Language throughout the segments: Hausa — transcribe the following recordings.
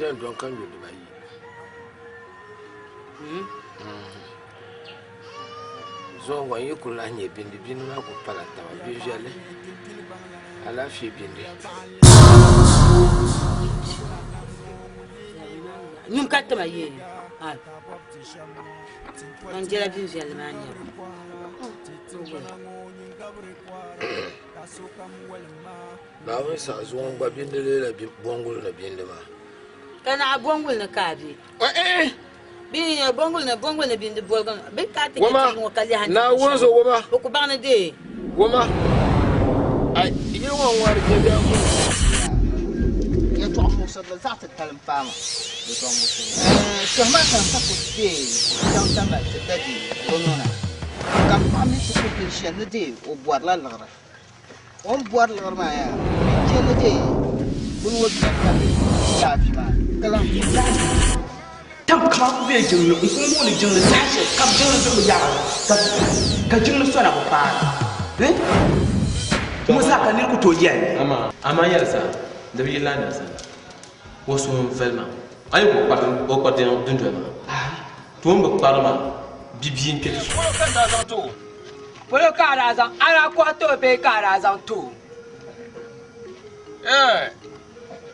tiens donc quand je devais zo wa yukula nye bindi na ko pala tawa bi jale ala fi bindi nyum katama ye ah on jela bi jale mani na wani sa zo ngba bindi le bongol na bindi ma kana bongol na kabi bi bongol na bindi bolgan be kati ko kali han na wonzo woma ko bana de woma ai yewa wari ke da mu ya to mu sadda za ta talim fama da to mu so ma kan ta ko de dan dan ba ta dadi gonona kan fami su ko ke shi ne de o boar la lagra on boar lagra ma ya je ne de bun wo ta ta fi ma kalam tam kama be jinnu ko mo ni jinnu tashi kam jinnu jinnu ya ka jinnu sona ko fa musa ka ni ko to yen ama yelsa da bi lana sa woso velma ay ko patin dundu ma to mbo parma bibien ke to ko kan da zan to polo kara zan ara ko to be kara zan to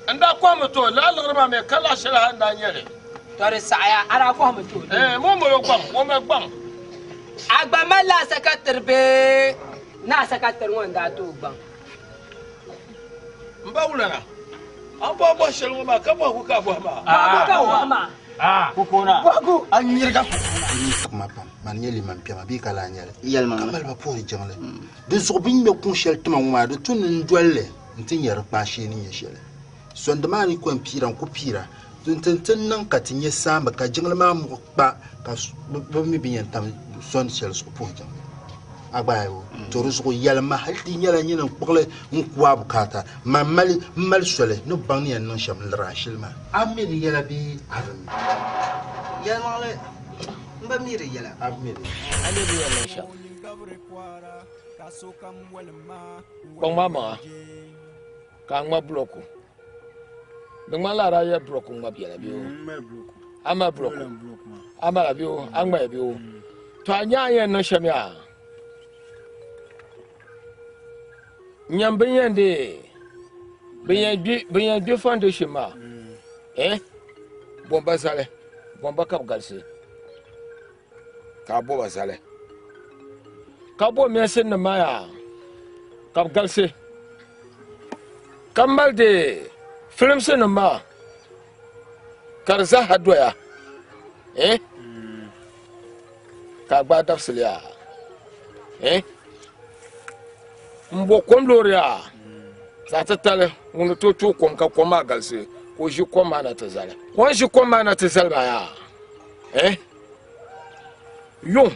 anda kwa mo to la lgrama me kala shira handa nyere tore saya ara ko mo to mo gbam mo me gbam agba mala sakater be na sakater wonda to gbam mbawula amba bo shelu ma ka bo ku ka bo ma ka wa ma kukona an yirga kuma pam man yeli man piama bi kala nyale yalma kamal ba pori jangle de so bin me kun shel tuma ma de tun ndolle ntin yar pa she ni yeshele so ndamani ko piran ku pira tun nan ka tinye samba ka jingle ma mu pa ka bo mi bin tam son shel so po jangle agbayo toru so yalma halti nyala nyina kokle nkwa bukata mal sole no bang yan non sham rashilma amiri yala bi aram yalma le mba miri yala amiri ale bi yalla sha ko mama ka ngma bloku ngma la ra ya bloku ngma bi yala bi o ama bloku ama bi o angma bi o to anya yan no shamia nyam benyande benyande foundation ma bomba sale bomba kap galse ka bo basale ka bo mesen na maya kap galse kamal de film sen ma karza hadwaya ka gba dafsilia mbo kom loria sa tatale wono to kom ka koma galse ko ji koma na tazala ko ji koma na tazala ya yon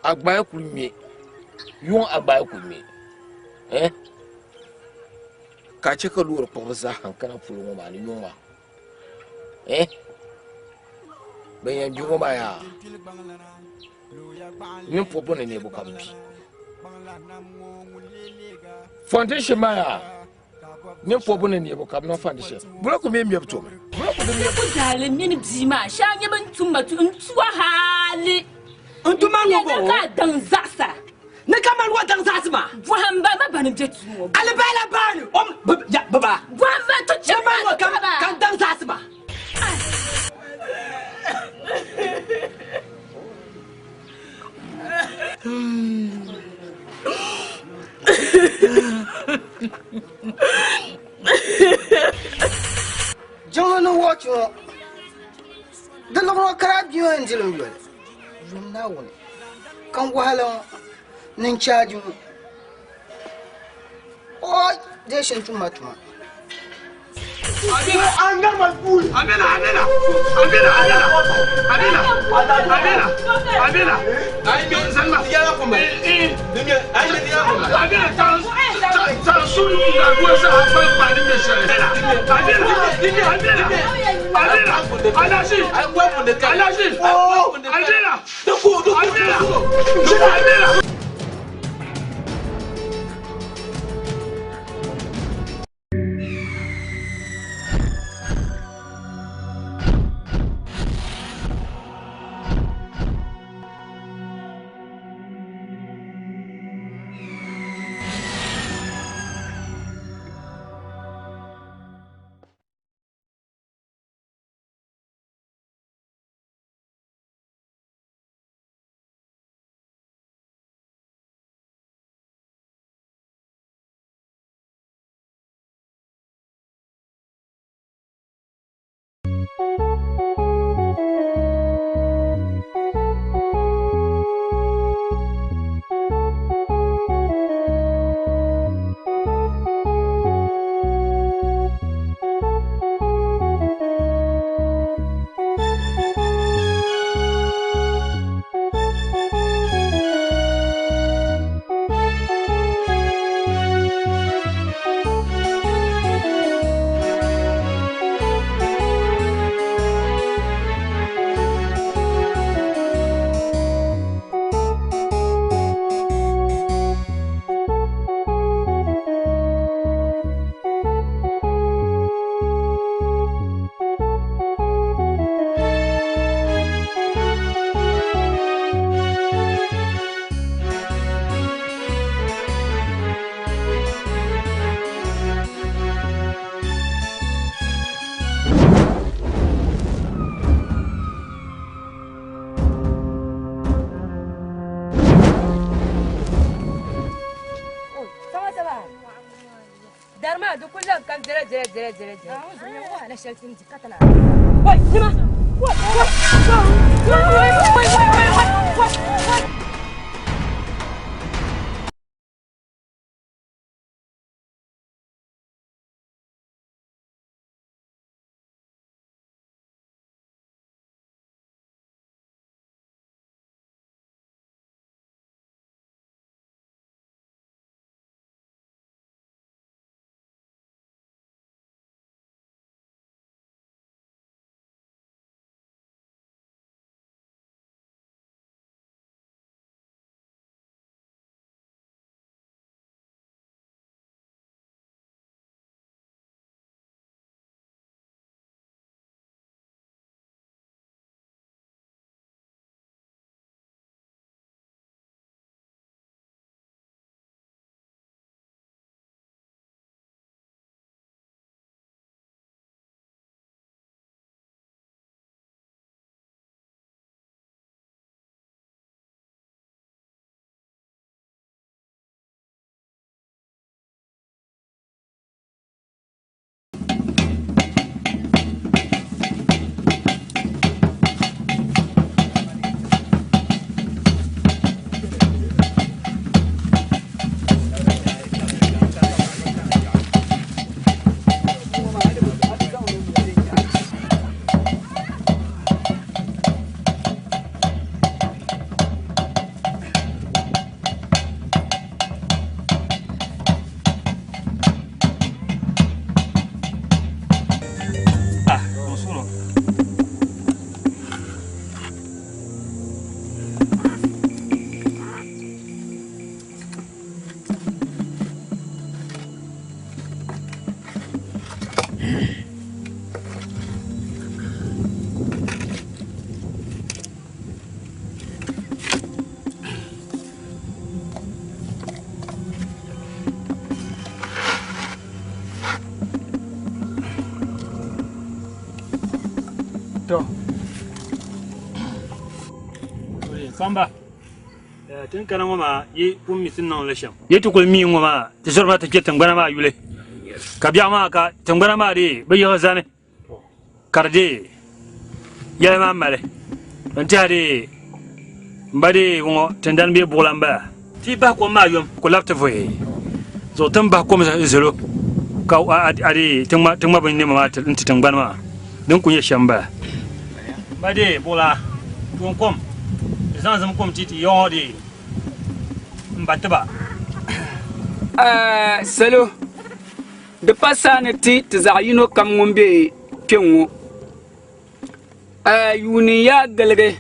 agbaye kulmi yon agbaye kulmi ka ce ka lura ko za hankana fulu ma ni yon ma bayan jugo ma ya nin popo ne bu kambi foundation maya ne pobo ne yebo kam no foundation bula ko mem yebto bula ko dem ko dale min bima sha nya ban tumba tuwa hali ntuma ngo ka dan zasa ne kamal wa dan zasa ma buhamba ma ban je tuwo ala bala bani ya baba buhamba to chama wa kan dan zasa ma Jongo no watch you. The long crab you and Jilum. You now come while in charge you. Oh, they shouldn't too much. Amina masbul. Amina. Ay bi Salma ya ko me. Ay bi ya ko. Amina tan sunu da go sa fa pa ni me shere. Amina. Alashi. Ay wa mo de ka. Alashi. Oh, Amina. Duku. Amina. Darma du kullum kan jere. Ana shaltin jikatana. Wai, nima. Wai. Samba tin kana ngoma yi pummi sinna la sham yetu kul mi ngoma ti sorma ta ketan bana ma yule ka biya ma ka tangana ma de be yo zane karde ya ma male antari mbade ngo tendan be bolamba ti ba ko ma yom ko lafta foye zo tan ba ko ma zero ka ade tangma ban ne ma ta tangana ma dan kun ya shamba mbade bola don kom zan kom titi yodi mbatba salo de pasane ti tazayino kam ngombe kenwo yuni ya galge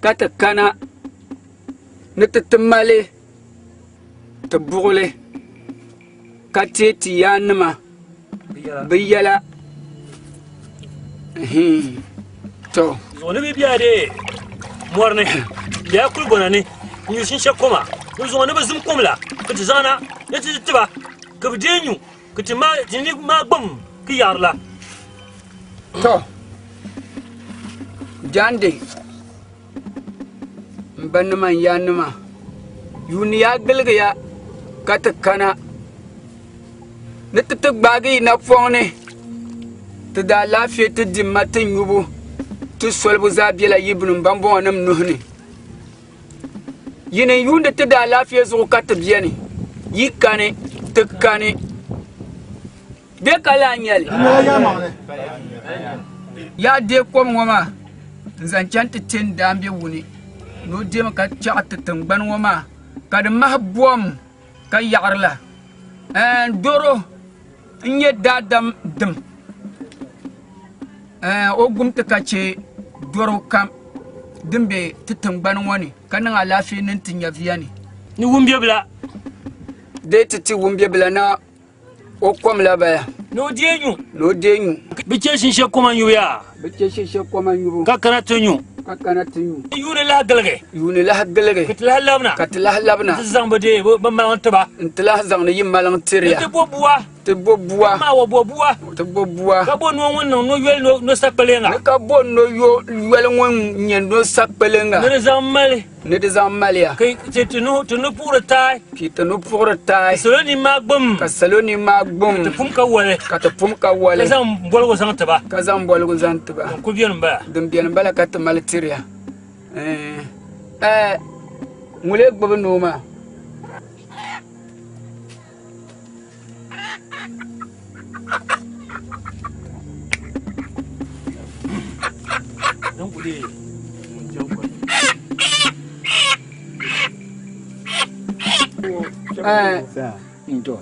kata kana natatamale tabugule kateti yanma biyala to zone bi biade morne ya kul bonane ni shin shakoma ni zo ne bazum komla kati zana ya ti tiba ka bidenyu kati ma jini ma gbam ki yarla to jande mbanma yanma yuni ya galga ya katakana nata gbagi na fone tada lafiya ta dimmatin yubu tu solbu zabiyala yibnum bambo nam nuhni yine yunda tada lafiya zo kata biyani yikane tukane be kala nyali ya de kom ngoma zancanta tin dambe wuni no de maka chaata tangban ngoma kad mahbom ka yarla doro nye dadam dim o gumta kace doro kam dimbe titangban wani kanan alafi nin tinya viyani ni wumbiya bla de titi wumbiya bla na o kom la baya no denyu bice shin shakoma yuya bice shin shakoma yubu kakana tunyu yune la galge katla labna zambade ba ma antaba intla zang ni malang tiria te bobuwa te bobua ma wo bobua te bobua ka bo no won no yel no sapelenga ka bo no yo yel won nyen no sapelenga ne de zammalia ke te no pour tai ki te no pour tai saloni magbum ka saloni magbum te pum ka wole ka te pum ka wole ka zam bolgo zantaba ka zam bolgo zantaba ko bien ba dum bien bala ka te maltiria ngule gbobo no ma donc les ndo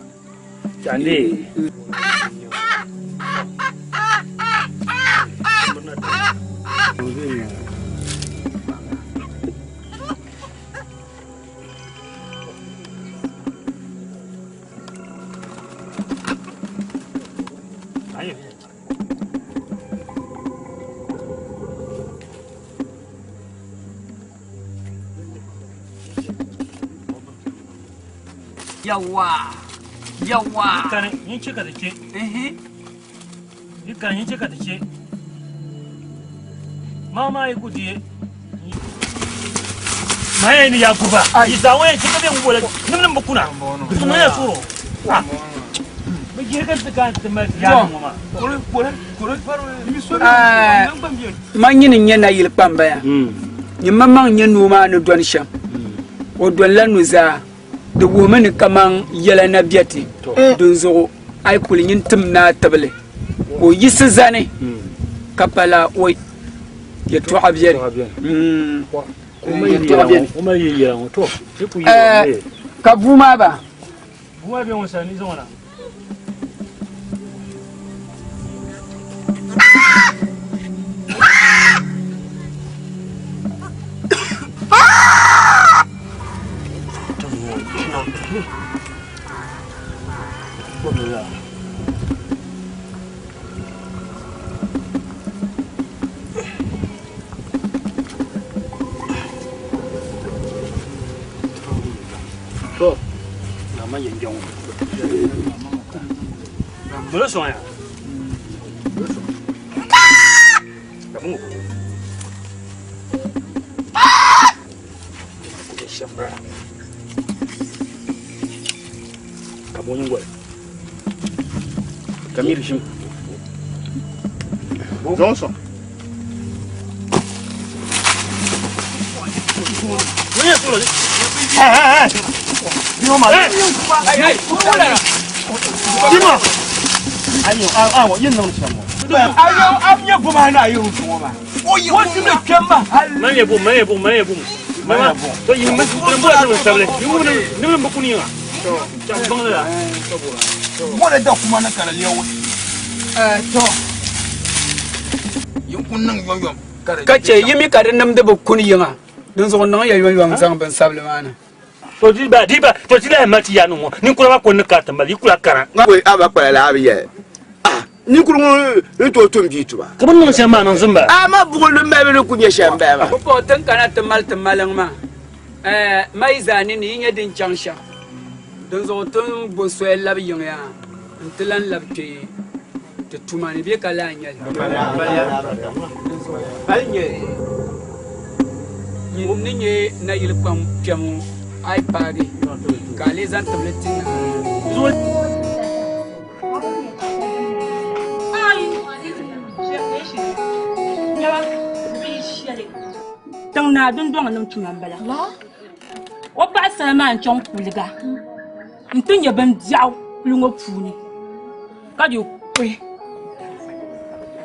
jande yawa kan yin cika da ke dukkan yin cika da ke mama yi kudiye maye ni yakuba isa waye cika da ngole nan bukuna kuma ya tsoro ba gire kan tukan ta ma ya mama kore faro mi so man yin yana yil pamba ya nyimma man yin numa no don sham o don lanu za the woman kamang yela na biati don zo ay kulin tim na table o yisa zane kapala o ya to abiyan kuma yi ya to ka buma ba buma be won sani zona Boleh soalnya. Kamu. Siapa? Kamu yang gue. Kami rishim. Johnson. Mana tu lagi? Di mana? Dima. Ayo,我运动什么？ayo bumana ayo tuma. What you make kamba? Mane bu. Mama, to yi mun bu da mun sabale. Ni mun bu kuniya. To, ta bangala. Wala da kuma na kala lewo. To. Yin kunnan yoyom. kace yimi karin nam da bu kuniya don zo nan ya yoyom zan ban sable mana to diba to tila mati ya no ni kula ko ni ka tambali kula kara Ngwe aba kwa la abiye. Ni kurun to tumbi tuba. kaban nan sai ma nan zumba Ama bugulu mebe ku nye shamba ba. ko tan kana tamal ma mai zani ni nya din changsha don zo tun bo so lab yin ya ntilan lab ke te tumani be kala nya balnye ni nye na yil pam pam ai pari kale zan tabletin zo tang na dun dong nam tuman bala o ba sama an chong kuliga ntun ya ban jaw lungo puni ka di kwe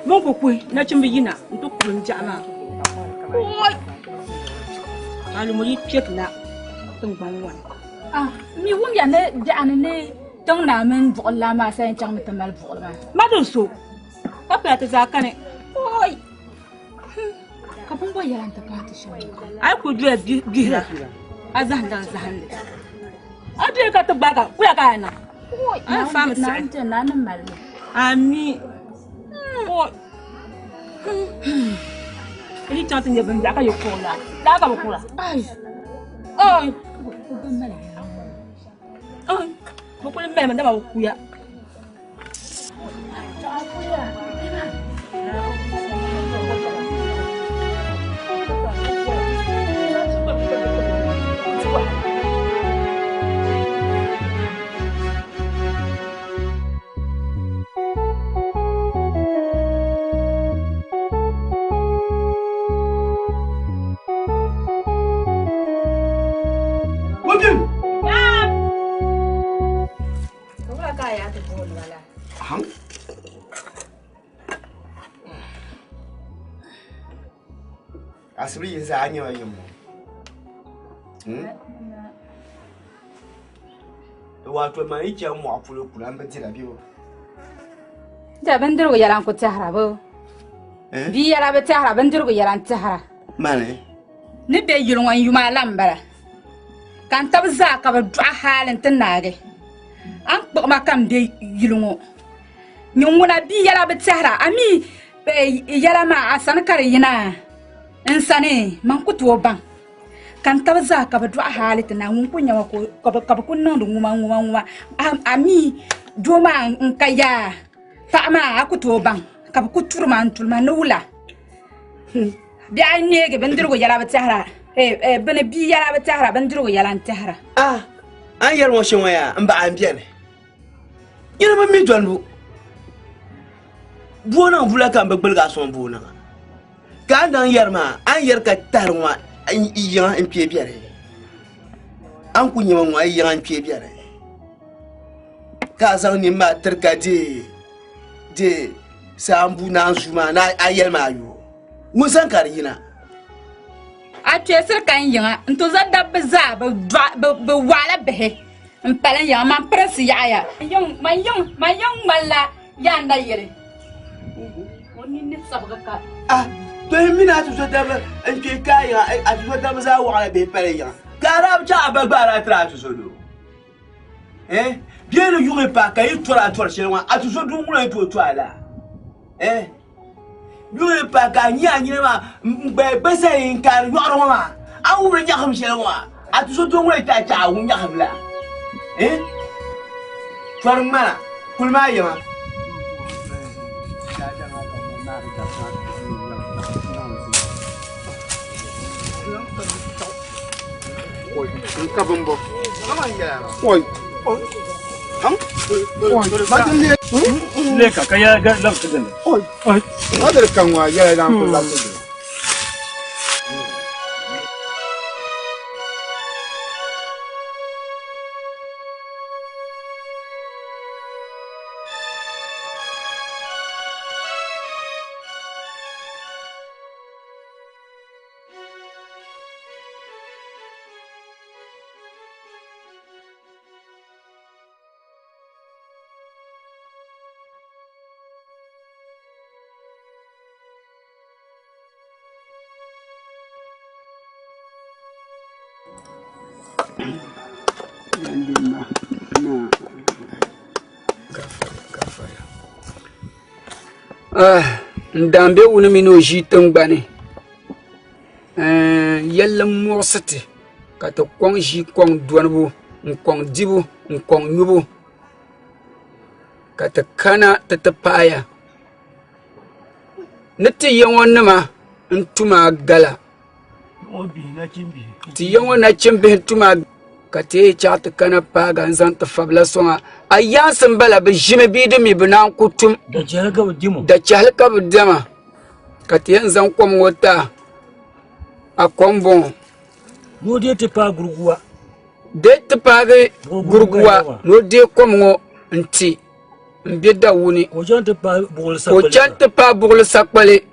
mon ko kwe na chimbi yina ntu kun jama oi alu mo yi pet na tung ban wan mi wum ya ne da ne tang na men vola ma sa chang mi tamal vola ma do so ka pa ta zakane oi ka bun bo yaran ta pati shi ai ku ju gira azan dan zan ade ka ta baga ku ya ka na oi ai fam sa na na na mal ami oi ini cantik ya ben ka yo ko la da ka ko la ai oi ko ban mal oi ko ko me man da ba ku ya Asri zanya yimo. Wato mai yake mu afulo kulan batira biyo. Da bandir go yaran ko tahra bo. Bi yara be tahra bandir go yaran tahra. Mane. Ni be yulwan yuma lambara. Kan tabza ka ba dua halin tanage. An ko ma kam de yulungo. Nyunguna bi yara be tahra ami be yara ma asan kar yina. Insane man kutu bang. Kan tabza ka ba dua halit na ngun kunya ko ka ba kun nang nguma ami doma nkaya fama akutu bang ka ba kutur man tul man wula bi anye ge bendirgo yala ba tahra bene bi yala ba tahra bendirgo yala tahra an yar mo shin waya an ba an biya ne ina ba mi dwanbu buona vula kan ba gbelga son buona ka dan yar ma an yar ka tarwa an iya an piye biya ne an kunya ma ai yan piye biya ne ka san ni ma tarka de sambu na zuma na ayel ma yo mun san karina a tesir kan yinga nto za dabba za ba wala behe mpalan ya man press ya yung malla ya nda yere woni ni sabga ka to mina to so dabba en ke kaya a to dabba za wala be pare ya karab cha ba bara tra to so do bien le yure pa kay tora chez moi a to so do mu to ala yure pa ka nya ma be se in kar yoro ma a wure nya xam chez moi a to so do mu ta cha wu nya xam la forma kulma ya oi ka bombo oi leka kaya ga lafta oi hadar kanwa ya dan kula ndambe wuni mino jitin gbani yalla morsati ka ta kwang ji kwang duanbu kwang dibu kwang nyubu ka ta kana ta tapaya nati yawon nama ntuma gala ti yawon na chimbi ntuma ka te chata kana paga nzanta fabla songa ayansan bala be jime bidimi binan kutum da jalga budimo da jalga budama ka te nzan kwam wota a kwambon no de te pa gurguwa de te pa gurguwa no de kwamgo nti mbida wuni o jante pa bugul sakpale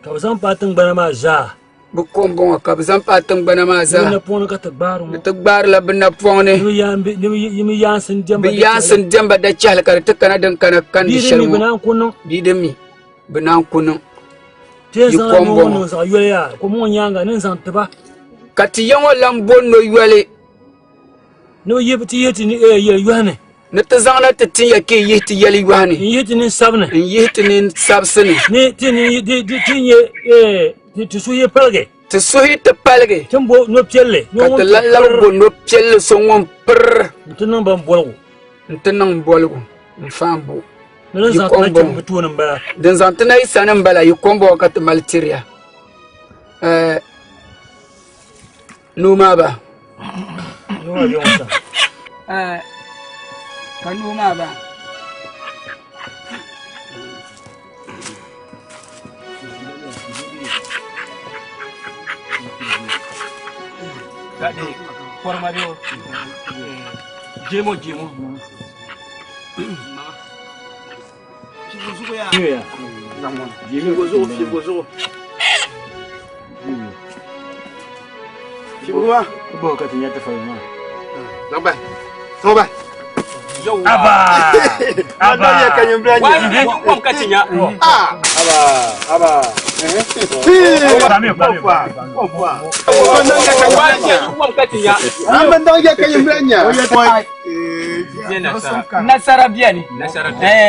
ka zan patin bana ma za bu kombon ka zan patin bana ma za na pon ka tagbar la bina pone yimi yansin jamba bi yansin jamba da chal kar ta kana dan kana kan di shalmo binan kunno bidemi binan kunno te zan no sa yoya ko mo nyanga nin san taba kati yango lambon no yole no yeti ni ye yohane nta zangna ti tin ya ke yihti yali wahni yihti nin sabne yihti nin sabsene ni tin ye ti suye palge ti suhi ti palge timbo no pielle no lalabo no pielle so ngom per ntinan ban bolgo ntinan bolgo mfambo nan za ta kan butunan ba dan zantana isanan bala yikombo ka maltiria numa ba numa bi wata kanuma ba kade formario jemo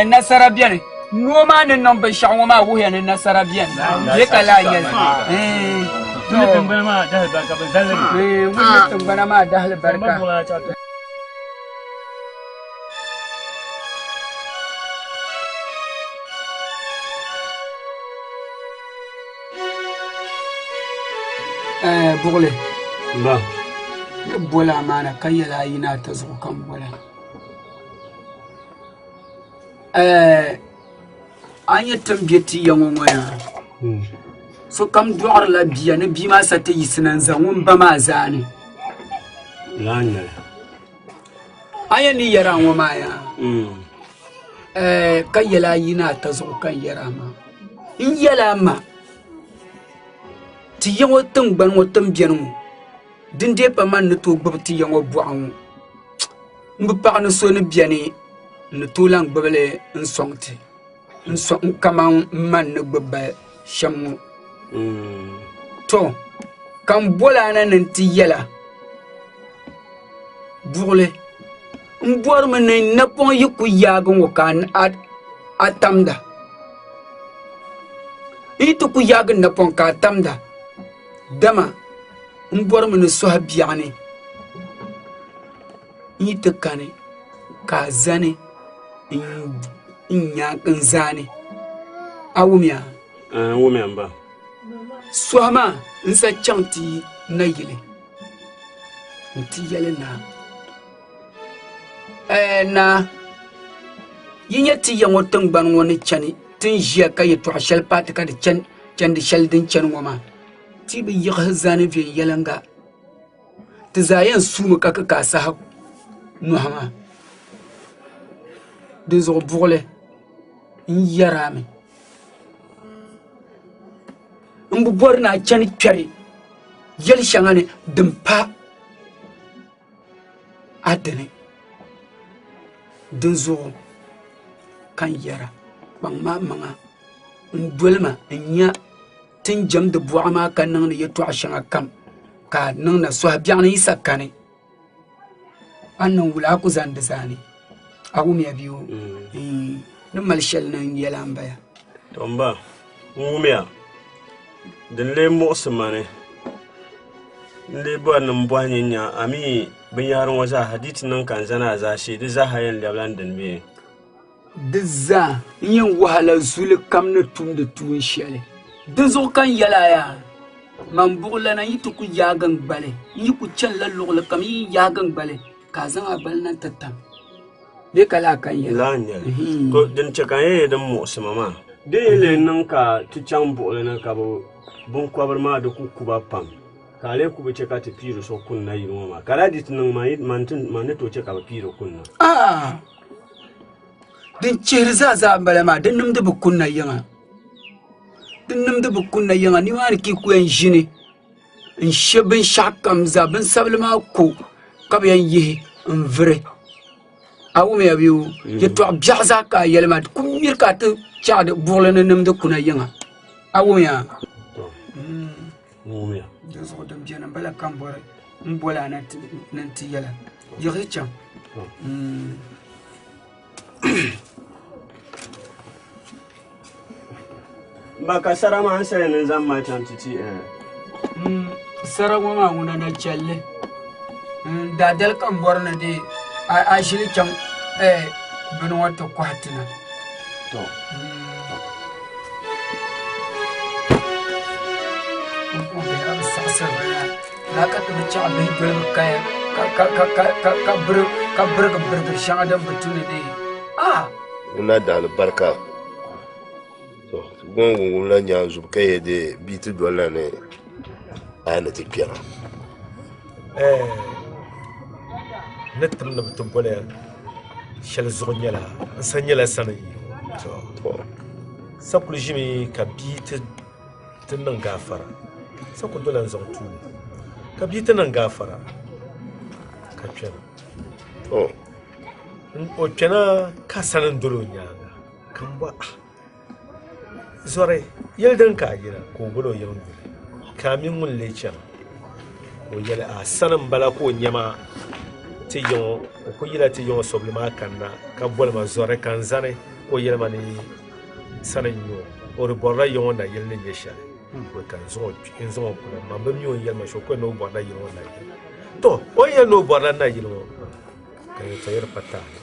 Nasara bien. Noma ne nombe shawma wuya ne nasara bien. Ye kala yel. Wani tambana ma dahal barka ban zallan. Wani tambana ma dahal barka. Bugule. Ba. Bola mana kayyala yina ta zo kan bola. An yi tambiyati yawon waya. So kam duwar labiya na bi ma sa ta yi sinan zanwun ba ma zane. Lanyar. Aya ni yara wa ma ya. Kayyala yina ta zo kan yara ma. In yala ma. Ti yawo tungban wo tambiyan mu. Dinde pa man na to gbab ti yawo bu'an. Mbu pa na so na biyane. Na tulang babale nsongti nsong kama man na gbaba shamu to kan bola na nanti yela bugule mbor man na pon yiku yagun wakan atamda itu ku yagun na pon ka tamda dama mbor man so habiyane itu kane ka zane in yakin zane awumiya wumiyan ba suama in sa chanti na yile nti yele na yinya ti yango tungban woni chani tin jiya kay to shal pat ka de chan de shal din chan wama ti bi yigh zane fi yelanga ti zayan sumu ka sa no hama de zo bugule yarame mbu borna chani pere yel shangane dumpa adene dunzo kan yara bang manga ndolma nya tin jam de buama kan nang ne yeto ashanga kam ka nang na so biani isakane annan wula ku zande zani awumi abiyo numal shel nan yelan baya tomba ngumya den le mo semane le bo nan bo nya ami bin yaron waza hadith nan kan zana za shi da za hayan lablan den be dizza yin wahala zul kam na tum da tuwin shele dizo kan yala ya man bugla na yitu ku yagan bale yi ku chan la lugla kam yi yagan bale ka zan abal nan tattam de kala kan yala lanya ko den chakan ye dan mo semama de le nan ka ti chan bo le nan ka bo bon kwabar ma da ku ba pam kale ku be cheka ti piro so kun na yi ma kala dit nan ma yi man to cheka ba piro kun na din cherza za bala ma din num da bukun na yanga din num da bukun na yanga ni wani ki ku yan jini in shebin shakam za bin sablama ku ka be yi in vre awu me abiu ye to biaza ka yelma ku mir ka ta cha da bolen num da kuna yanga awu ya ngumya so dum jena bala kam bore mbola na nan ti yala yiri cham baka sarama an sai nan zan ma can titi sarama ma wuna na challe da dal kam borna de a shiri cham bin wata kwatina to laka ta mace abin gulm kaya ka burga shanga batune de una da albarka to gongun la nya zub kay de bitu dola ne ana ti pia netum na butum pole shɛli zuɣu nyɛla n san nyɛla sani sa kuli ʒimi ka bia ti niŋ gaafara sa ku dola n zaŋ tuuli ka bia ti niŋ gaafara ka kpɛna o kpɛna ka sani n doli o nyaanga ka n bɔ zɔri yɛli din ka a yina ka o boli o yiŋ duli ka mi ŋun lee chɛna o yɛli sani n bala ka o nyɛma ti yiŋo o ku yila ti yiŋo sobili maa kanna ka boli ma zɔri ka n zani ka o yɛlima ni sani n nyɛ o di bɔrila yiŋo na yɛli ni nyɛ shɛli ka n zaŋ o kula ma bi mi o yɛlima shɛ o kuli ni o bɔrila yiŋo na yɛli to o yɛli ni o bɔrila na yɛli ŋo ka yɛ to yɛri pa taali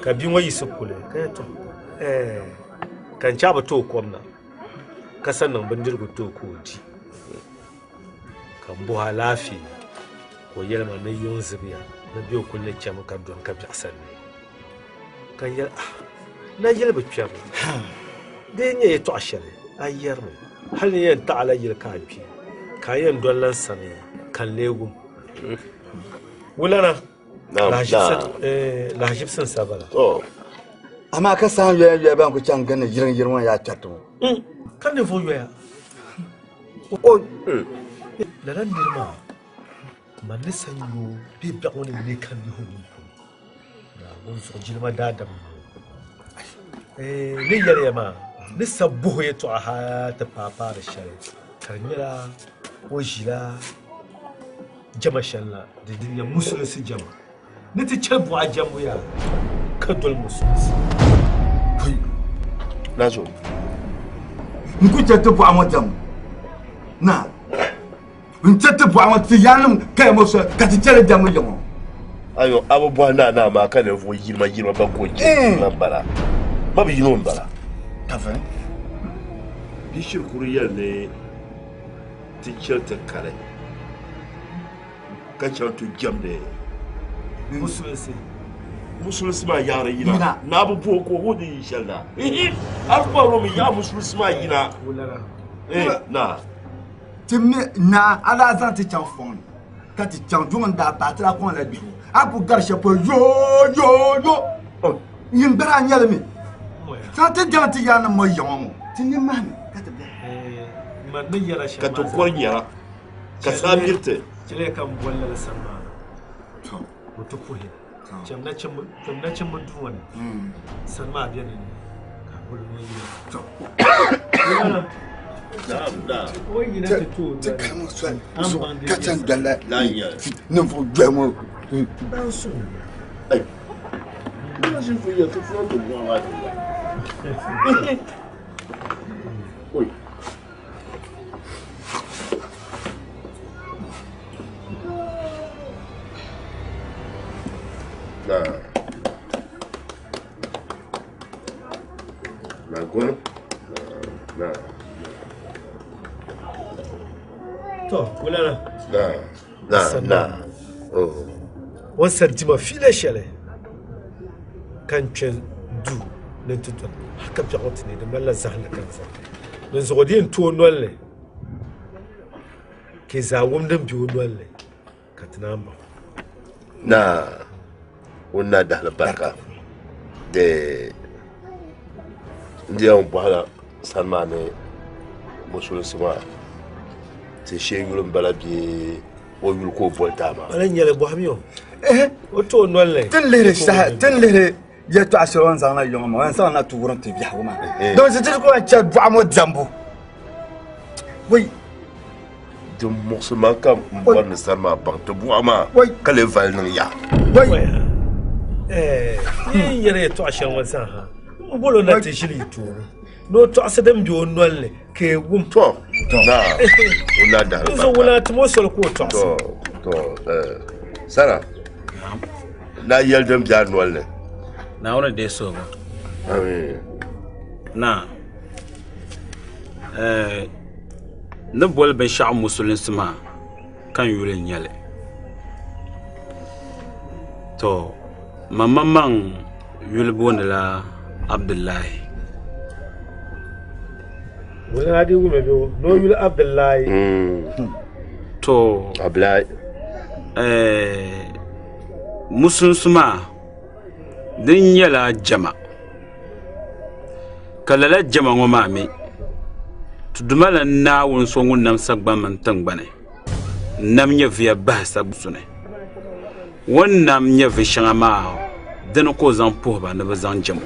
ka bia ŋo yisi kuli ka yɛ to ka n chabi to o kom na ka san niŋ bindirigu to ka o di ka n bɔha alaafee ka o yɛlima ni yuŋ zibiya ni bɛ o kuli ni chɛmi ka dɔn ka biɛɣusari ka n yɛli na yɛli bi kpɛri di nyɛ yɛltɔɣa shɛli a yɛrimi hali ni yɛn taɣala yɛli ka a kpi ka a yɛn dɔli lan sani ka n lee wum wulana lahaʒibsi n sabala amma ka san yoya ban ku can gana yirin ya chato kan ne fo yoya o lala nirma man ne san yo bi ba woni ne kan ni hu na mun so jilma dadam ne yare ma ne sabbo ya to ha ta papa da shari karnira ko jila jama shalla da duniya musulunci jama ne ta ce bu a jamu ya ka dol musulunci Nazo. Nkuche te bu amon jam. Na. Nche te bu amon ti yanum ka mo so ka ti chere jam yo. Ayo abubuwa na ma ka ne fo yirma ba ko ji na bara. Ba bi yino bara. Ta fa. Bishir kuriyar ne ti chelta kare. Ka chelta jam ne. Musulunci ma yara yina na abubuwa ko wani shalla alfaro mi ya musulunci ma yina na timmi na ala zan ti can fon ka ti can juman da patira kon la bi aku garshe po yo yin bara nyale mi sa ti jan ti yana mo yon ti ni man ka ti man ne yara ka to kornya ka sabirte kile kan bolla la sama to to ko he jamnacin mutuwan san ma biyan ne ka kulmi to da wai na ta to ta kama so ka tan dalla nan fo jamo dan su ai ba shi ku ya tafi da ruwa oi na gona na to wala na wan sartima fila shele kan chen du ne tutun haka bi ot ne da malla zahla kan sa don zodin to nolle ke zawum dan bi nolle ka tunamba na wannan da albarka da ndiyan bala salmane musulunci ma te sheyulun bala bi o yul ko volta ma alan yele bo hamiyo o to nolle tin lere ya to ashiron zan na yoma wan san na tuburan te biya kuma don se ko cha bu amo jambu wai dum musulman kam bon salma bantu bu ama kale val nan ya wai yin yere to ashiron wan san ha bolo na te shiri to no to asadam jo nolle ke gum to na una da so wala to mo sol ko to sara na yeldam jar nolle na wona de so ba amin na na bol ben sha musulin sama kan yule nyale to mamman yule bonala Abdullahi wala hadi wume do no yule Abdullahi to Abdullahi musunsuma din yala jama kalala jama ngoma mi tudumala nawun so ngun nam sagban man tangbane nam nya via bahsa busune wonnam nya vi shangama den ko zan pohba na bazan jamu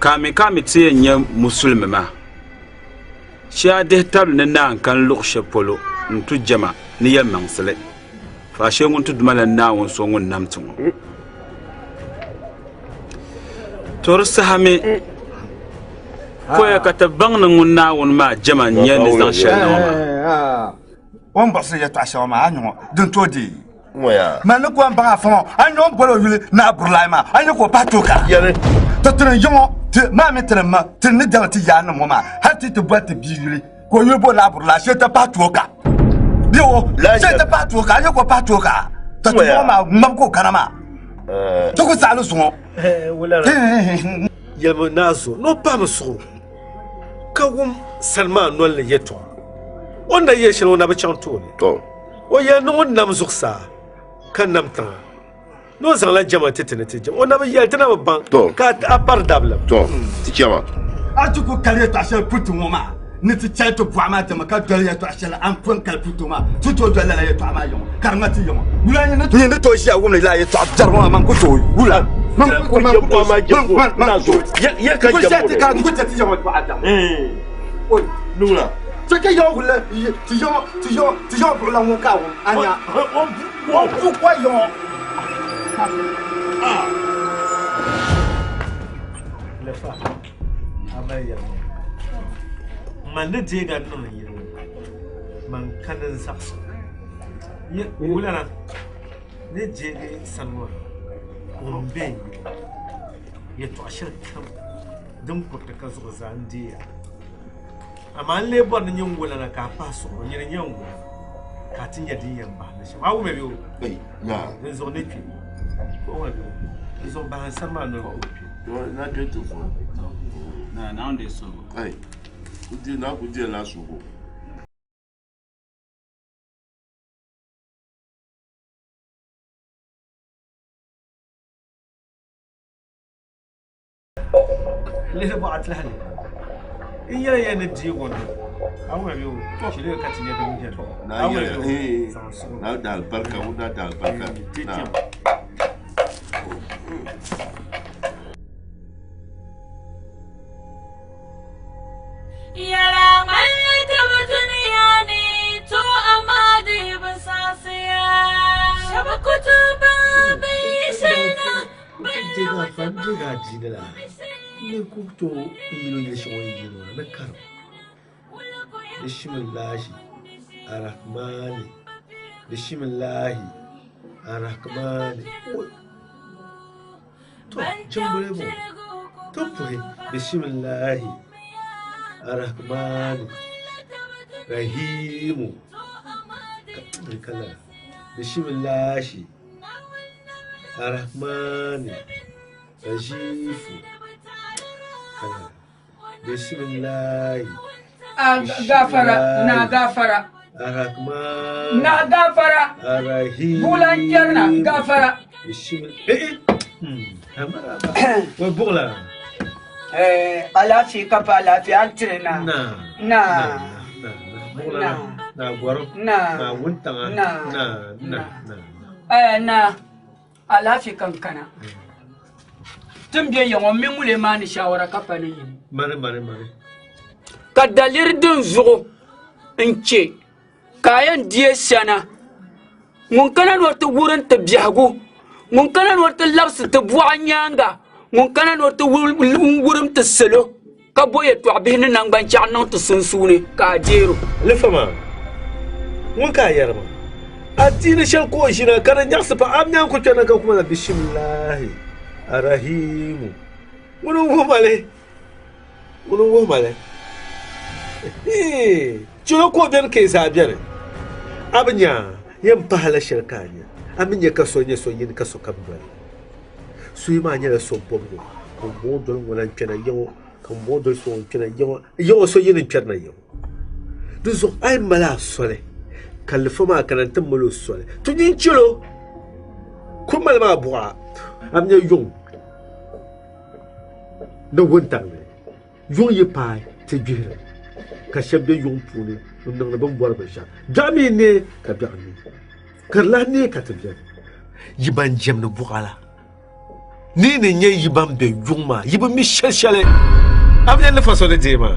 kami tiye nya musulmi ma sha de talu na nan kan lukshe polo ntu jama ni yel mangsele fa she ngun tudumala nawun so ngun nam tungu tor sahame ko ya katabang na ngun nawun ma jama nya ni zan sha on bosse ya tasha ma anyo dun todi moya man ko an ba fa anyo bolo yule na burlaima anyo ko patoka yare to tren yongo ma metre ma tin ni dal ti ya no ma hati to botte bi yule ko yebo na burla she ta patoka dio she ta patoka anyo ko patoka to to ma mam ko kanama to ko salu so wala yelmo nazo no pa mso kawum salman no le yeto onda yeshel wona ba chanto to o ya no nam zuksa kan nam tan no zan la jama tetene te jama ona ba yeltana ba ban ka apar dabla to ti chama atu ko kale ta shel putu moma ni ti chaito bwama te maka dole ya to shel an pon kal putu ma tuto dole la ya to ama yo karmati yo wula ni to shi agum la ya to jarwa man ko to wula man ko ma jamo nazo ya ka jamo ko ka ko ti jamo ba adam oi nula这个要回来，只要不让我干我，俺家我不管用。啊！来发，阿妹呀，man的这个弄一样，man看人啥事，也无聊了，你这个什么，我们变，也多少看，don't put the cause of Zandia. Aman le bon nyongo la ka paso nyere nyongo ka tinya di yamba na shi awu mebe o na zo ne pi o wa bi zo ba sama no o pi na ke to fo na onde so ai kuje na so go le ba atlahli iya ya ne ji gono awu mebe o shi le ka tinya di yamba na ya na dal barka una dal barka na Ar-Rahman Rahimu Bismillah Ar-Rahman Rajifu Bismillah Gafara na gafara Ar-Rahman na gafara Ar-Rahim bulan jarna gafara Bismillah wa bugla alafi kafa lafiya tirina na gwaro na wuntanga na alafi kankana tun biyan yawon min wule ma ni shawara kafa ne yi mare ka dalir din zugo in ce kayan diye sana mun kana wata wurin ta biyago mun kana wata labsu ta buwan yanga mun kana wata wurin ta salo ka boye to abin nan ban ci annan ta sunsune ka jero lifama mun ka yarma addini shan ko shi na karan yaksa fa amnya ku tana ka kuma bismillah arrahim mun wo male jiro ko ben kai sabiyar abnya yan fahala shirkanya aminya kaso ne so yin kaso kabbar su ma nya da so bombo ko modol wala tana yawo kan modol so tana yawo so yin tana yawo duzo ay mala sole kalifama kana tamalo sole to din chilo kuma ma bua amnya yung no wontang yung ye pai te jira ka shabbe yung puni nang na bon bor ba sha jami ne ka bi'ni karla ne ka tabiya yiban jem no bukala ni ne nye yiban be yung ma yiban mi shashale amnya le faso de jema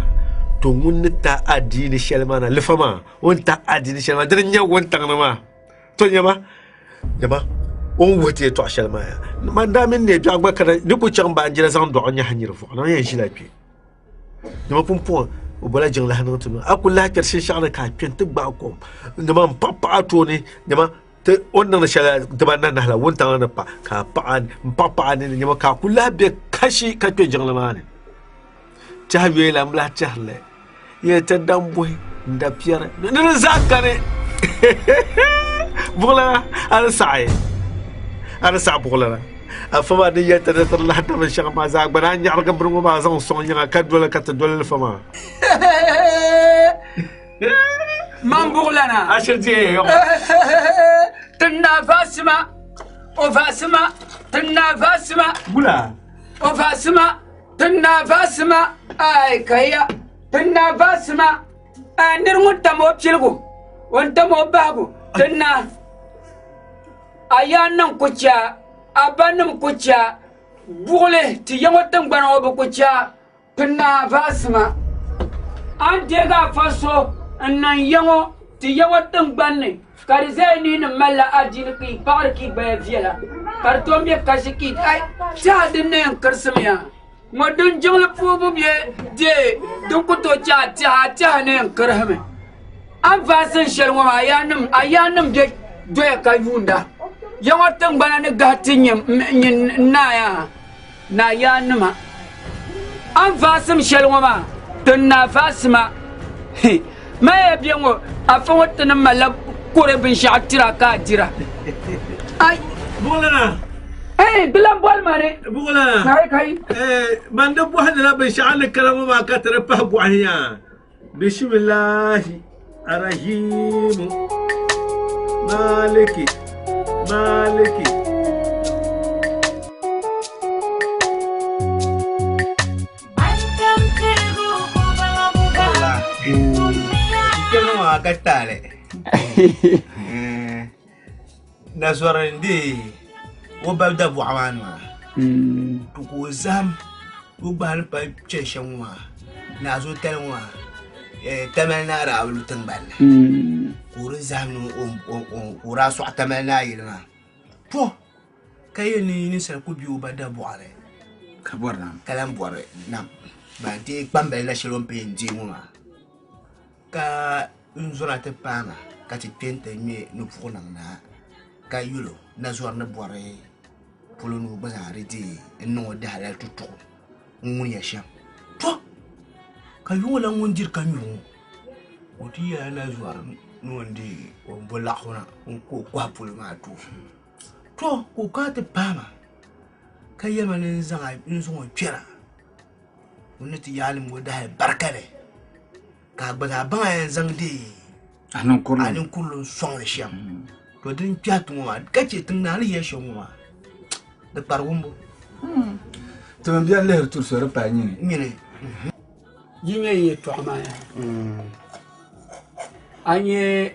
to mun ta adini shelmana le fama on ta adini shelma de nya wontang na ma to nyama jama on wote to shelma ya man da min ne jagba kada ni ko chang ba njira san do nya hanyir fo na yan shila pi jama pumpo o bala jing la hanan to akula ker shi shana ka pen te ba ko jama papa to ni jama te on na shala de ban na hala wontang na pa ka pa ni jama ka kula be kashi ka pe jing la mane chawe la mla chahle ye ta damboy nda piara ne zakane bugla ala saay ala sa bugla afama ni ye ta Allah ta man shaka ma za bana nyar ga burgo ma zan son nya ka dole ka ta dole fama man bugla na ashirti tinna fasima o fasima tinna fasima bula o fasima tinna fasima ay kaya tinna fasima andir mutta mo chilgu wonta mo bagu tinna ayanan kucha abanum kucha bugule ti yamotan gbana obo kucha tinna fasima an dega faso annan yango ti yamotan gbanne karizeni na mala ajini ki parki ba viela kartombe kashiki ay ta dinne karsamiya modun jingla pubu bie de dun kuto cha ne karhame an fasan sharwa ayanum de doya kayunda yawatan bana ne gatin na ya na yanuma an fasan sharwa ma tun na fasma ma ya biyango afan watan malab kore bin sha'tira ka jira ay bolana bilan bol mane bugla kai man da buhan la bi sha'al kalamu ma ka tarfa buhaniya bismillah arrahim maliki kenu agatale naswarandi wabda buawanwa tuko zam ubal pa cheshanwa nazo telwa tamalna raawlu tanbal kuru zam no ura so tamalna yilma po kayeni ni sel ko biu bada buare kaborna kalam buare nam banti pambel la shelom pe ndimuma ka unzona te pana ka ti pente mi no funa na ka yulo na zorna buare pulunu bazari di no da halal tutu mun ya sham to ka yulo ngondir ka nyu oti ya na zuar no ndi o bola khona ko kwa puluma to ko ka te pama ka yema ne zanga inzo pera unati yalim wo da barkale ka gbada ba zang di anan kullu son sham to din piatu ma kace tun na ya shomu da parwumbo to bien le retour sur pa ni mine yinye ye to ma ya anye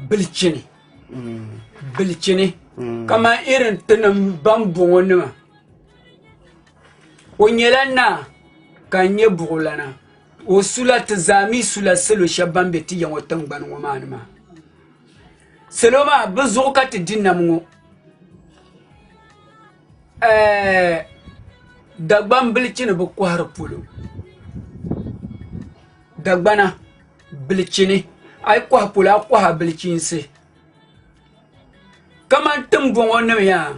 bilchini kama irin tunan bambungo nima onyelanna kanye bugulana o sula tazami sula selo shabambe ti yango tangban wo manima seloma bezuka ti dinamu dagban bilchini bu kwar pulu dagbana bilchini ay kwa pula kwa bilchinse kama tumbongo nima ya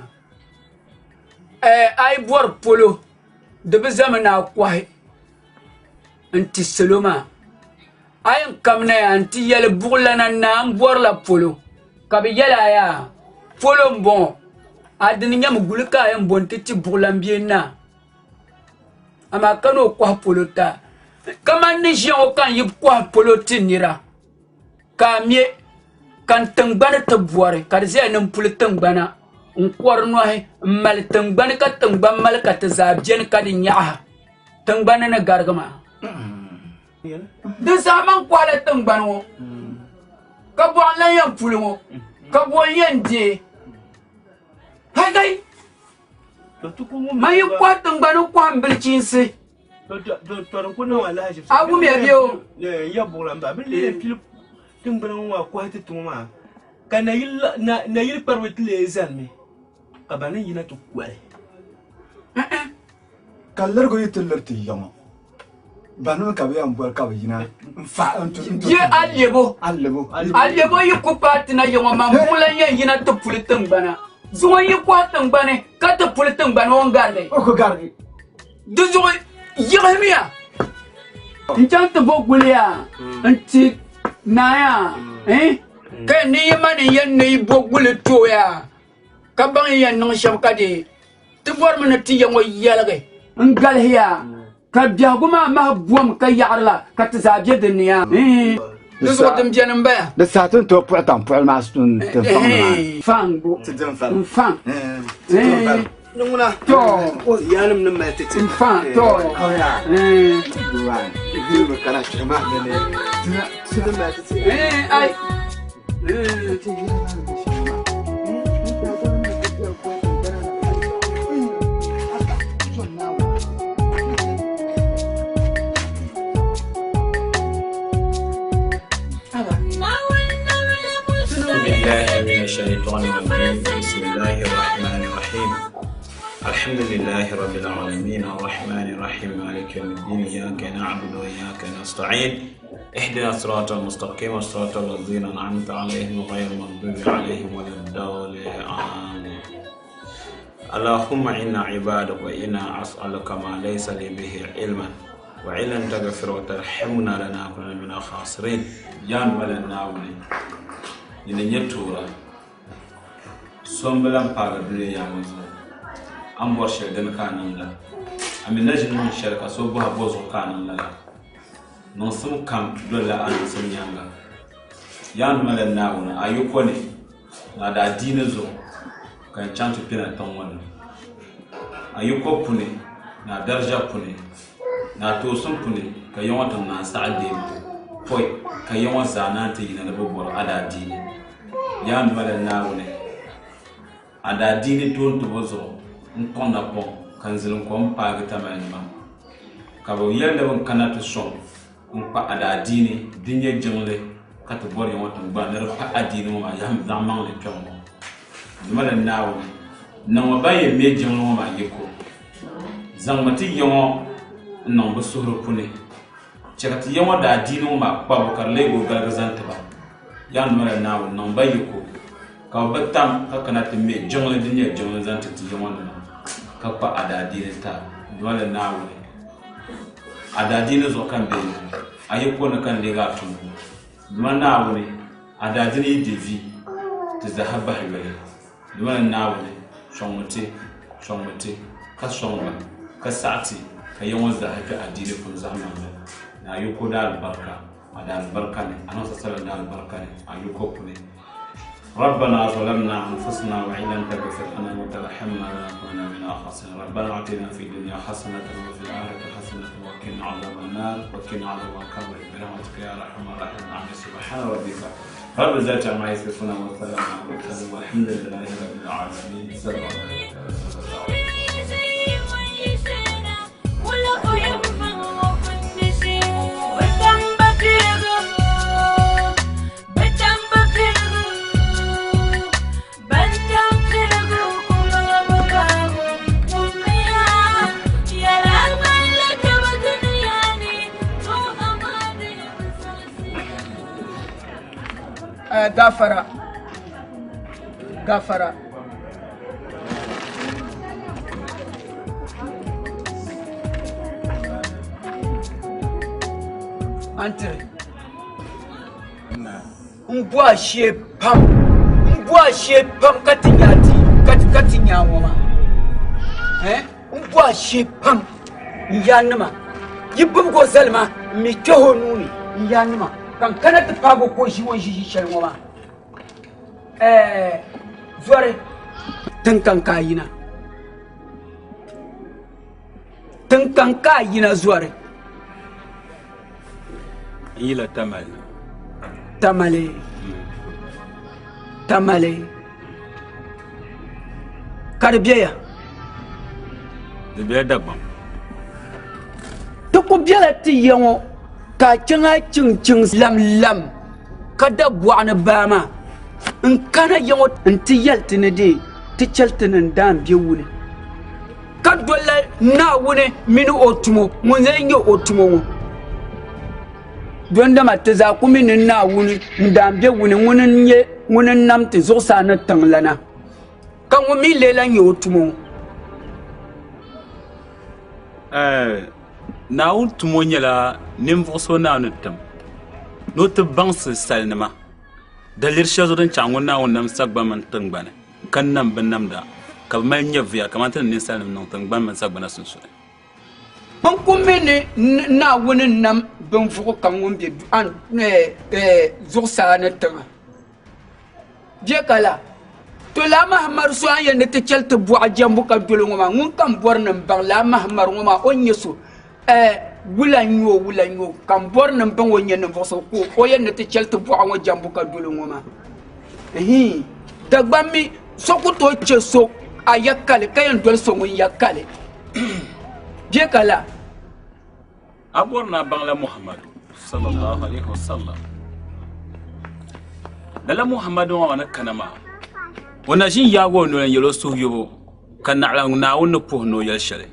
ay bor pulu de bezamana kwa anti seloma ay kamna anti yel buglana na mbor la polo kabi yela ya polo mbon adini nyam gulka ya mbon titi buglan na ama kano kwa polo ta kama ni jion kan yib kwa polo tinira kamie kan tangbana ta buare ka zai nan pul tangbana in kwarno he mal tangbana ka tangban mal ka ta zabjen ka din ya tangbana na gargama da zaman kwala tangban wo ka bo lan yan pul wo ka bo yan je hai gai mai kwa tangbana kwa mbilchinsi abu me biyo ya bolan ba bile pil tangbana wa kwa ta tuma kana na yil parwet le zalmi qabana yina to kwale kallar go yitullerti yama banu ka be am bor ka yina fa antu ye allebo yiku patina yama mamula yina to pulitan bana zuwa yikwa tangbane ka to pulitan bana on garde o ko garde du zuwa yirmiya njanta bogulia anti naya ka ni mani yan ni bogule toya ka bang yan nang sham kadi ti bor mana ti yan yalage ngal hiya ka biaguma ma buam ka yarla ka tsaje dunya du so dem jenem ba da satun to puatan pual mastun te fang bo te dem fal fang nunguna to yanum num mate tin fang to ya duwan ibu kana chama ne tin mate ai بسم الله الرحمن الرحيم الحمد لله رب العالمين الرحمن الرحيم مالك يوم الدين إياك نعبد وإياك نستعين اهدنا الصراط المستقيم صراط الذين أنعمت عليهم غير المغضوب عليهم ولا الضالين آمين اللهم إنا عبادك وإنا أسألك ما ليس لي به علما وإن تغفر وترحمنا لنكن من الخاسرين يان ولا ناولي ina nyatura sombalan para dule ya mazo an bor shegan kanan la amina jin mun sharka so bo bozo kanan la non sum kam dolla an sum yanga yan malan nawuna ayuko ne na da dina zo kan chantu pina ton wannan ayuko pune na darja pune na to sum pune ka yawatan na sa'ade poi ka yawan zananta ina da babbar ada dini ya mala nawune ada dini ton to bozo nkon na pon kan zilin kon pa ga tamani ma ka bo yanda ban kana to son npa ada dini dinye jingle ka to bor yawan to ba na pa adini ma ya zaman le ton mala nawune na wa baye me jingle ma yiko zangmati yawan non bo suru pune chakati yawan da dini ma pa bo kar lego gargazanta ba yan mara nawo non bayiko ka batam ka kana timme jongle dinye jongle zanta ti yawan na ka pa adadine ta wala nawo adadine zo kan be ayiko na kan lega tun man nawo ne adadine devi ta zahaba hibaye wala nawo ne shonmote ka shonwa ka sati ka yawan zahaka adine kun zaman na ayiko da albarka على البركة أنا صلى على البركة أيوكوبني ربنا ظلمنا أنفسنا وإن لم تغفر لنا وترحمنا لنكون من الخاسرين ربنا آتنا في الدنيا حسنة وفي الآخرة حسنة وقنا عذاب النار وقنا عذاب القبر برحمتك يا أرحم الراحمين سبحان ربك رب العزة عما يصفون وسلام على المرسلين والحمد لله رب العالمين سلام gafara antre mbwa she pam katinyati katinyawoma mbwa she pam yanma yibum go zalma mi tohonuni yanma kan kana ta pago ko shi won shi shalmo ma zore tun kan kayina zore ila tamale karbiya da biya dabban to ko biya ti yango ka chinga chin lam kada buana bama in kana yango inti yaltine de ti chaltine dam biya wune ka dolla na wune mini otumo mun zai otumo don da mata za ku mini na wuni dam biya wune wunin nam ti zo sa na tanglana kan wo mi lelan yo otumo na wun tumo nyɛla ninvuɣuso naawuni tim ni o ti baŋsi salinima dalir shɛli din chaŋ ŋun naawuni nam sagbana mini tingbani ka nam bi namda ka bi mali nyɛ viya kamani ti ni ninsalinima niŋ tingbani mini sagbana sunsuuni ban kumbe ne naawuni nam bin vuɣu kam ŋun be zuɣusaa ni tiŋa je kala to la mahamar so an yanda ta kelta bu'a jambu ka dolo ngoma ngun kan bornan bang la mahamar ngoma on yeso wulanyo kan bornan bang wonye nan foso ko o yanda ta kelta bu'a ngo jambu ka dolo ngoma dagbami soko to cheso ayakale kayan dol so ngun yakale je kala aborna bang la muhammad sallallahu alaihi wasallam dala muhammad wa na kanama wana shin yago no yelo so yobo kan na won po no yel shale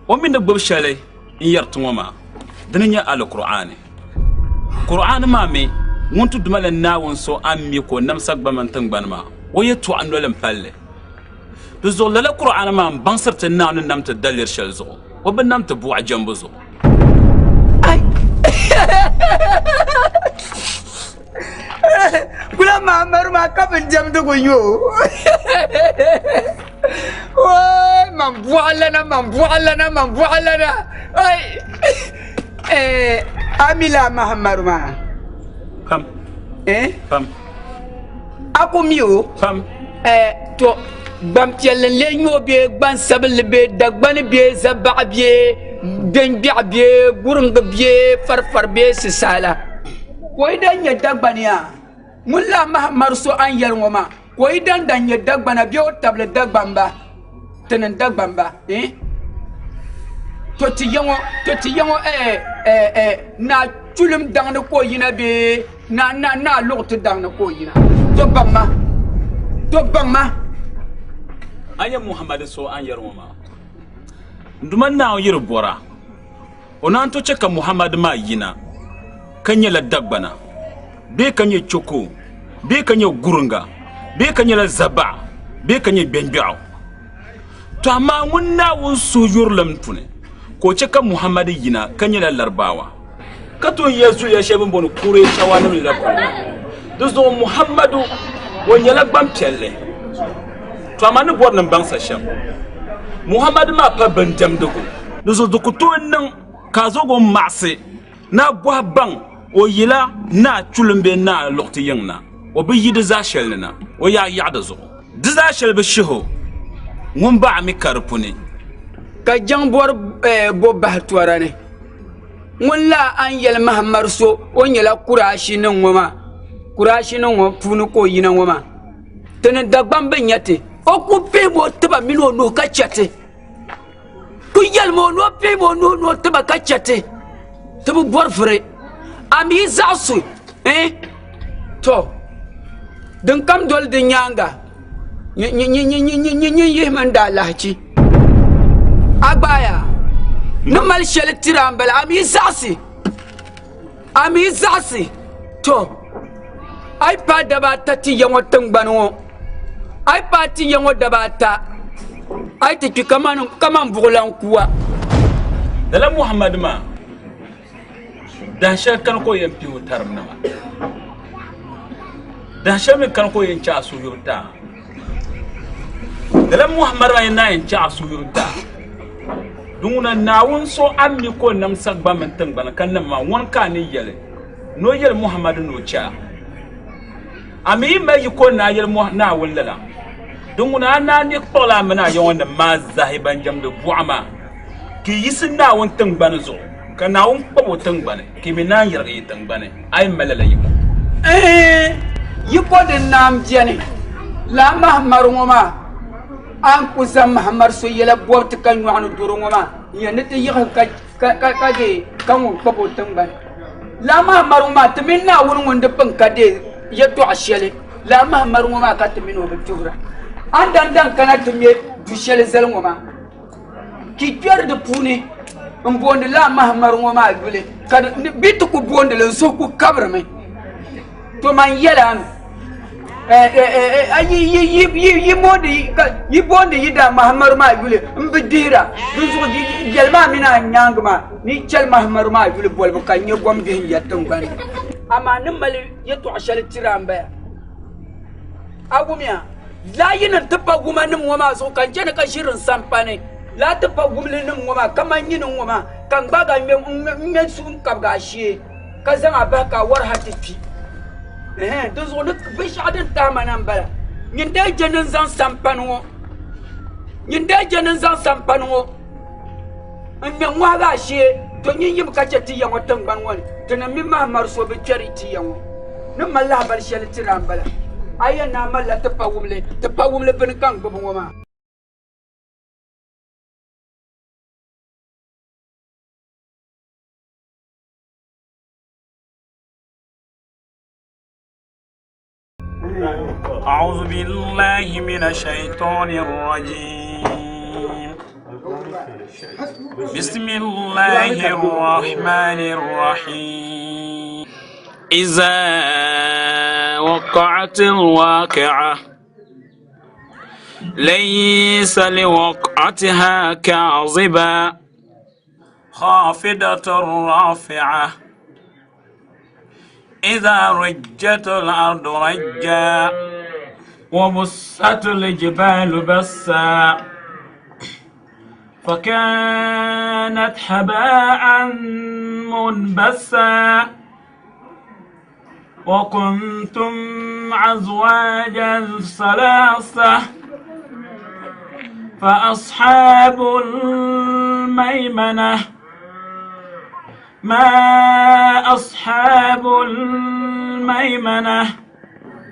o min gbob shale in yartu ma daninya alqur'ani qur'an ma me wontu dumala na won so ammi ko nam sagba man tangban ma o yetu an lolam palle do zo la qur'an ma bansarta na non nam ta dalir shal zo o ban nam ta bu ajambo zo kula mamar ma kafin jam da gunyo oi man bualana ai amila mahamar ma pam pam ako miyo pam to bam pielen le nyobe ban sabel be dagban be zabba be den be gurung be farfar be sisala koy dan ya dagbaniya mulla mahamar so an yar ngoma koy dan ya dagbana biyo table dagbamba tenen dagbamba to ti yango na tulum dang ko yina be na lokto dang ko yina to bangma anya muhammad so an yar ngoma nduman na yir bora onan to cheka muhammad ma yina kanya la dagbana be kanya choko be kanya gurunga be kanya la zaba be kanya benbiao to amma wunna wun sujur lam tune ko ceka muhammad yina kanya la larbawa kato yesu ya shebin bon kure chawana min la ko dozo muhammadu wonya la gbam pelle to amma ne bor nan bangsa sham muhammad ma pa bandam dogo dozo dokuto nan kazo go maase na bwa bang o yila na chulumbe na lokti yengna o bi yidi za shelna o ya yada zo diza shel be shiho ngum ba mi karpuni ka jangbor bo bahtwarane wala an yel mahamar so o nyela kurashi nan ngoma punu ko yina ngoma tene dagbam be nyate o ku pe mo taba mino no ka chate ku yel mo no pe mo no taba ka chate tabu bor fure ami zasu to dan kam dol de nyanga ni man da lahci agbaya no mal shel tirambal ami zasi to ai pa da ba ta ti yango tangbano ai pa ti yango da ba ta ai ti kaman bugulan kuwa dala muhammad ma da shakkan ko yan piwo tarna ma da shamin kan ko yan cha su yurta dala muhammad ma yan cha su yurta dunguna nawun so ammi ko nam sagba man tangbana kan nam ma won ka ni yele no yel muhammadu no cha ami ma yiko na yel na wallala dunguna na ni tola mana yon da ma zahiban jam da buama ki yisin na won tangbana zo kana won ko tangbana ki mi na yar yi tangbana ay malala yiko yiko din nam jeni la mahmar ngoma an kusa Muhammad so yela bobti kan yuanu duro ngoma yene te yika ka de kan wo babo tangban la Muhammad ngoma teminna won wonde pan ka de yeto ashele la Muhammad ngoma ka temino be tubra andan dan kana tumi du shele zel ngoma ki pier de puni mbonde la Muhammad ngoma gule ka bitu ku bonde le so ku kabra me to man yela yi bonde yida Muhammad ma yule mbidira duzu jelma mina nyangma ni chel Muhammad ma yule bol ka nye gom de yatung ban ama nimmal yeto ashal tiramba agumya la yin tapa guma nim wama so kan jena ka shirin sampane la tapa gumle nim wama kaman yin wama kan baga me sun kabga shi ka zama baka war hatifi dus on bish adin tamanan bala nyinde jenen zan sampanwo mme ngwa shi to nyin yim ka jeti yango tangban woni to na mi ma marso be charity yango no malla bar shel tiran bala ayana malla tapawumle ben kan gobo ngoma أعوذ بالله من الشيطان الرجيم بسم الله الرحمن الرحيم إذا وقعت الواقعة ليس لوقعتها كاذبة خافضة رافعة إذا رجت الأرض رجا وبست الجبال بسا فكانت هباء منبثا وكنتم أزواجا ثلاثة فأصحاب الميمنة ما أصحاب الميمنة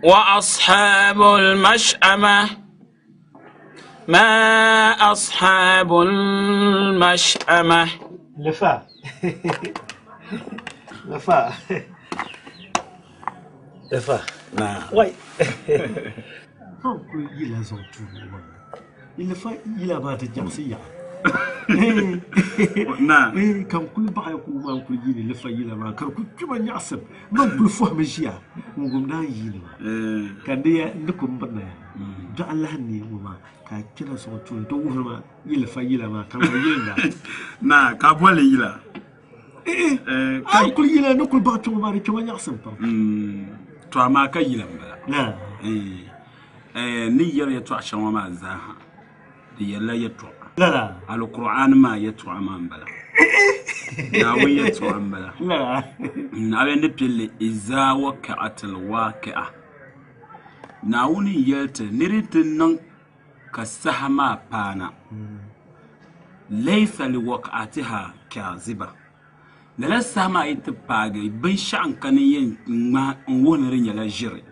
وأصحاب المشأمة ما أصحاب المشأمة لفا لفا لفا نعم وي il a son tour il fa il a pas de jamsiya نعم كم كل بقى يكون ما كل جيل لفا يلا ما كان كل ما يعصب ما كل فهم شيء مقومنا يلا كان دي نكم بدنا ده الله ني وما كان كنا صوتون تو ما يلفا يلا ما كان يلا نعم كابول يلا كان كل يلا نكل بقى تو ما كم يعصب تو ما كان يلا نعم نيجر يتوع شو ما زاها يلا يتوع لا القرآن ما يتوع أمام بلا ناوي يتوع أمام بلا لا ناوي نبتل إذا وقعت الواقعة ناوني يلت نريد نن كسهما بانا ليس لوقعتها كاذبة لسه ما يتباغي بين شان كانين ما ونرين يلا جري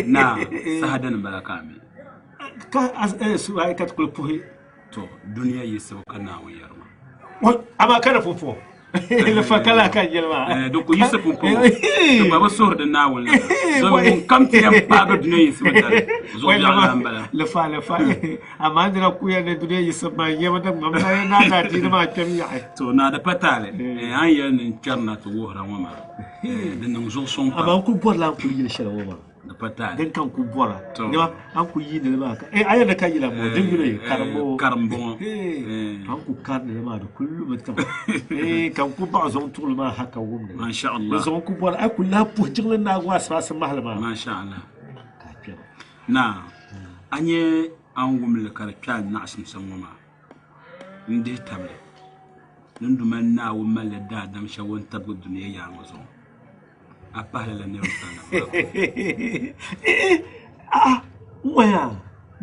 نعم سهدن بلا كامل كا سواء كتقول بوهي تو دنيا يسوع كنا ويرما أما كان فوفو لفكلا كان يلما دوكو يوسف فوفو بابا سور دنا ولا زو كم تيم باغ دنيا يسوع زو بلا لفا أما عندنا كويا الدنيا يسوع ما يمدن ما نادا تينا ما كمية تو نادا بتالي هاي نكرنا توهرا وما دنا زو سون أما أنكم بورلا أنكم يلشلا وما den kan ku bora ne an ku yi ne ba aya da kai la mo den gure karambo an ku kan ne ma da kullu mutum kan ku ba zon tul ma haka wumne ma sha Allah zon ku bora aku la pu jinglan na gwa sa mahalma ma sha Allah na anye an wumle karkan na asim sanwama inde tamle nunduma naawuni malli daadam shɛli wun tabi duniya yaangu zuɣu a pahali la nɛma ŋɔya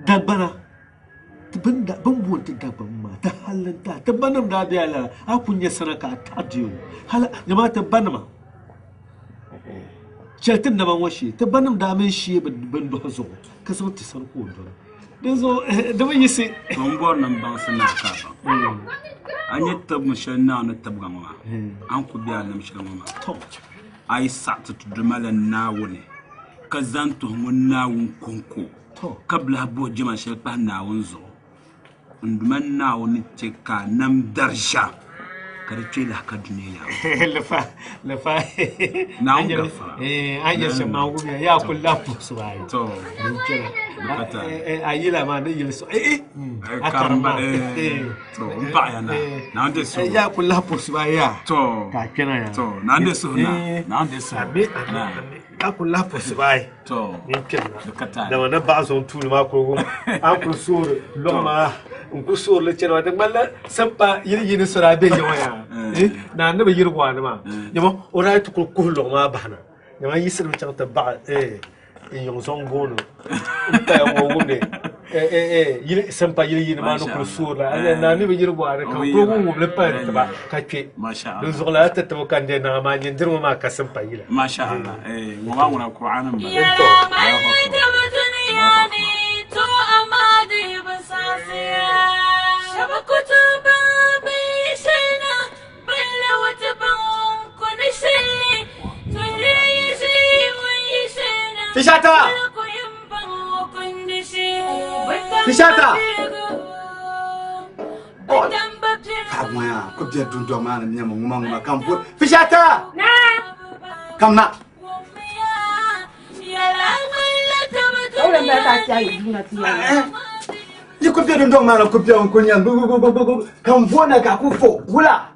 dagbana bin buɣum ti dagbam maa ti halinta ti banim daa bɛ ala a ku nyɛ sana ka a taɣadiyo hala nyama ti banima shɛli ti nama ŋɔ shee ti banim daa min shee bin dɔhi zuɣu ka zaŋ ti sani ko dɔli di zuɣu di bi yisi ton bɔri nim baŋsi naa ka baŋ a nyɛ tabi mi shɛli naa ni tabiga ŋɔ maa an ku bɛ a nim shɛli ŋɔ maa a yi saɣati ti duma la naawuni ka zaŋ tuhi ŋɔ naawuni konko ka bilahi buɣu jɛma shɛli pahi naawuni zuɣu nduma naawuni ti ka nam darja ka di kpe lahi ka duniya lefa naawun gafara an yɛ shɛm maa wumiya yaa ku lahi puɣusi maa yi a yila maa ni yili so a karamba n paɣaya na naawun de suhu yaa ku lahi puɣusi maa yaa ka kpɛna ya naawun de suhu na naawun de suhu a ku lahi puɣusi maa yi ni kpɛna dama ni baɣa zɔŋ tuuli maa kurugu an ku soori lɔɣu maa n ku soorili chɛni maa di ŋmanila simpa yili yini sɔrɔ a bɛ yɛma yaa na ni bi yiri waani maa nyɛma o daa ti ku kuhi lɔɣu maa bahana nyɛma yisiri chaŋ ti baɣa n yɔŋ zɔŋ gooni n paya ŋɔ wumde yili simpa yili yini maa ni ku soorila na ni bi yiri waani ka kurugu wumli paya tiba ka kpe di zuɣula a ti tibi kan de naŋa maa nyindiri ŋɔ maa ka simpa yila masha Allah ŋɔ maa ŋuna Qur'anin ba Fishata! Fishata! Moya, ko biya dundo mana nyama nguma kam po. Fishata! Na! Kam na. Ora mba ta ti ayi duna ti ya. Ni ko biya dundo mana ko biya ko nyam kam bona ka ku fo wula.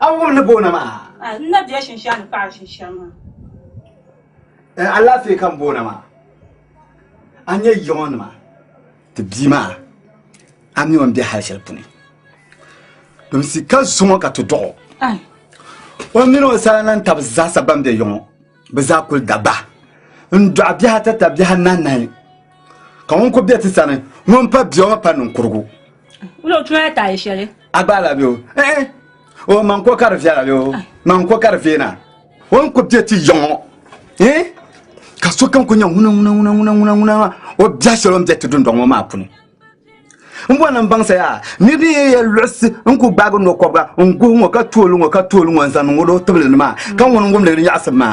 Awu ne bona ma. Na biya shinshan pa shinshan ma. Allah sai kan bona ma an yi yawan ma ta bi ma an yi wani bi harshen puni don si kan suma ka to do wani mino sanan ta za sa ban da yawan ba za ku da ba in do abiya ta ta biya nan nan kan won ko biya ta sanan won pa biya ma pa nun kurgu ulo tuna ta yi shere agbala biyo o man ko karfiya la biyo man ko karfina won ko biya ti yawan kaso kan ko nya wuna o bia shalom je tudun don ma puni mbo nan bangsa ya ni bi ye lusi nku gbago no ko ga ngu ngo ka tolu ngo nsan ngo do tobele ma kan won ngom le ya asma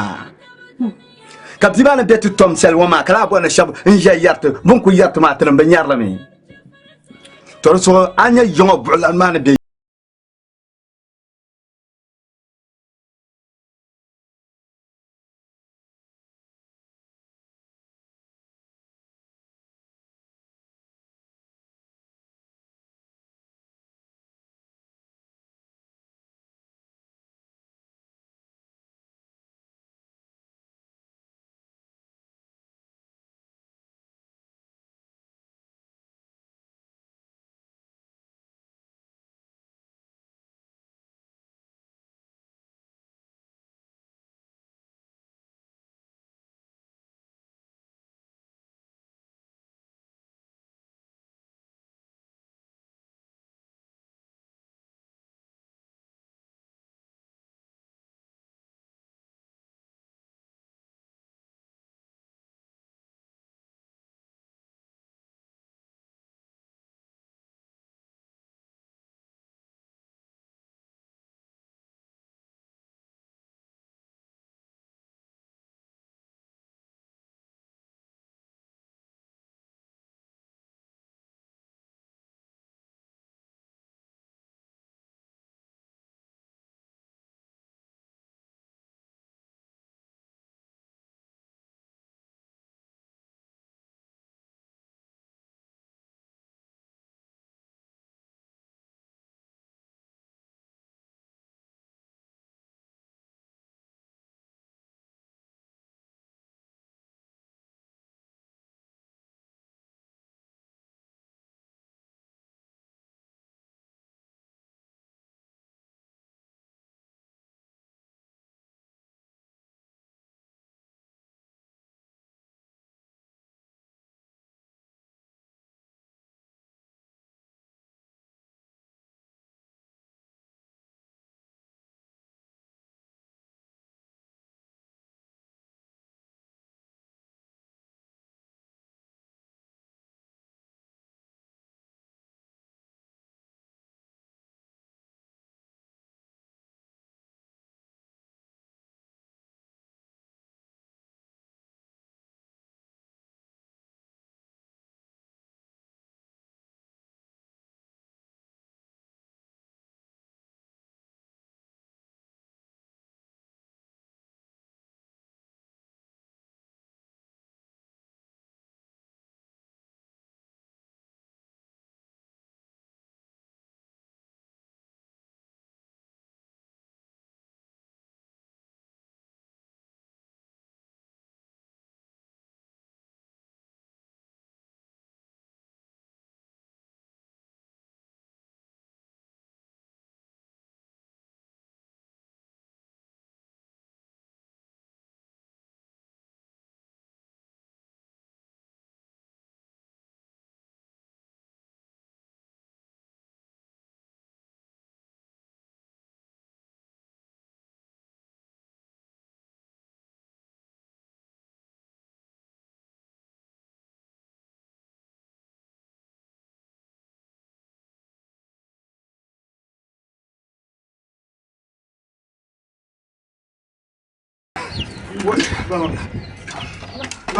ka bi bana betu tom sel wo ma kala bo na shab nja yart bon ko yart ma tan ban yar la mi to so anya yongo bulan ma na be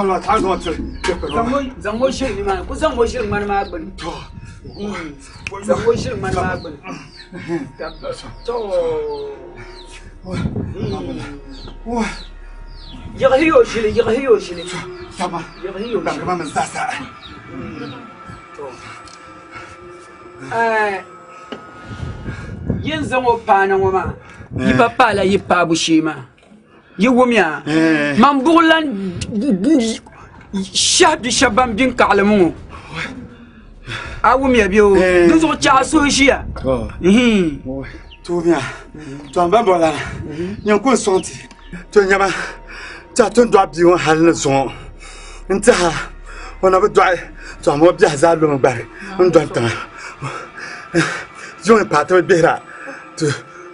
لا تعال ما تسوي زمو شيء ما كو زمو شيء ما ما أقبل زمو شيء ما ما أقبل يغهيو شيء تمام يغهيو لا كمان من ساعة ينزمو بانا وما يبقى لا يبقى بشيما يوميا من بولان شاب شباب بين كعلمو أوميا بيو نزو تشاسو شيا توميا توم بامبولا ينكون سونتي تو نيما تاتون دوا بيون حال زون انتهى وانا بدعي توم مو بيحزال لهم باري ندوا تما جون باتو بيرا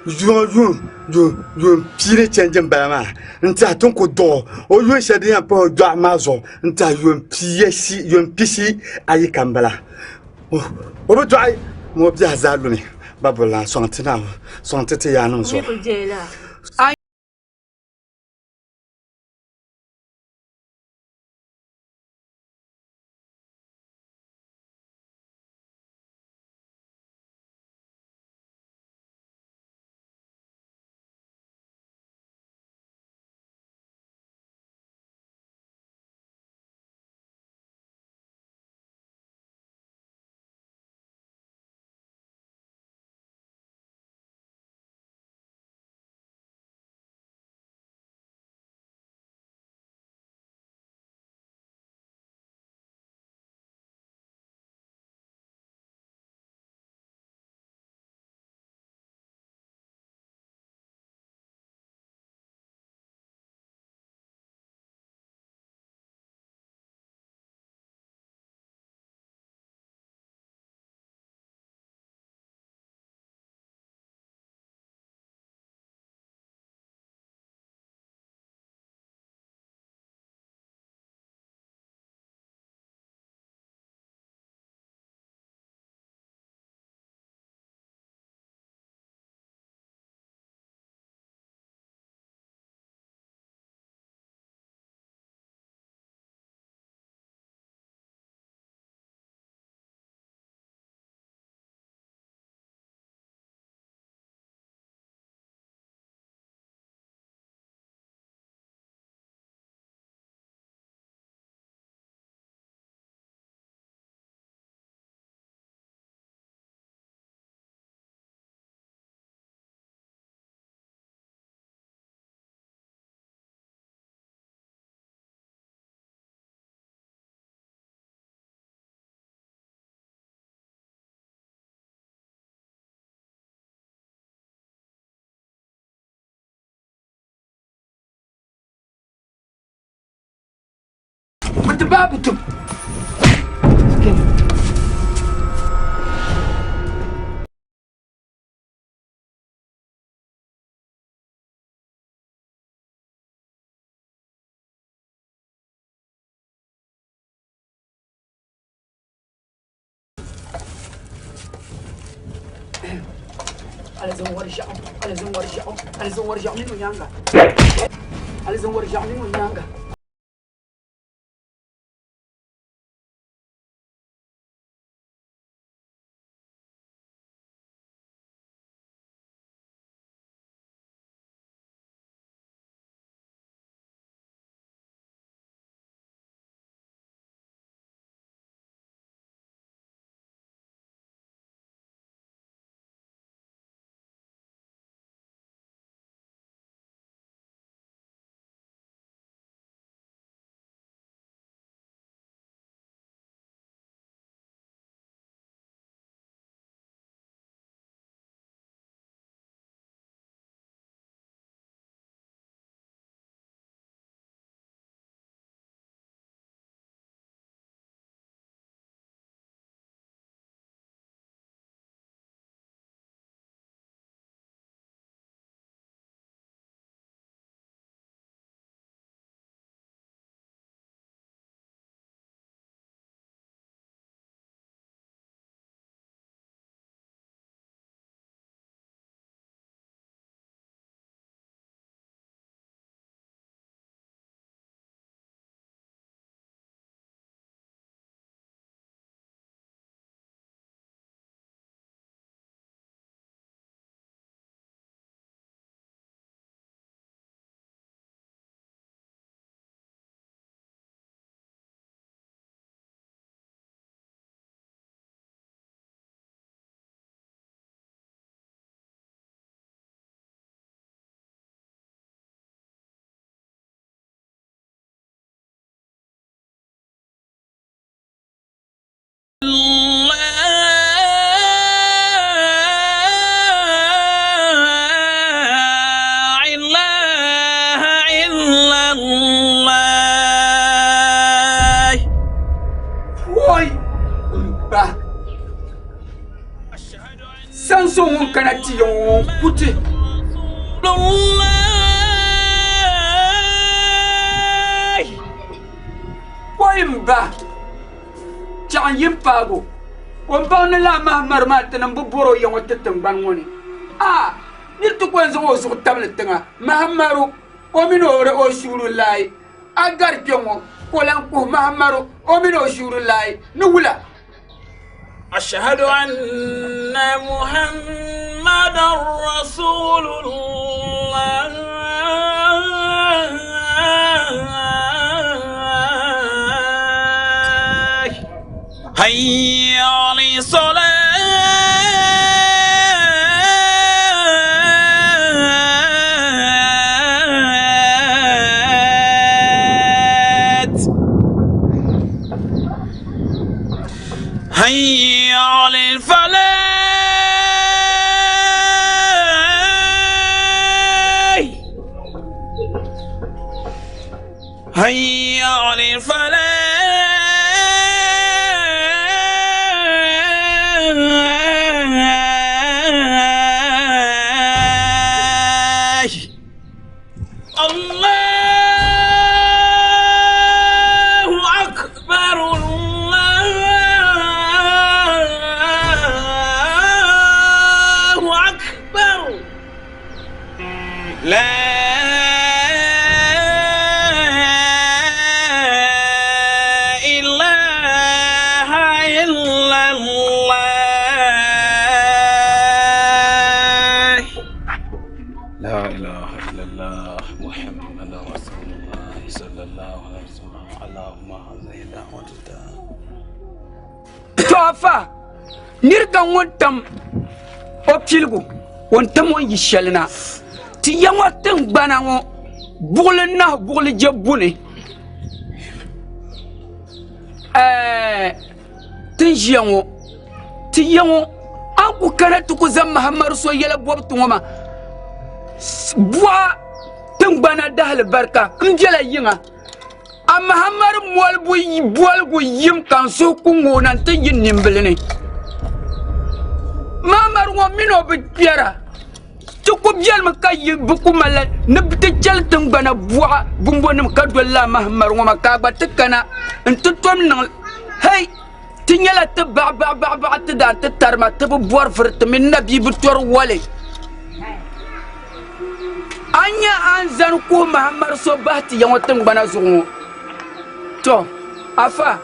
you pire changing by ma nta tonko do o you shade yan po do amazo nta you pisi ayi kambala o be do ai mo bi azalu ni babula sontina sontete ya no so بابتم Alizon warja mingu nyanga ba sanso won kana ti yon kuti Poimba Chan Yimpago on bang la mahmar matan buburo yon tetem bangoni ah nirtu kwanzo o su tabletenga mahmaru o minore o shuru lai agar piongo kolan ko mahmaru o mino shuru lai nuwula أشهد أن محمدا رسول الله حي على الصلاة حي على الفلاح حي على الفلاح Tofa nirga wontam opilgo wontam won yishalna ti yanwa tan gbanango buglena bugli jebune tinjiyango ti yango aku kana tuku zam Muhammad so yela bob tungoma bua tan gbana dahl barka njela yinga Muhammad bolbu yim kan so kungo nan tan yin nimblene Muhammad wo mino bi piara to ko bial ma kay bu ko mala nebte jal tan bana bua bumbonim ka dolla Muhammad wo ma ka ba tekana entutom nan hey tinyala te ba te da te tarma te bu bor fert min nabi bu tor wale anya anzan ko Muhammad so bahti yan watan bana zuwa to afa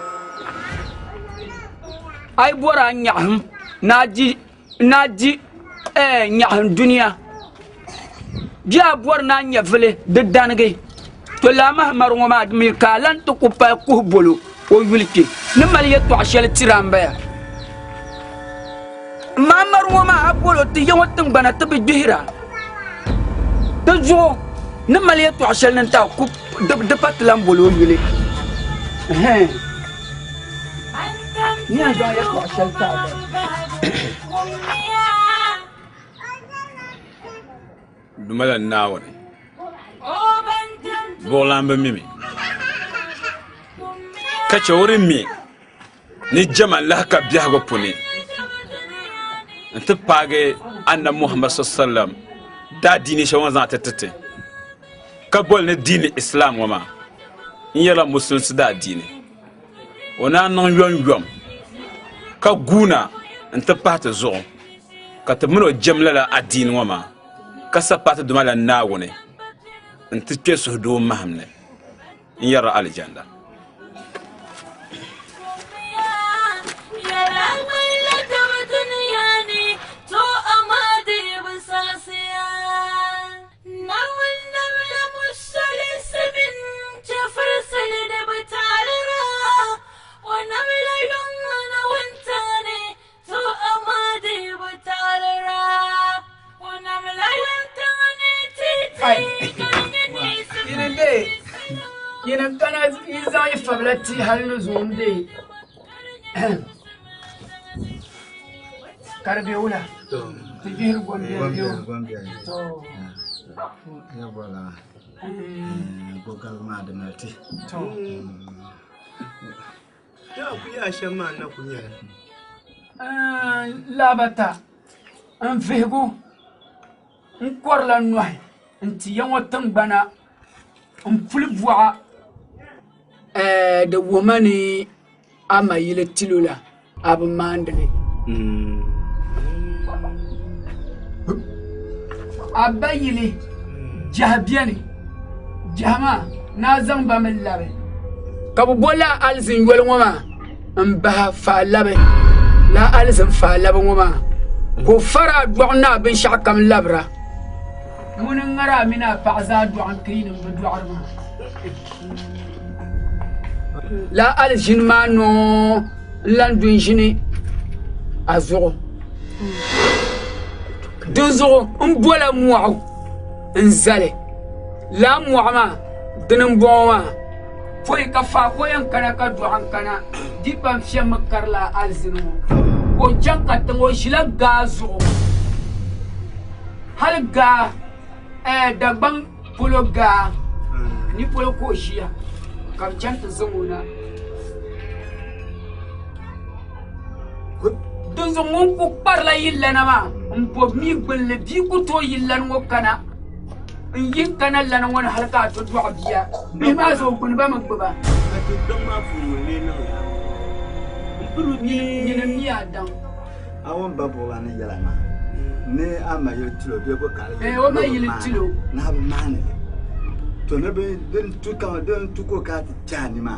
ay bora nyahum naji nyahum dunia dia bor na nyavle de dange to la Muhammad ngoma mi kalan to ko pa ko bolo o yulki ne maliya to ashal tiramba Muhammad ngoma abolo ti yan watan bana te bi dihira to jo ne maliya to ashal nan ta ku de patlam bolo yule ni a jaya ko shalta dumala nawani bolamba mimi kace wurin mi ni jama la ka biya go puni anta page anna Muhammad sallallahu da dini shawan za ta tete ka bol ne dini islam wama yela muslim sida dini ona non yom ka guna anta pata zo ka tamno jamla la adin wama ka sapata dumala nawone anta keso do mahamne yara aljanda Yena kana izai fablati halu zonde karbe wula tigir gombe to ya bola gogal ma da nati kuya shama na kunya labata an vego n korla noy nti yango tangbana n fulbwa the woman ama yile tilula ab mandle abayili jahbiani jahma na zamba min labe kabu bola alzin yol ngoma mba fa labe la alzin fa labe ngoma ko fara doona bin shakam labra mun ngara mina fa'za doon kinin bu doarma la alzin ma no landun jini azo dozo mbola mu'u nzale la mu'ama dinin boma foi ka fa ko yan kana ka doan kana dipan fiam karla alzinu ko janka tango shila gazo halga dagbang polo ga ni polo ko shia kam janta zamuna dozo mon ko parla yillana ma mbo mi gbelle bi ko to yillan ngo kana yin kana lana wani halka to duwa biya bi ma zo kun ba magba to don ma fu ne na buru ni mi adam awon babo ba ne yala ma ne ama yel tilo be ko kala o ma yel tilo na ba mane to ne be den tu ko ka tani ma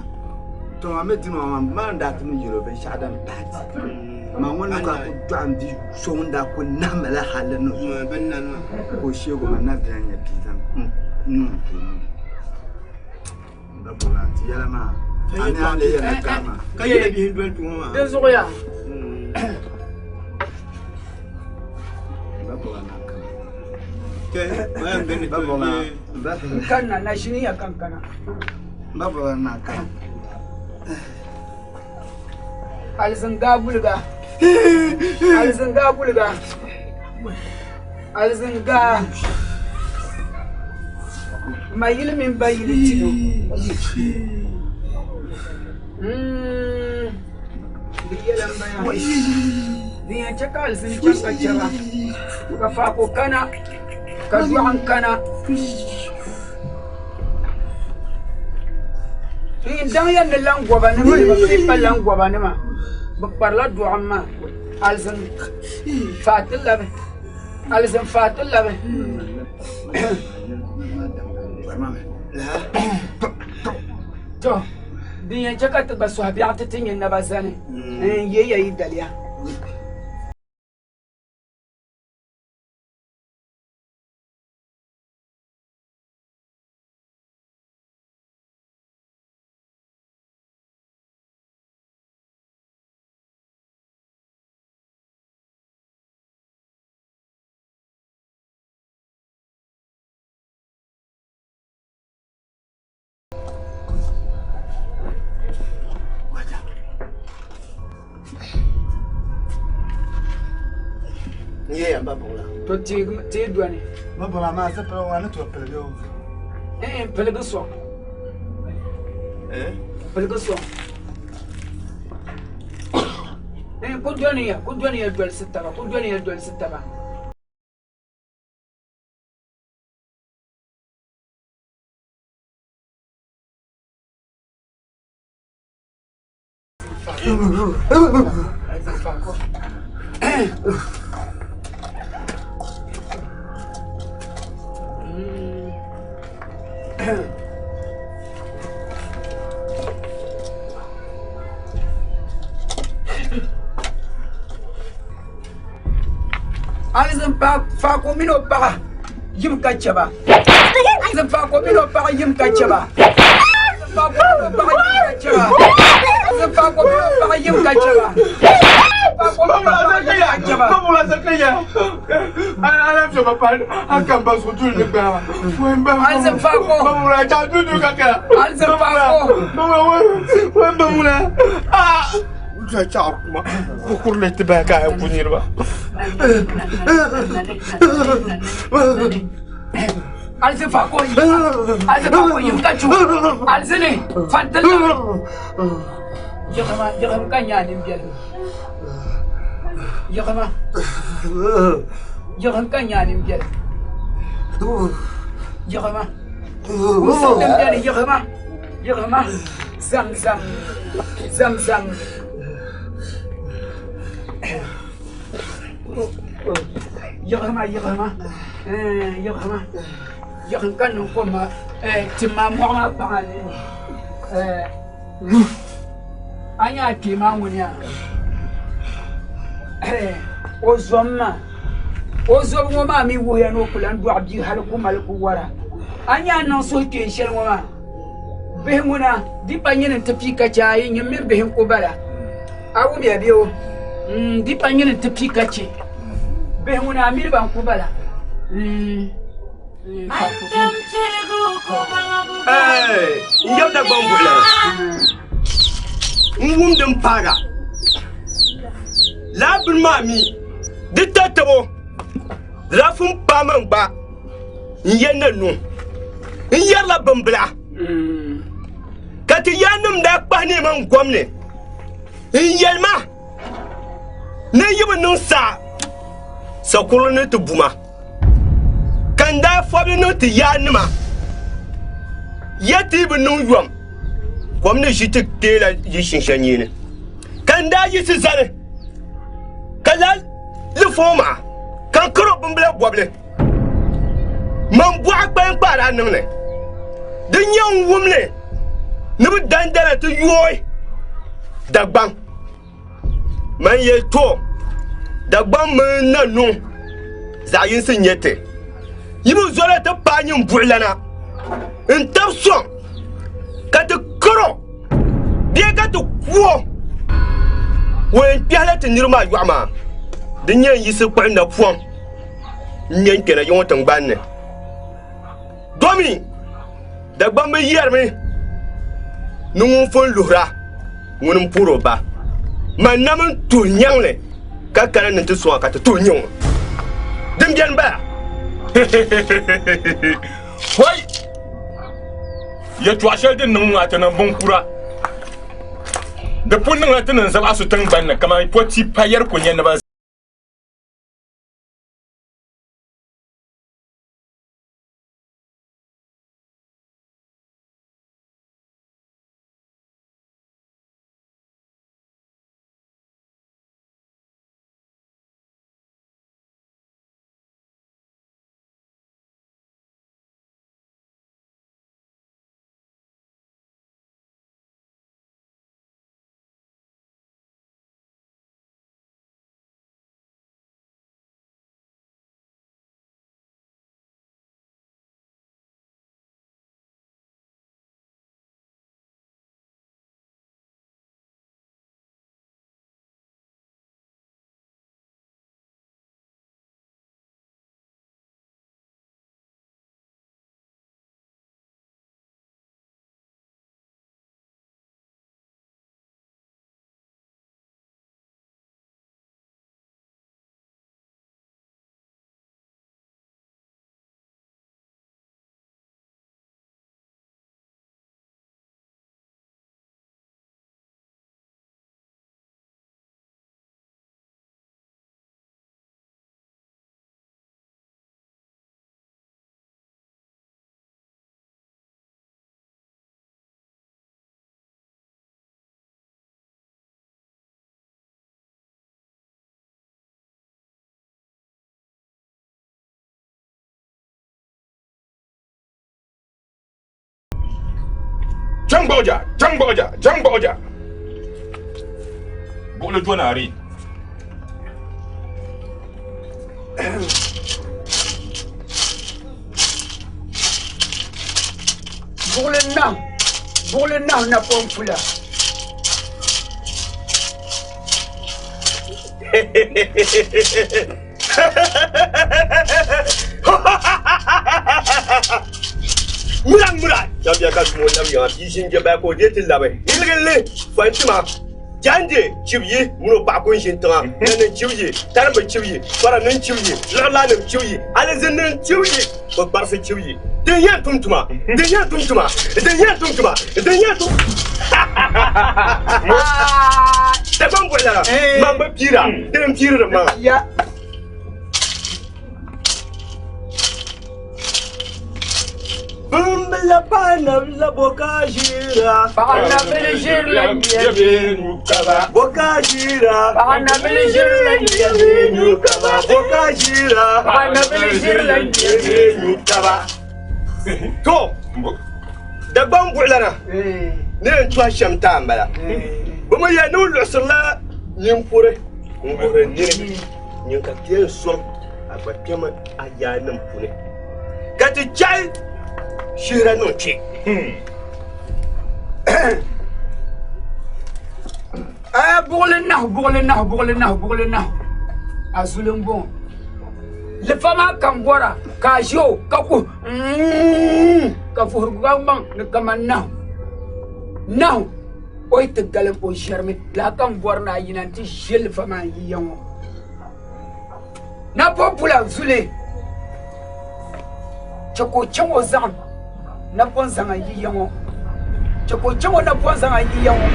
to ma me dino ma man da tu ni yoro be shadan tati ma wona ka ko dandi so nda ko namala halano ben nan ko shego ma na danya pitan da bola ti yala ma ani ale yala kama kaye bi hindwel tu ma de zoya da bola na kama ke ma ben da bola kana na shini ya kankana da bola na kama alzanga bulga alzanga mayil min bayil tino biyalan baya diya chaka alzin chaka chara ka fa ko kana ka duan kana dan yan langwa ba ne ba langwa ba ne ma بقبر دو عما ألزم فات اللبن ألزم فات اللبن تو دي جاكت بس وهبي عطتني النبازاني يا يدليا Yeah, babola. To ti duani. Babola ma se pero wana to pelego. Pelego so. Pelego so. Ko duani ya dual sitaba. Ko duani ya dual sitaba. Alizan fa ko mino pa yim ka chaba. Alizan fa ko mino pa yim ka chaba. Fa ko mino pa yim ka chaba. Alizan fa ko mino pa yim ka chaba. Babola zakaya. Ala fio papa akamba sotul ne ba. Alizan fa ko babola ta dudu kaka. Alizan fa ko babola. Jacakma kukurle tibaka ya kunirba. Alze fako yimkachu alzene fantala Jaham kanyanim biar. Jaham kanyanim biar. Jahama. Usam biar jahama. Zam. Jahama. Jaham kan koma timam ma pangani. Anya timam wunya. Ozom ngoma mi wo ya no kulan do abdi halku malku wara anya no so ke shel ngoma behmuna di panyen tafi kacha yin min behin ko bala awu biya biyo di panyen tafi kace behmuna mi ban ko bala Njam da bangula ngum dum paga labin mami duk tattabo rafin faman ba yana nu in yalla bambula kati yanum da ba ne man gwamne in yalma ne yiba nun sa kullu to buma kan da fobi no to yanuma yati bi nun yom gwamne shi ta tela yi shinshanye ne kan da yi su zane kalal le foma kan kro bumble boble man bo agban para namne de nyan wumle ne bu dandara to yoy dagban man ye to dagban man nanu za yin sin yete yibu zole ta panyin bulana in tafso ka to kro de ka to wo wen piala te nirma yuama de nyen yisi kwa na puan nyen kena yon tang banne domi da gbambe yerme nungun fon luhra wonum puro ba manam to nyangle ka kana nti so ka to nyon dim jan ba hoy ya to ashal din nun atana bonkura da punnin atana zaba su tang banne kama poti payar ko nyen ba Jangboja. Bole Jonari. Bole now na pompula. Murang. Jam dia kat semua jam yang isin je baik kau dia tidak baik. Ini le, fancy mah. Jande chibi muno ba ko shin tanga nan chibi tarba chibi fara nan chibi lala nan chibi alazin nan chibi ko barsa chibi de yan tumtuma de yan tumtuma de yan tumtuma de yan tum da ban bola mamba pira den pira ma ya Bumla pana la boca gira pana belir la bienvenue kaba boca gira pana belir la bienvenue kaba boca gira pana belir la bienvenue kaba to da ban bulana ne to shamta ambala buma ya no losla nyimpure ngore nyine nyinka tien so abatema ayanan pune kati chai Shira no chick. Bourle now. Azulum bon. Le fama kambora, kajo, kaku. Kafurgambang, the command now. Now, wait the galampo shermit, la camborna yinanti shell fama young. Na popular Zule. Choco Chomo Zam. Na ponzanga yiyango choko choko na ponzanga yiyango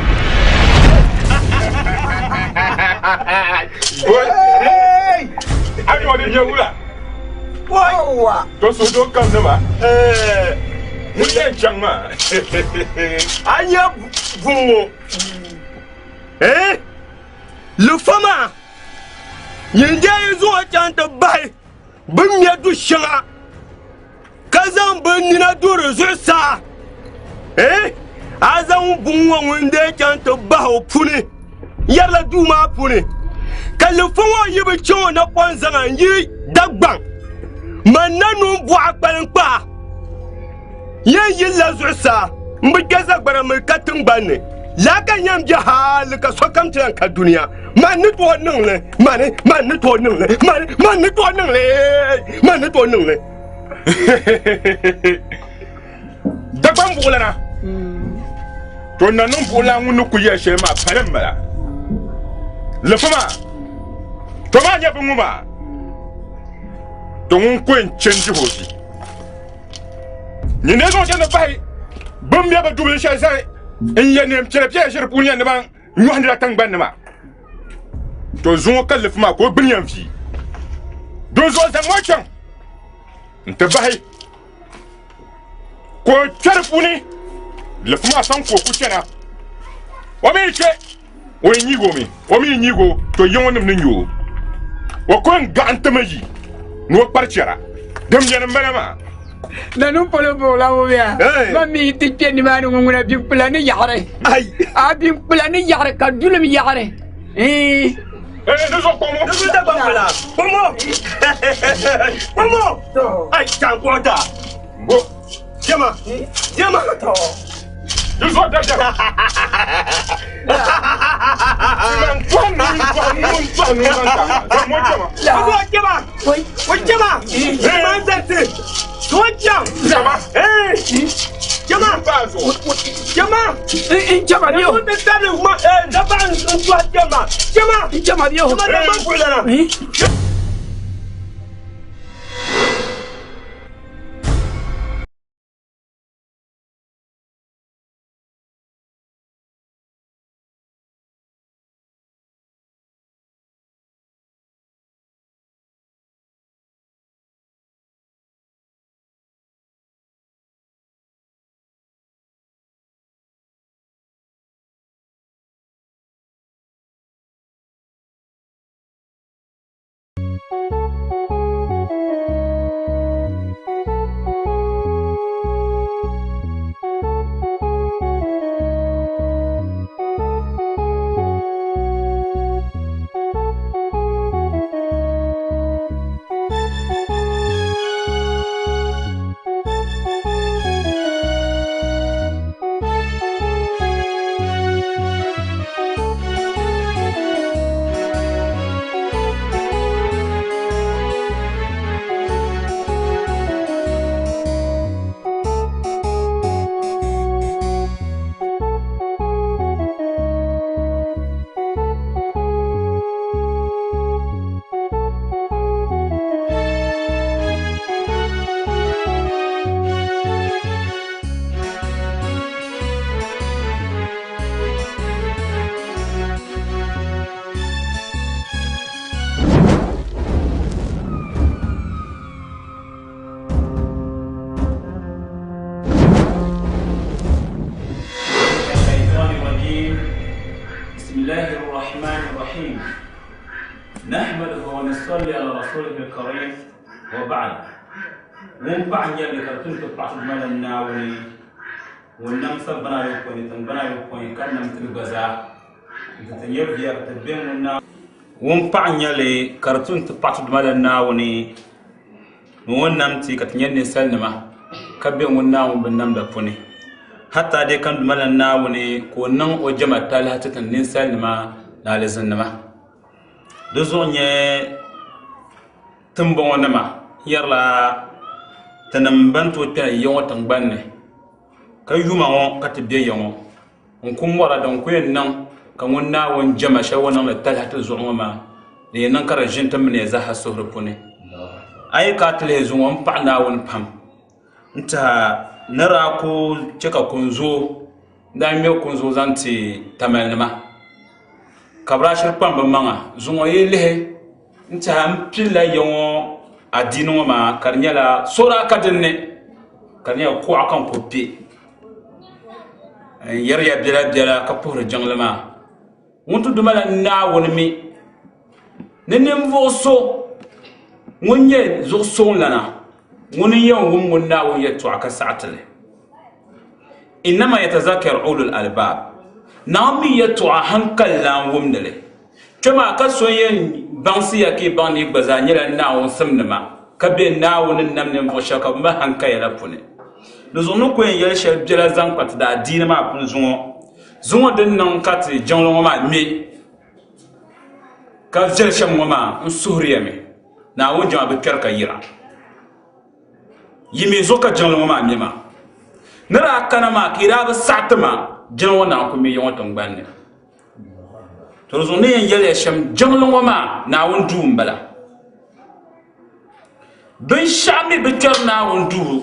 hey ani wadi nyawula wa to so do kam nama mulen changma anya bungo le fama yende zo chanta bai bunya du shanga kazan banina dure zusa azan bunwa wande kanta baho pune yarla duma pune kalfo yibe cho na kwanzanga yi dagban mananu bu akpan pa yi la zusa mbigaza gbara mulkatin banne la kan yam jahal ka sokam tan ka duniya man to nan le man to nan le man to nan le man to nan le Dabam bulana to nanum bulan wonu ku ye shema parem mala le fama to ma nya bumuma to ngun ko en chenji hosi ni ne zo jana bai bum ya ba dubul shay sai en yenem chere pie shere punya ne ban nyohndira tang ban ma to zo ka le fama ko binyan fi do zo za mo chan nte bai ko charpuni le fuma san ko ku chena o me che o nyigo mi o mi nyigo to yonum ni nyo o ko ngantamaji no parchera dem nyana manama nanu polo bola wo ya mami tikye ni manu nguna bi plani yare ay abi plani yare ka dulum yare nous sommes comment? Nous sommes pas là. Comment? Aïe, t'as quoi là? Bon, Diama. Nous sommes déjà. نحمده ونصلي على رسوله الكريم وبعد من بعد يلي كرتون تطلع من الناوي ونم سبنا يكوني تنبنا يكوني كان نمتل بزا تتنيب يا تبين الناوي ومبعن يلي كرتون تطلع من الناوي ونم تي كتنيني سلمة كبين الناوي بالنم دفوني حتى دي كان من الناوي كونن وجمع تالها تتنين سلمة لالزنما dozonye tumbon nama yarla tanam bantu ta yongo tangbanne kayuma on katbe yongo on kumwara don kuyen nan kan wonna won jama shawana la talhata zuuma le nan kara jinta mene za hasuru pune ay katle zuum paana won pam nta nara ko ceka kunzo da me kunzo zanti tamalnama kabra shirpan bamanga zungo yele nta am pilla yongo adino ma karnyala sora kadenne karnya ko akan kopi yar ya bila kapur janglama muntu dumala na wonmi nenem voso munye zo son lana munin yan gumun na won yato aka sa'atale inma yatazakkaru ulul albab naami yato hankal lan wumdale kama ka soyen bansi yake bani bazanyira na won samnama kabe na won namnen fo shaka ma hankaya pune lozonu ko en yel shel bela zan pat da dina ma pun zungo den nan kat jonglo ma me ka jel sham ma suriya me na won jama be kerka yira yimi zoka jonglo ma me ma nara kana ma kira ba satma jonglo na ko mi yon ton banne to lozonu en yel sham jonglo ma na won dumbala ben shami be kerna won du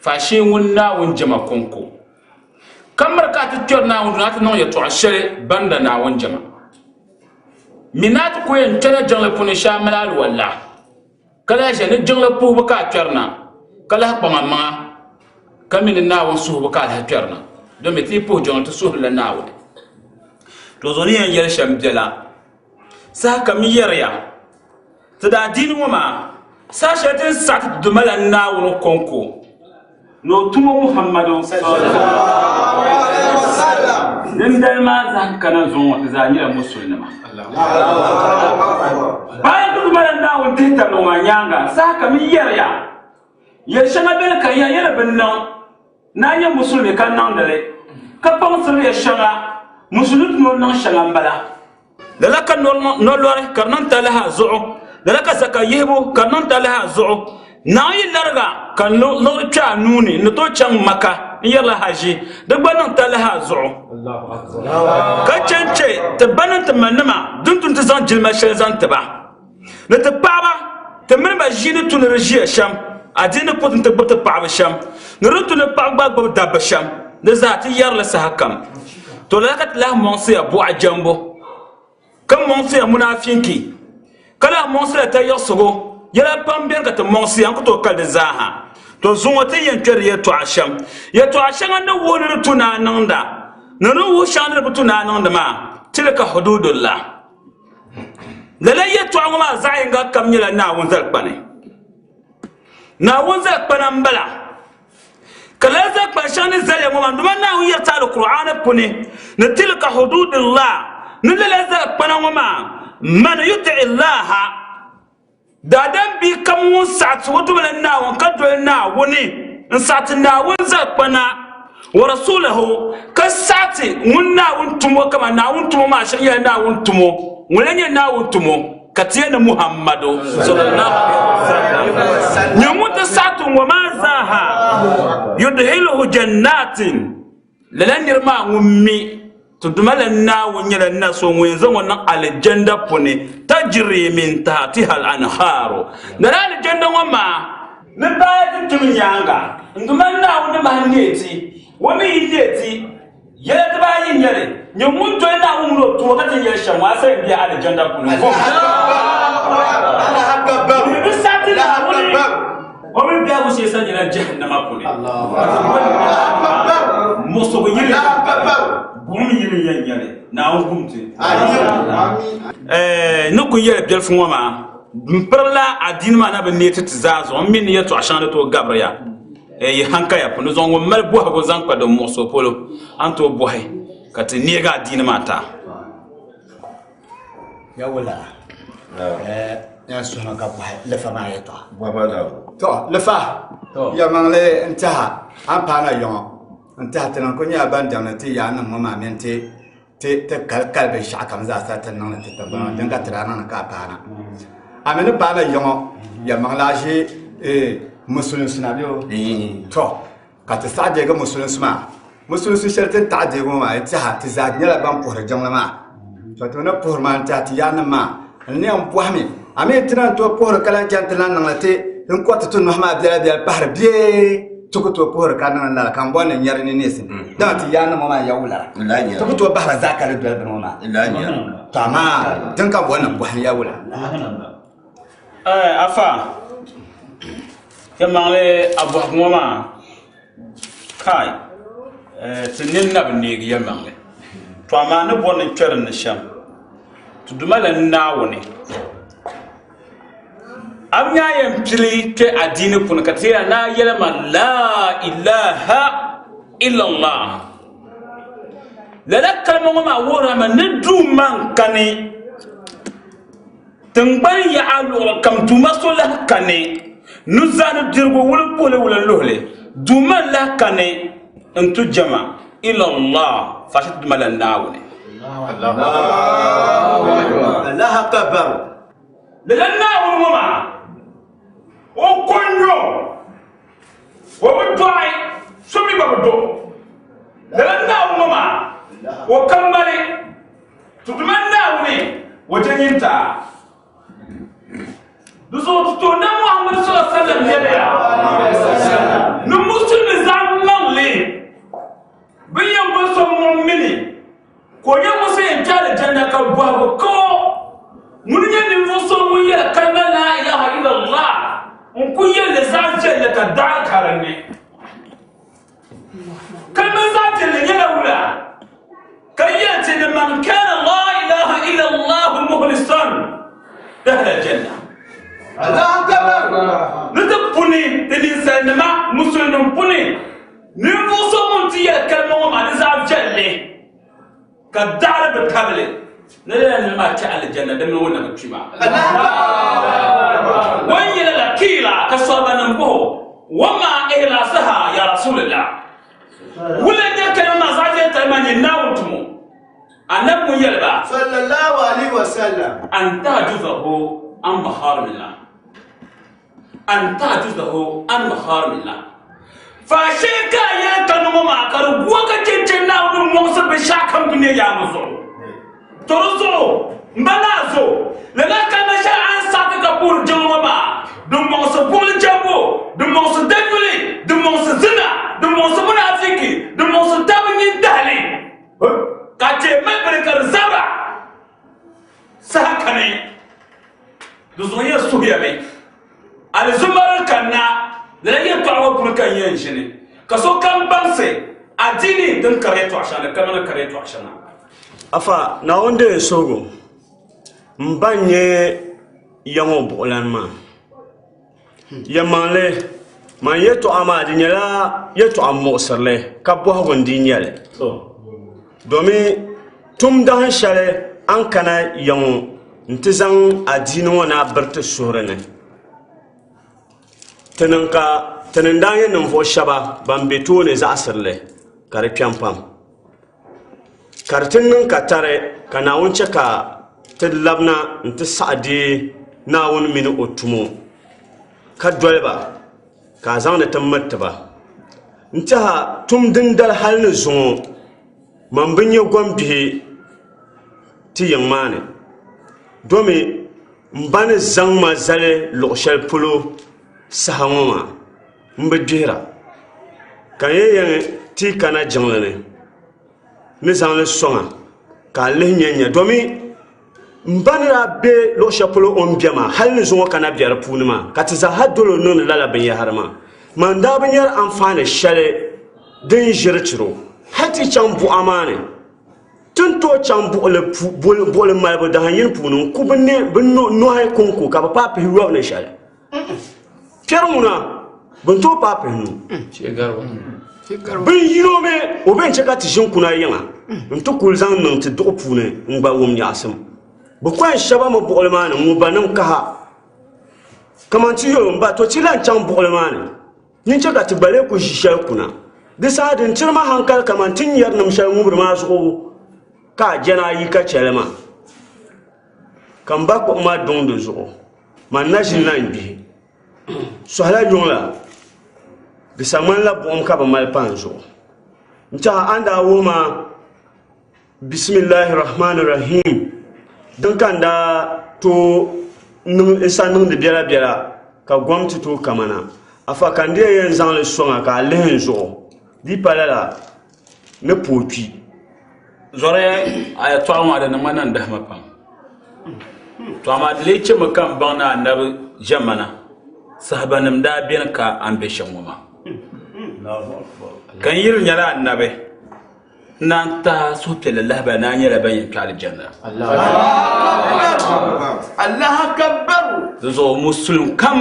fashe wunna wun jama konko kamar ka ta tiyor na wun na ya to ashere banda na wun jama minat ko en tana jangle puni shamala walla kala je ne jangle pu ka tierna kala pa mama kamin na wun su ka ta tierna do me ti pu jangle to su la na wun to zoni en yel sham jala sa kam yerya to da dinu ma sa shatin sa ta dumala na wun konko no tumo muhammadu sallallahu alaihi wasallam den dal ma zan kana zon wata zanyira musulma bayan duk malan da won tinta no manyanga saka mi yerya ya shanga bel kan ya yara binnan nanya musulmi kan nan dare ka pon sir ya shanga musulmi no nan shanga bala dalaka no lore karnan talaha zu'u dalaka saka yebo karnan talaha zu'u na yi larga kan no cha nuni no to chan maka yalla haji da banan talaha zu'u ka cance ta banan ta manama duntun ta zan jilma shal zan ta ba na ta baba ta mun ba jini tun rijiya sham adina potun ta bata baba sham na rutu na baba baba da ba sham da za ta yarla sa hakam to lakat la monsi abu ajambo kan monsi munafinki kala monsi ta yosogo yala pambian ka to monsi an ko to kalde zaha to zunwati yanker ya to asham anda woni tuna nanda nanu wo shandre butuna nanda ma tilka hududullah lala ya to ngoma zainga kamnyala na wonzal pane na wonzal panambala kala za pashani zale ngoma nduma na yata alquran pune na tilka hududullah nala za panangoma man yuti allah dadan bi kam won sat woto bela na won ka do na woni nsat na won za pana wa rasulahu ka sati won na won tumo kama na won tumo ma shari'a na won tumo wonanya na won tumo katiyana muhammadu sallallahu alaihi wasallam nyamuta satu wa ma zaha yudhiluhu jannatin lalanir ma ummi tudumala na wonyela na so wenzo wona aljanna pone tajri min tahtiha al-anharu nala aljanna wama ne baati tumyanga ndumana wona mahneti woni yiti yele tabayi nyale nyomuntu na umro to wakati yesha wasa bi aljanna pone ko Allah akbar bi satila woni obi bi abu shesa nyala jahannama pone Allah akbar muso yele bum yele yanyale na on gumti no ko yele bel fu ma mperla adin ma na be ne tete zazo min ye to achande to gabria e hanka ya pono zongo mal bo ha go zanka do moso polo anto bo he kati ne ga adin ma ta ya wala ya suna ka bo le fa ma ya to bo ba da to le fa ya mangle nta an pa na yo nta tan ko nya ban dan ti ya na ma men te kal be sha kam za sa tan na te ta ba dan ka tra na ka pa na amene pa na yo ya mangla shi musulun suna biyo to ka ta sa je ga musulun suma musulun su shartin ta je go ma ta ha ta za nya la ban por jang ma to to na por ma ta ti ya na ma ne am po ami ame tinan to por kala jan tan na te in ko ta tun ma biya biya bahar biye to ko to por kana na kan bon ne nyar ne ne sin da ti ya na ma ya wula to ko to bahar zakar da ban ma tama dan ka wannan bon ya wula afa ya mangle abu ngoma kai tinin na bne ya mangle to ama ne bon ne twere ne sham to dumala nawone amnya yam pili ke adini kun katira na yelma la ilaha illa allah la kalma ngoma wora ma ne du man kani tangban ya alu kam tuma sola kane nuzanu dirgo wul pole wul lohle duma la kane antu jama ila allah fashit duma la nawne allah akbar la nawu mama o konyo o butoi sumi babdo la nawu mama o kambale tuduma nawne wajanyinta Duso to na Muhammad sallallahu alaihi wasallam no musulmi zaman le biyan ba so mu'mini ko ya musu en tare janna ka babu ko mun ne ni muso mun ya kalma la ilaha illallah mun ku ya le zanje le ka da karane kalma zanje le yana wula kayya ce da man kana la ilaha illallah mukhlisan dahla janna Allah akbar nita puni tedi sanama musulun puni ni muso mun tiya kalma wa ma za jalle ka dara da kabale ne da ma ta aljanna da mun wannan mutima Allah wani la kila ka sabanan bo wama ihlasaha ya rasulullah wala da kalma za ta tamani nawutumu annabi mun yalba sallallahu alaihi wasallam anta juzahu an maharimillah an tajuzahu an maharimillah fa sheka ya kanu ma kar goga cincin na wudun musa be shakan bine ya muzo torozo mbanazo lela kana sha an sata ka pur jama ma dum musa bul jambo dum musa danguli dum musa zina dum musa munafiki dum musa tabin dali ka ce mai barkar zaba sakane duzoya suya mai alzumar kanna da yake tawo kuma kan yin shi ne kaso kan banse adini din kare to ashana kamar kare to ashana afa na wanda ya sogo mbanye yango bolan ma yamale man yeto amadi nyala yeto ammo sarle kabbo hagon dinyale domin tum dan shale an kana yango ntizan adini wana barta sorene tanin dan yin fo shaba ban beto ne za asirle kare pyampam kartin nan ka tare kana wunce ka tilabna nti sa'adi na wun mini otumo ka dolba ka zan da tammatta ba nti ha tum dindal hal ne zungo man binye gombe ti yamane domi mbane zangma zale lokshal pulo sahangoma mbe dira kan yeyen ti kana janglane ne zanle songa ka lehnyanya domi mbanira be lokshal pulo ombiama hal ne zongo kana biara punima katiza hadolo non lala ben yaharma manda ben yar amfane shale den jirtiro hati chambu amane tun to chan bol mal ba da yin punun ku binne binno no hay konko ka ba papa hiwa na shala fermuna bin to papa nu bin yiro me o ben cheka tishin kuna yanga to kulzan nan ti do pune ngba wom yasam bu kwan shaba mo bol man mu banam ka ha kamanti yo mba to chilan chan bol man nin cheka ti bale ku shisha kuna disa din tirma hankal kamantin yar nam shay mu ma so ka jana yi ka chelema kan ba ko ma don do zo man na jin nan bi so hala jongla de saman la bom ka ba mal panzo nta anda wo ma bismillahir rahmanir rahim dan kan da to nun insanun de biara ka gwamti to kamana afa kan de yen zan le songa ka lenzo di palala ne popi zore aya to ma da nan da ma pam to ma le ce makan bana annabi jamana sahabanam da biyan ka ambition ma kan yir nyala annabi nan ta so pele lahba na nyala ban ka aljanna Allah akbar zo muslim kam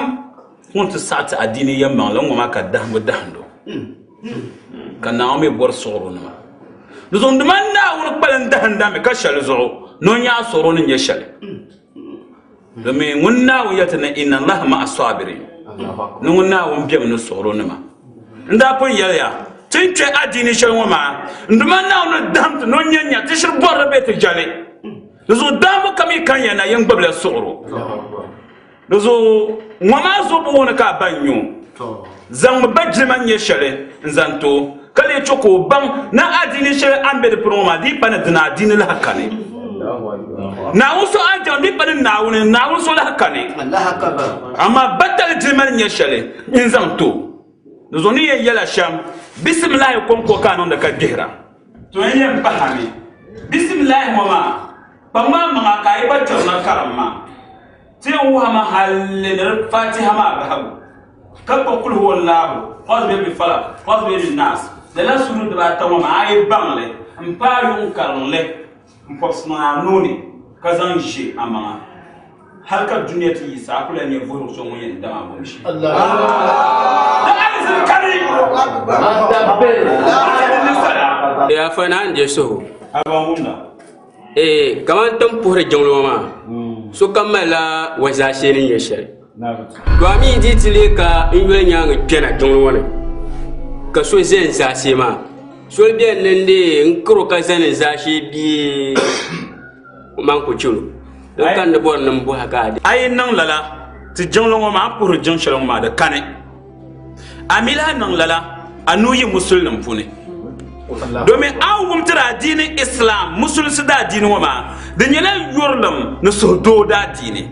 wonta sa'ata adini yamma lan ma ka dahmu dahndo kan na me bor soro na zo ndmanna won palan dahanda me ka shal zo non ya soro ne ya shal domin wunna wuyata na inna Allah ma asabiri nunna won biam no soro ne ma nda pon yaya tinche adini shalwa ma ndmanna won damta non nyanya tishir bor be te jale zo damu kami kan yana yan babla soro zo wama zo bo wona ka banyo zan bajman ye shale nzanto kale choko bang na adini shale ambe de proma di pana dina adini la hakane na wuso anja di pana na wuso la hakane Allah akbar amma batal jiman ye shale nzanto zo ni ye yala sham bismillah kom ko kanon da ka gihra to yen bahami bismillah mama pamma ma kai ba tawna karama ti wa ma halil fatiha ma bahabu kabba kul huwa allah qad bi falaq qad bi nas la sunu da ta ma ay bangle mparu karle mposna noni kazan shi amma halka duniyati isa kula ne vuru so mun yanda ma bo shi allah da azil karim ya fa nan je so abamunda kaman tan pore jonglo ma so kamala wazasheni yeshel to ami ditile ka inwe nyanga pena jonglo wona ka so zen zase ma so bien nende nkro ka zen zashi bi man ko chulo do kan de bor nam bo haka ay nan lala ti jonglo ma pour jongshelo ma de kane amila nan lala anuyi musulmin fune domin an wumtara addinin islam musulunci da addinin wama da nyala yorlam na sodo da addini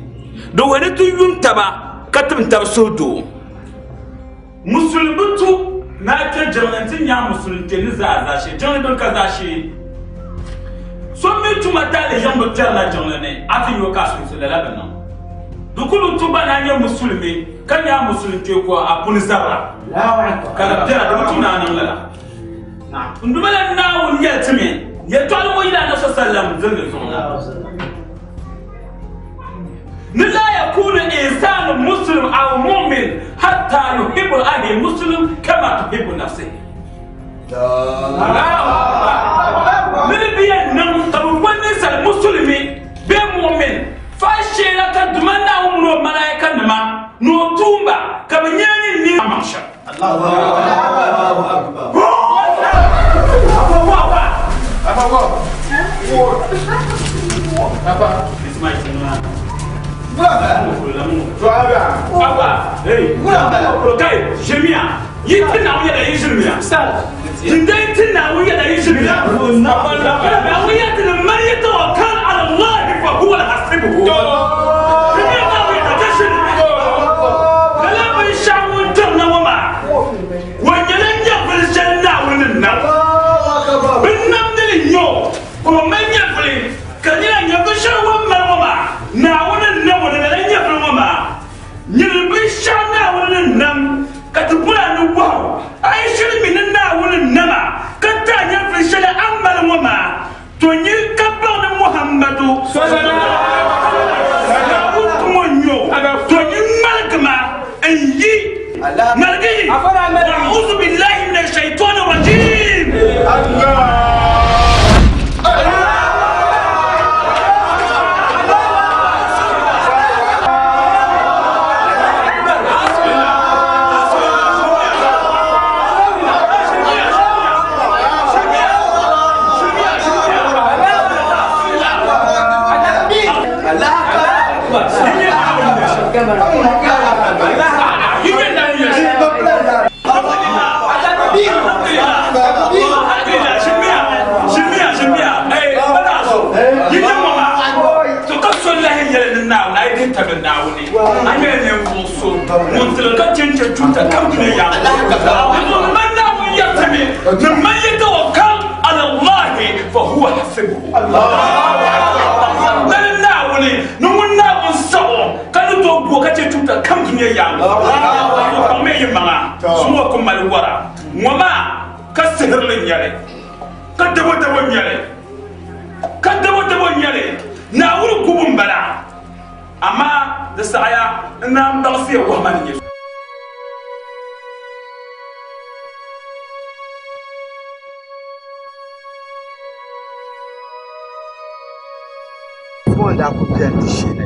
do wani tu yumta ba katum tar sodo musulmutu na ke jamantin ya musulunci ni za shi jamantin ka za shi so mi tuma ta le jambo terna jamane atin yo kasu su la bana dukulu tuba na ya musulmi kan ya musulunci ko abun zara kala jara da mutuna nan lala ndumala nawo yetime yetwal mo ila na sallam zanga لا يكون إنسان مسلم أو مؤمن حتى يحب أخيه مسلم كما تحب نفسه. من بين نم تبون نسال مسلمي بمؤمن فاشيلا تدمنا ومن الملائكة نما نوتومبا كم يعني ني ماشى. الله أكبر. Apa? Ismail semua. Apa? Hey. Okay, Jemia. Yiti na uya da Jemia. Tinda yiti na uya da Jemia. Na uya da Maria tawakkal ala Allah fa huwa hasibuhu. Jemia na uya da Jemia. Kala bai shawo janna wama. Wanyalan ya fil janna wannan nan. Bin nam dalin yo. Ko manya fil kanya ya bi shawo marwama. Na wannan nan wannan ya fil wama. Nyirbi shana wannan nan. Katubula no wow. Ai shirmi nan na wannan nama. Kata ya fil shana amal wama. To nyi من يتوكل على الله فهو حسبه da ku biyan shi ne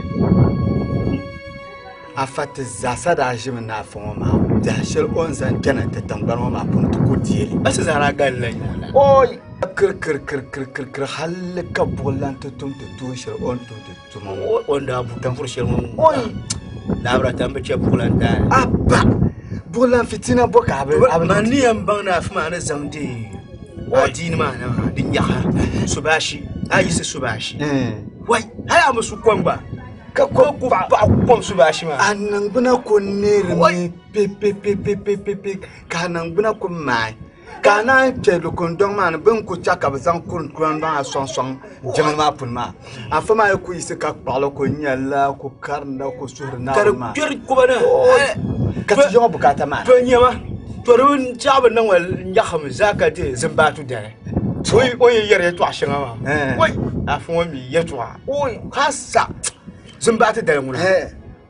a fata zasa da shi mun na fa ma da shir on san kana ta tambar ma kun to kudiyeli bas zara gallan oy kir halka bolan to tum to shir on to tum on da bu kan fur shir mun oy labra tambe ce bolan da abba bolan fitina boka abin maniyan ban na fa ma na zamde adini ma na din ya subashi ayi se subashi wai haya musu kwamba ka ko ku ba kwam su ba shi ma annan buna ko ne pe kanan buna ko mai kana te lu kon dong man ben ku chaka ba san kun kun ba son jama pun ma afa ma ku ise ka palo ko nyalla ko karnda ko surna ma kar ko bana ka ti yo bukata ma to nyama to run chaba nan wal nyaham zakate zimbatu dare oye yere to ashinga ma wai afun mi yeto a oy hasa zimbati da nguna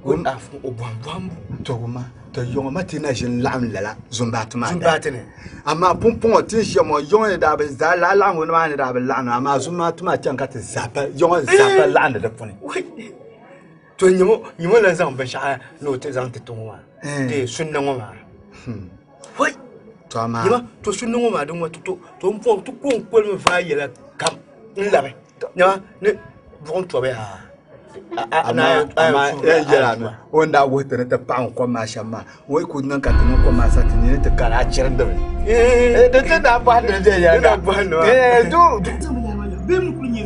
won afun obwambwam to goma to yonga matina jin lam lala zimbati ne amma pumpon tin shi mo yonga da ba za la la ngona ma ne da ba la no amma zimbati ma can ka ta zapa yonga zapa la da fune to nyimo la zan ba sha no te zan te tonwa te sunna ngoma wai to ama yima to sunna ngoma dun wato to mpo to ko ko me fa yela kam labe nyama ne bon to be ha ana yela me wanda wota ne ta pa ko ma shamma wai ku nan ka tun ko ma sa tin ne ta kara ciran da da da ba da je ya da ba no do be mu ku nyi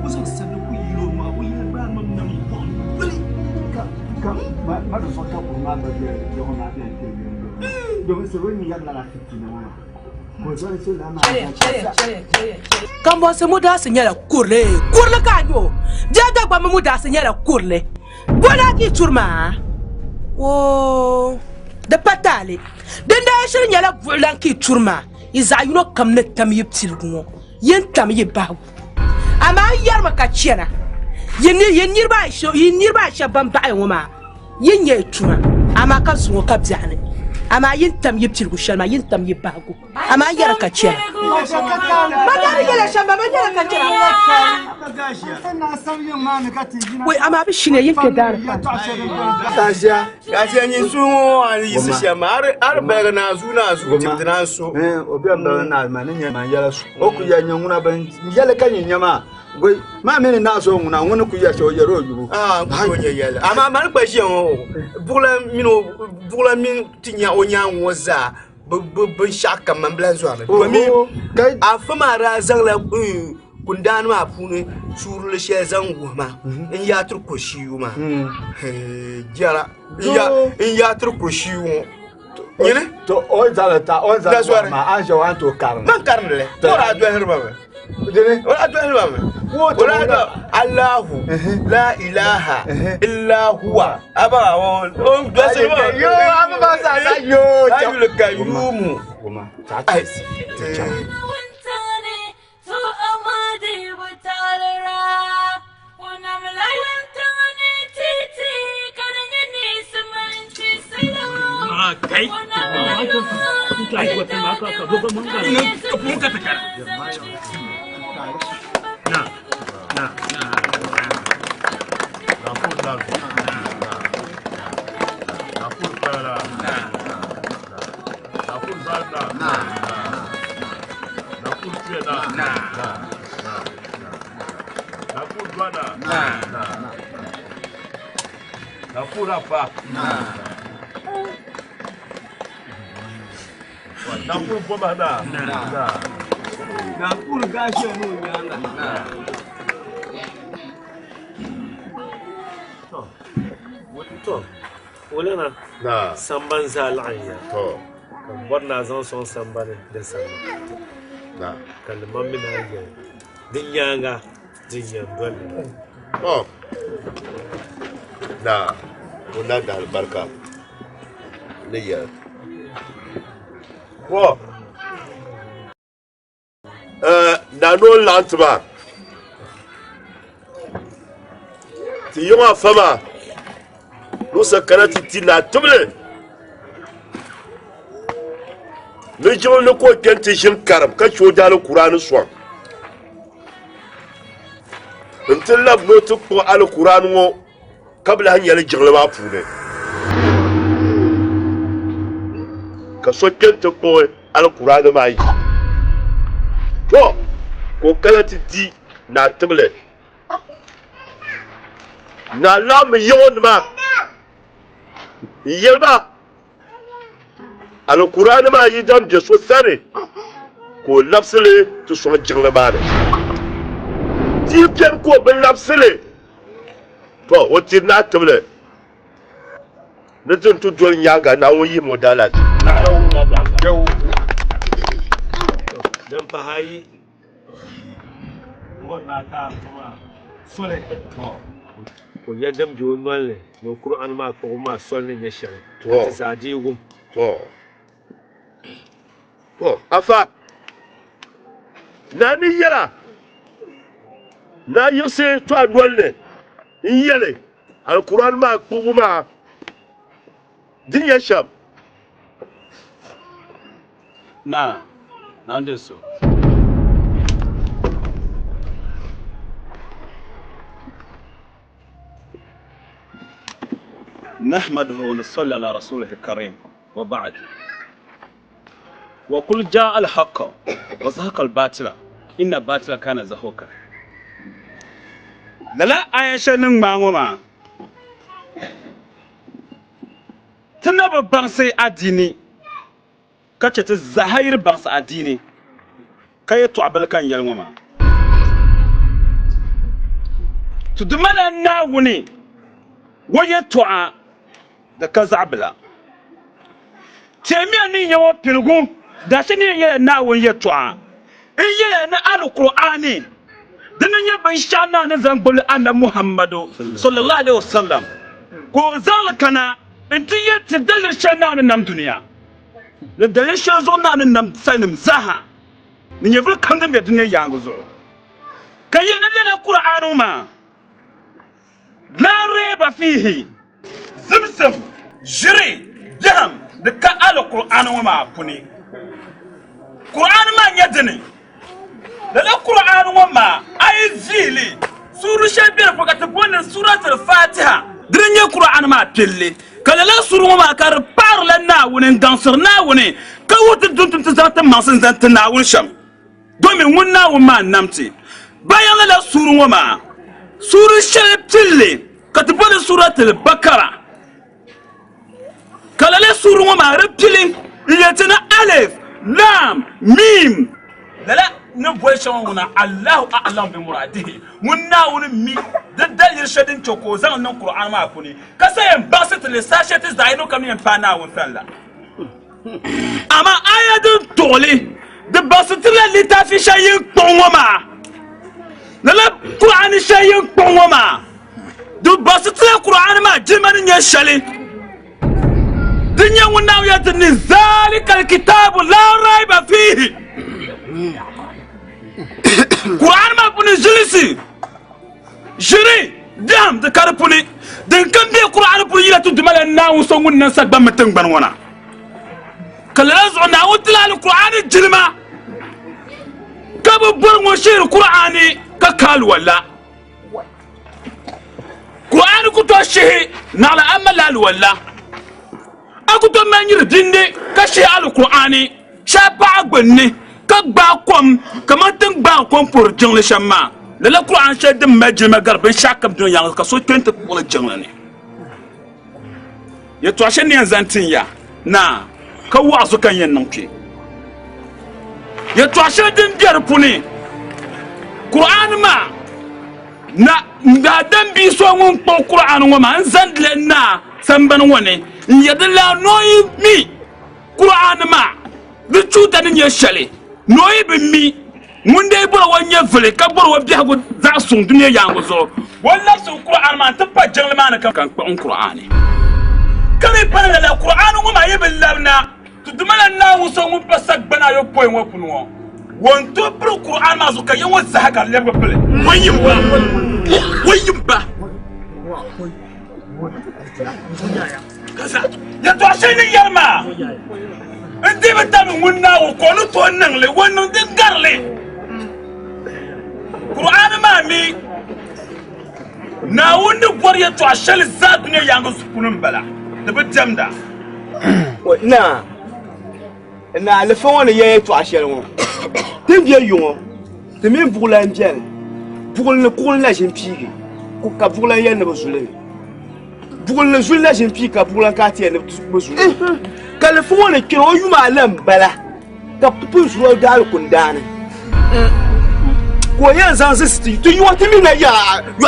ku so sa ku yiro ma ku yi ba mam nam ko ka ma do so ka ku ma ba je yo na de yo se woni ya la fitina Kambo se muda se nyala kurle kanyo jaga ba muda se nyala kurle bona ki turma o de patale denda shir nyala vulan ki turma iza yuno kamne tam yiptil gungo yen tam yibagu ama yar maka chiena yenir ba sha bamba ay woma yen ye turma ama ka zuwo ka bjane ama yintam yiptil gu shalma yintam yibagu ama yara ka chiena magana yala shamba magana ka chiena wai ama bi shine yake dar gashi yin sumo ali yisi shama ar bega na zu timdina so obi amba na ma ne ma yala su oku ya nyanguna ban yala kan nyama goi ma meni na so nguna ngunu ku ya so yero yubu ko nye yala ama man ba shi on bugla min tinya onya woza bu shaka man blan zo ala ko mi afama ra zang la kundan ma pune sur le che zang ma in ya tur ko shiu ma jara in ya tur ko shiu nyine to o zala ma anja wan to karna man karna le to ra do herba dene wala do herba wala do Allahu la ilaha illa huwa aba on do se yo aba ba sa yo le kayyum goma ta ta kai kai wata maka ka gogo mun ka taka na Apura pa. Nampur bomba da. Nampur gashi no nyanga. To. Wala na. Na. Samban zalanya. To. Kan borna zan son samban da samba. Na. Kalman mina ya. Din yanga. Din yandole. Oh. Na. Kuna da albarka. Ne ya. Wo. Na no lantba. Ti yoma fama. No sakana ti la tuble. Ne jiwo ne ko kenti shin karam ka shoda al qur'an swan. Until lab no to ko al qur'an ngo kabla han yale jiglema fune. Ka so kenti ko al qur'an mai. To ko kala ti na tuble. Na lam yon ma. Yelba Al-Qur'an ma yi dam je so sare ko lafsele to so jingle bare ti pen ko ben lafsele to o ti na table ne tun tu dol nyaga na won yi modala Yo. Dan fa hayi wona ta kuma sole ko yadam jo nolle no Qur'an ma ko ma solne ne shan to sadi gum to afa nani yara na yose to adwolle yele Al-Qur'an ma ko ma din ya sham na ndeso نحمده ونصلي على رسوله الكريم وبعد وقل جاء الحق وزهق الباطل إن الباطل كان زهوقا لا عايشة نعمة تنبأ بانسي أديني كتشت الزهير بانس أديني كي تعبل كان يلمما تدمنا الناوني ويتوعى da ka zabla temiya ni yawo pilgu da shi ne ya na won ya twa in ya na alqur'ani dan ya ban shana na zambul annabi muhammadu sallallahu alaihi wasallam ko zalkana in tiya tadalil shana na nam duniya da dalil shi zo na nam sanim zaha ni ya kan da me duniya ya guzo kai ne da qur'anu ma la reba fihi zimzam jiri jaham da ka al-Qur'an ma puni Qur'an ma nyadini da Qur'an ma ay zili suru shabir fakata bonin suratul fatiha dinya Qur'an ma pille kala la suru ma kar parle na wonin dansir na woni ka wuta duntun zata masin zanta na won sham domin wonna won ma namti bayan la suru ma suru shabille katibona suratul bakara kalale suru ma reptilin yatina alif lam mim lala ne boy shawuna allah a'lam bi muradihi munna woni mi dadal yirshadin choko zan nan qur'an ma kuni kasayen basit le sachet zaino kamin pana won falla ama ayadun tole de basit le litafi shayin pongoma lala qur'an shayin pongoma du basit le qur'an ma jiman nya shali الدنيا والناوية ذلك الكتاب لا ريب فيه قرآن ما بني جلسي جري دام ذكر بني دن كم بي قرآن بني لا تدمل الناو سونغ ننسك بمتنگ بنوانا كلا لازع ناو تلا القرآن الجلمة كابو برم وشير قرآني ككال ولا قرآن كتو الشهي نعلى أما لا ولا aku to manir dinde ka shi alqur'ani sha ba gbanne ka gba kom kamantin gba kom pour jingle shamma la qur'an sha dim majima garbe sha kam dun yang ka so 20 pour jingle ne ya to ashe ne zantin ya na ka wasu kan yin nan ke ya to ashe din biyar puni Qur'an ma na da dan bi so mun ko Qur'an wa ma zan na samban wani yadalla noyi mi Qur'an ma du chuta ni yeshale noyi bi mi mun dai bura wanya fele ka bura wa biya go za sun duniya yango so walla su Qur'an ma ta pa jangle ma kan kan Qur'an kame para la Qur'an ngo ma yebe labna tu dumala na wuso mun pasak bana yo poy wo punwo won to bura Qur'an ma zo ka yawo zaka lebe pele wayimba kaza ya to asini yarma ndi batamu munna wo kono to nangle wonno de garle Qur'an ma mi na wundi gwarya to ashal zat ne yanga sukunun bala da bitamda na le fon ne ye to ashal won te bien yon te min bugla njel bugla ne ko la jempigi ko ka bugla ye ne bozule bugla ne zulla jempigi ka bugla ka tie ne bozule ka le fon ne kiro yuma lam bala ka pupu zuwa dal kundane ko yan zan sisti tu yi wata mina ya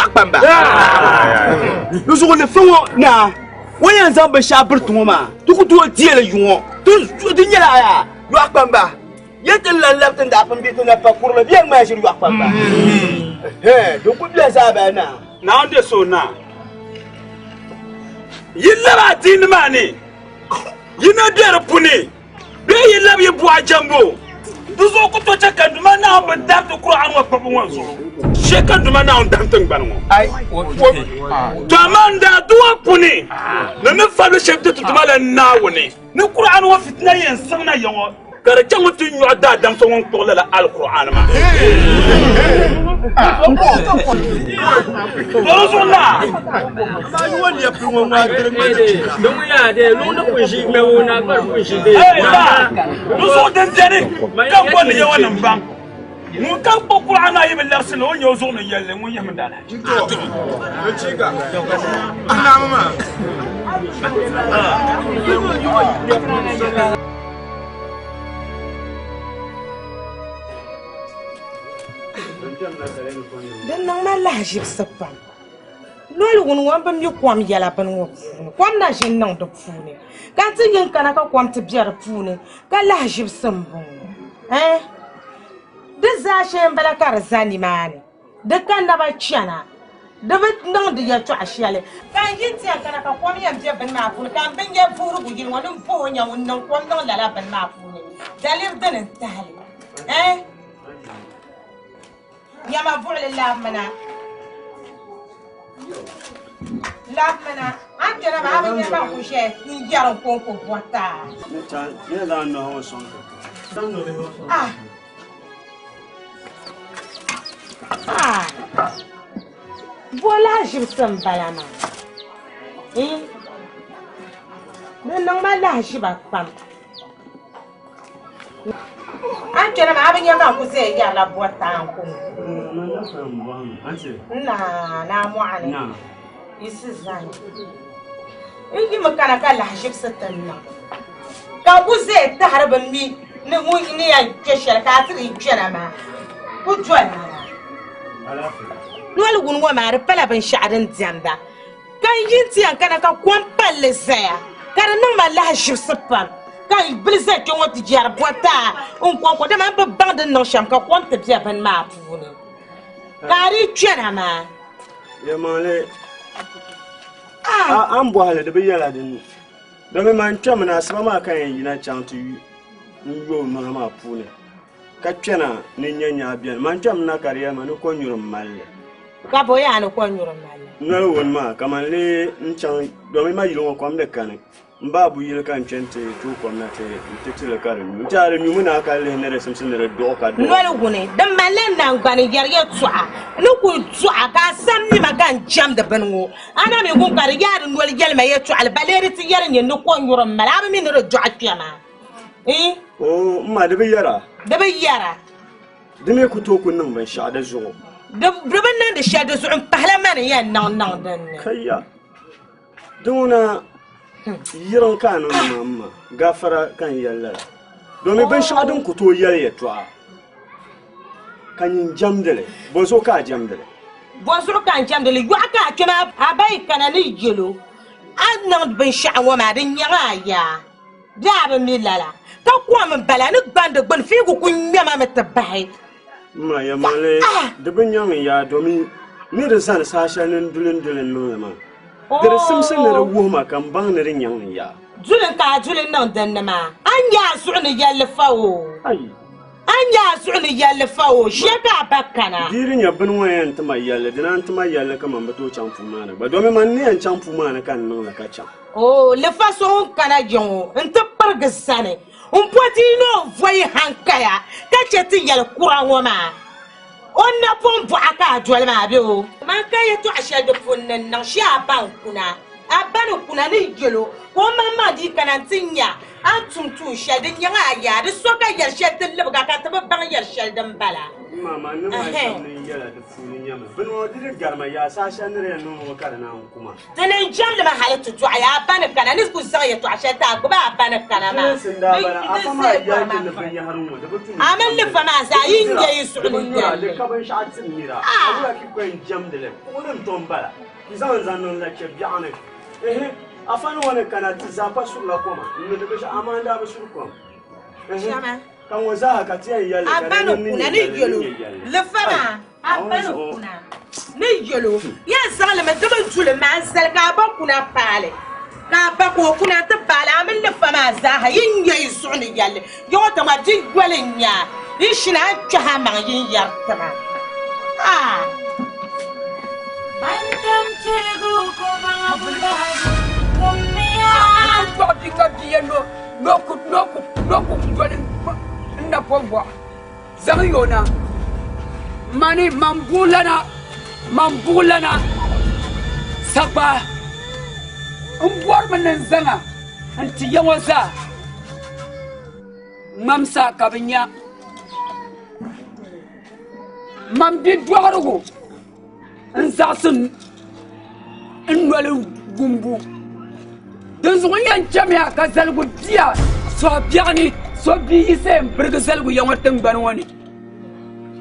akpamba no so le fon na wo yan zan ba sha burtu ma tu ku to die le yuwo tu nyala ya akpamba yete la laftan da afan bitu na pakur le bien ma shi akpamba do ku bien sa ba na onde so na yilla ba tin mani yina der puni be yilla bi bu ajambo duzo ko to chaka duma na ba dar to Qur'an wa papu wanzo sheka duma na on dan tan banwo ai to amanda duwa puni na me fa le chef de duma la na woni ni Qur'an wa fitna yen samna yawo kare changu tu nyu da dam so won to la al Qur'an ma Dorozuna ma ni woni ya pimo ma tere ma don ya de lu na kunshi me wona kar kunshi de lu so den jere kan ko ni yawa nan ban mu kan ko Qur'an ayi billahi sala won yo zo no yalle mun yam dala to chiga ana mama dan nang ma la jib sapam lol won wan bam yu kwam yala ban wo kwam na jin nang do fune ka tin yin kana ka kwam te biar fune ka la jib sambo de za shem bala kar zani mani de kan na ba chana de bet nang de ya to ashale kan yin ti kana ka kwam yam je ban ma fune kan ben ye furu bu yin won po nya won nang kwam nang la ban ma fune dalir den tali يا مبوع لله منا لا منا أنت أنا ما أبغى ما أخشى يجارون كونكو بوتا نتان يا ذا إنه هو صنع بولا جبتم بلاما لأنه ما له شباب فم أنت أنا ما أبغى ما أخشى يجارون بوتا na mu ani isi zan ingi makana ka la hashib satan na ka buze ta harban mi ne mu ni ya keshar ka tiri jana ma ku jwana no algun wa ma rpala ban sha'adan janda kan yinti an kana ka kwampalle zaya kana nan ma la hashib satan kan bilze ke woti jar bota on ko de man ba bande no sham ka kwanta bia ban ma funi kari chena ma ya male an bo hale de be yala din do me man twam na asma ma kan yi na chantu yo no ma funi ka chena ni nyanya bia man twam na kariya ma no ko nyurum malle ka boya no ko nyurum malle no won ma kamanle nchan do me ma yilo ko amde kan mbabu yile kan chente tu ko na te tetile karim mutare mi muna ka le ne resum sinere do ka do no gune dan malen nan gani yarye tsu'a no ku tsu'a ka sam ni magan jam da banwo ana me gun kar yar no le gelma ye tsu'a baleri ti yar ne no ko nyuro mala mi ne do akiyama o ma da bayara de me ku to kun nan ban sha da zo de ban nan da sha da zo in pahlaman ya nan dan kayya duna yiran kanu mamma gafara kan yalla domin ban shadin ku to yare to kan yin jamdale bozo ka jamdale bozo kan jamdale yo aka kina abai kana ni jelo annan ban sha'awa ma din yara ya da ba milala ta kuwa min bala ni banda ban fi ku kun yama mata bai ma ya male da ban yan ya domin ni da san sashanin dulin no ma da simsin da ruwa kan ban rin yan ya julin ka julin nan dan ma an ya su ni yalla fawo ai an ya su ni yalla fawo sheka bakkana dirin ya bin wayan ta mai yalla dinan ta mai yalla kaman bato can fuma ne ba domin man ne an can fuma ne kan nan la ka can oh le façon kana jongo nta parga sane un potino voy hankaya ka cheti yalla kuran wama on na pompo aka jwal ma be o man kay to ashal de fonnan nan sha ban kuna abanu kuna ni jelo ko mamma di kanantinya an tumtu shal de nyanga ya de soka yar shal de lebga ka taba ban yar shal dan bala mama ne ma shamni yala de funi nyama bino di garma ya sa shanre no mo kana kuma tane jam le ma halatu to ya ban kana ni ku sa ya to ashal ta ko ba ban kana ma afama ya ne ban ya harun da batu amal le fama sa yin ya sudun ya le ka ban sha'atin mira abuya ki ko jam de le ko ton bala izan zanon la ke bi'ane afan wani kana zapa sur la koma ne da bashi amanda ba sur koma shama kan waza ka tiya yalla abanu kuna ni yelo le fama abanu kuna ni yelo ya zale me dum tule ma zal ka ba kuna pale ka ba ko kuna ta pale amin le fama za ha yin yayi suni yalle yo ta ma di gwalen ya ni shina ta ha ma yin yar ta ma Bandam cegu ko mga bulago kumia. Bagi kaki no nokut jualin na pomba. Zangiyona mani mambulana saba umbuar manenzanga anti yawaza mamsa kabinya mambi dwarugo nzasin nwale gumbu dan zuwa yancam ya ka zalgu dia so biani so bi ise burga zalgu yawatan banwani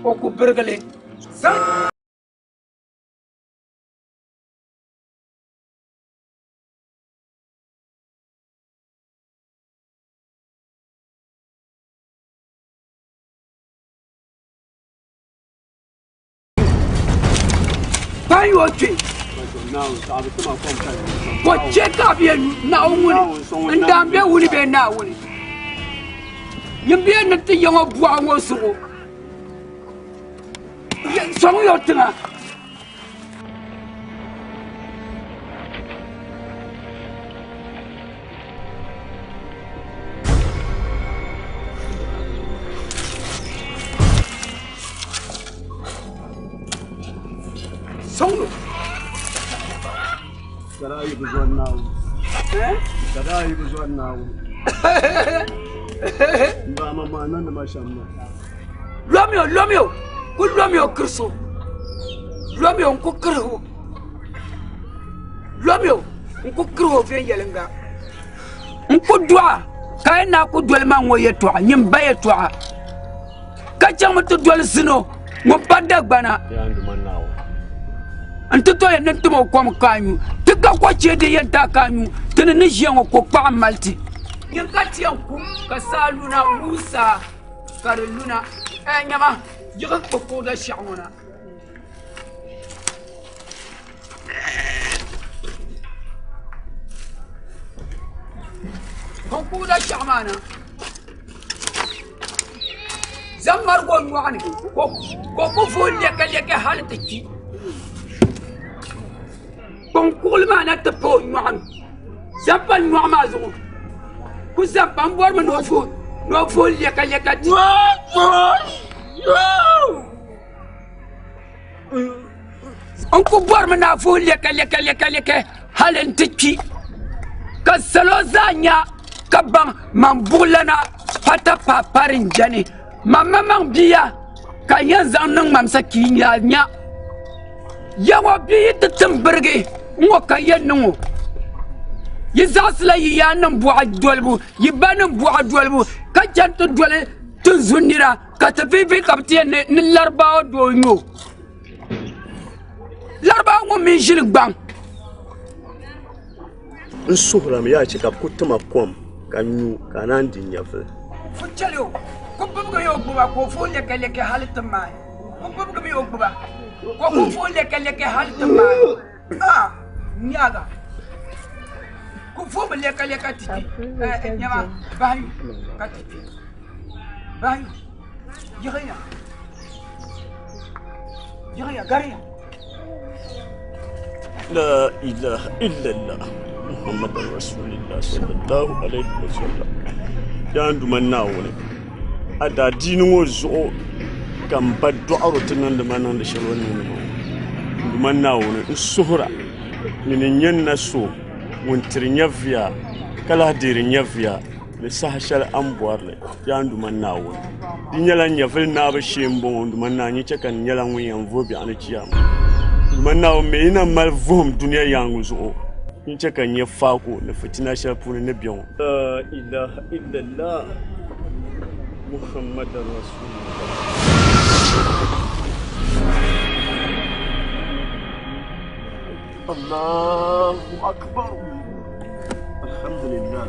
o ku burgale Bayo ce wacce ka biya na wuni inda biya wuni bai na wuni yin biya na ta yawa buwa wasu ko son yau tuna Solo. Sarai bezuan nau. Sarai bezuan nau. Ba mama nan da mashamma. Lomio, ku Lomio kurso. Lomio ku kurho. Lomio ku kurho fe yelenga. Ku dwa kai na ku dwal man woye to nyim baye to. Ka chama to dwal sino mo padda gbana. Ya ndu man nau. Antuto ya nantumo kom kanyu tika kwa chede yenta kanyu tene ni jengo ko pa malti yangati yanku kasaluna musa karuluna nyama yiga ko da shawuna ko da shamana zammar go nwani ko fulle kaleke haltaki كل ما نتبو نعم زبان نعم ازو كزبان بور من نوفول يكا انكو بور من نوفول يكا هل انتكي كسلو زانيا كبان من بولنا فتا بابارين جاني ماما من بيا كاين زانن ممسكين يا yawa bi ta tambarge ngo kayen ngo يزاسلا يانم بوع دولبو يبانم بوع دولبو كجنت دول تزنيرا كتفيفي كبتين نلارباو دوينو لارباو من جيل بان نسوهرام يا تشكاب كنتما كوم كانيو كانان دينيافل فوتشاليو كوببغا يوبا كوفول لك حالتما كوببغا يوبا كوفول لك حالتما نياغا كوفو لك تيتي نيما باي كاتيتي باي يغيا غاريا لا اله الا الله محمد رسول الله صلى الله عليه وسلم yandu manawone ada dinu zo kam baddo arotinan de manan de shalwan ni manawone suhra ni nyenna so wontir nyavia kala dir nyavia le sahashal amboarle yandu manawone di nyala nyavil na ba shembo ndu mananyi chakan nyala ngwen vobi an ciyam manaw me ina mal vom dunya yangu zo in ce kan ya fako na fitina shafu na biyan la ilaha illallah muhammadar rasulullah Allahu akbar alhamdulillah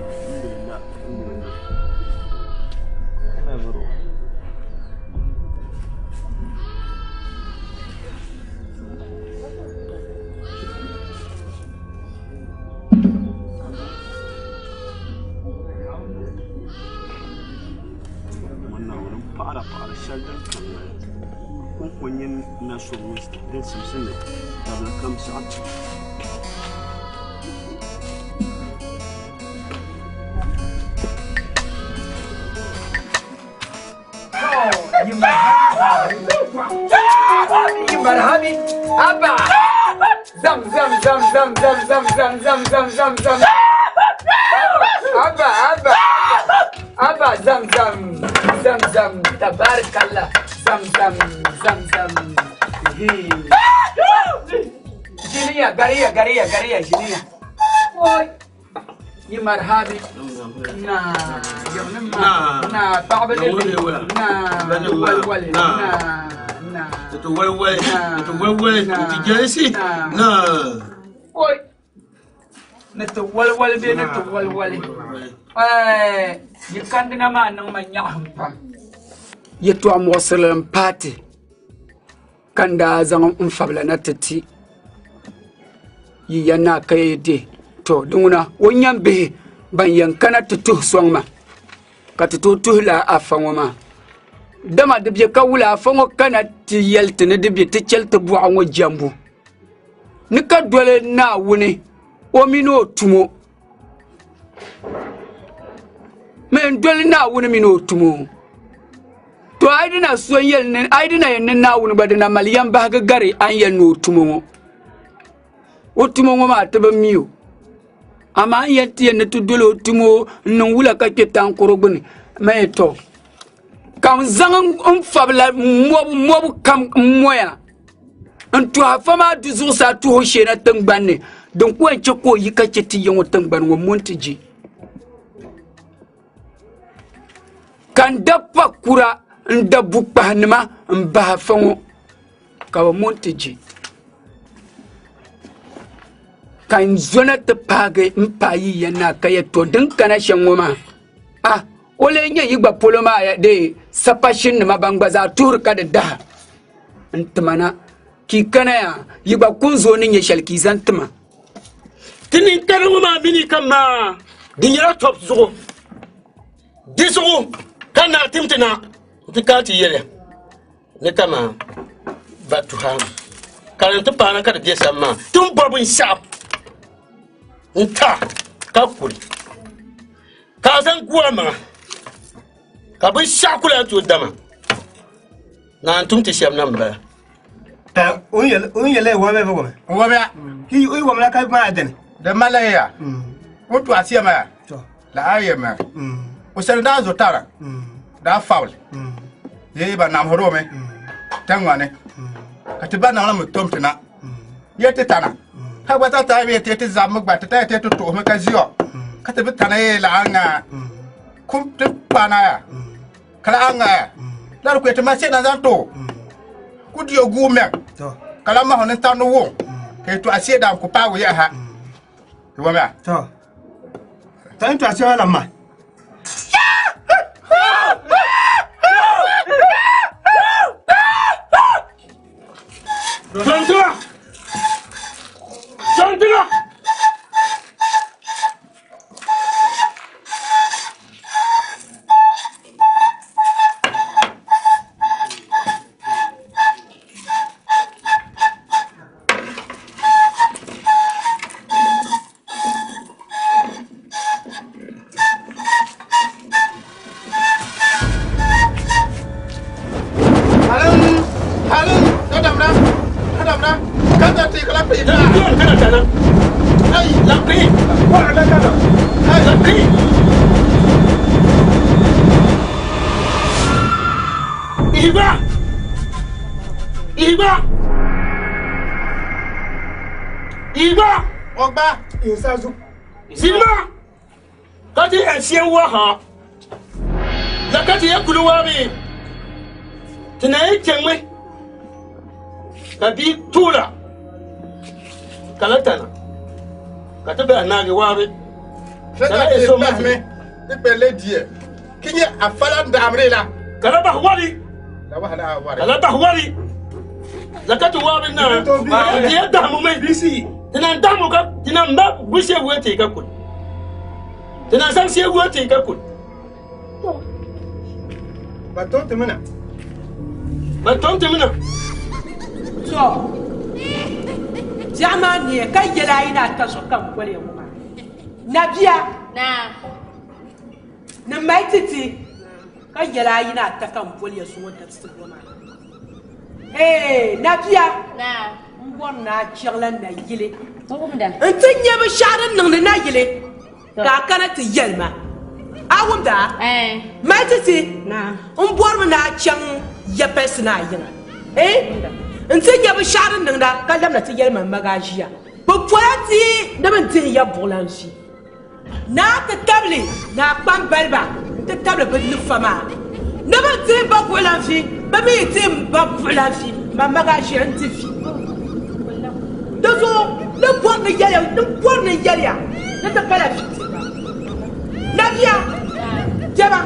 para shaldan kun kunyin na so din simsin da na kam sa'at مرحبا أبا زم زم زم زم زم زم زم زم زم زم زم أبا أبا أبا زم زم زم زم تبارك الله زم زم زم زم جنيا غريا غريا غريا جنيا أوي يا مرحبا نا يا منما نا بعبد نا ول نا تتولول تجلسي لا أوي نتولول بين نتولول يكندنا ما نما نياهم بام يتو ام وصلن باتي كندا زان انفبلا نتتي يينا كايدي تو دunguna wonyan be ban yankana tutu songma ka tutu tuhla afangoma dama dibje kawula afango kana ti yeltene dibje ti celte bu anwo jambu ni ka dole na wuni o mino tumo men dole na wuni mino tumo to aidina so yel ne aidina yen na wuni badina maliyam ba ga gare an yel no tumo o tumo ma taba miyo ama yenti yen to dole o tumo non wula ka ketan korogbuni me to kam zang fabla mobu kam moya antu afama du zusa tu ho shena tangbanne don ko en ko yika ceti yongo tangban wo montiji kan dafa kura nda bukpa nima mba fango ka wo montiji kan zona te page mpayi yana kaye to din kana shengoma ah ole nye yigba poloma ya de sapashin ma bangbaza tur ka da ntmana ki kana ya yigba kunzo ni nye shalki zantma tinin karu ma bini kama dinyara top zugo disugo kana timtina tikati yele ne kama batuham kana to pana ka de sama tum babun sharp nta ka kuri ka san kuwa ma ka bin shakula to dama na antum ti shem namba ta unyele wa be wa be ki uyi wa mala ka ma aden da malaya wato asiya ma la ayema usal da zo tara da faul ye ba nam horo me tangwane ka tiba na mu tomtina yete tana ha wata ta be te zamu ba ta te to me ka ziyo ka ta bi tanaye la anga kum te pana ya kala anga la ko te ma se na zanto ku dio gume to kala ma honen tanu wo ke to ase da ko pa wo ya ha to wa ma to tan to ase wala ma Santiago! Santiago! Iba Ogba Insazu Silma Kati Esien Waha Zakati Yakulu Wabi Tinae Chengwe Kabi Tula Kalatana Katabe Anagi Wabi Sana eso me Ipele die Kinye afala ndamre la Kalaba Wali La wahala wari Kalaba Wali Zakati Wabi na Dia damu me bisi Tina damu ka tina mba bushe wete ka kun Tina san sie wete ka kun Batonte mana So Jamani ka yela ina ta so kan kwale mu Nabia na maititi ka yela ina ta kan kwale so wanda su goma Nabia Mbona chirlan na yile Ntinye ba sharan nang na yile Ka kana ti yelma Awumda Maititi Mbor na chang yapes na yinga Ntinye ba sharan nang da ka lamna ti yelma magajiya Bu poati na ban ya bolansi Na ta tabli na kpan balba ta tabli ba nu fama Na ban ti ba bolansi ba mi ti ba bolansi ma magajiya ntifi Dozo, le borne yaya, le borne yaya. Ne te pas la fille. Navia, Diaba.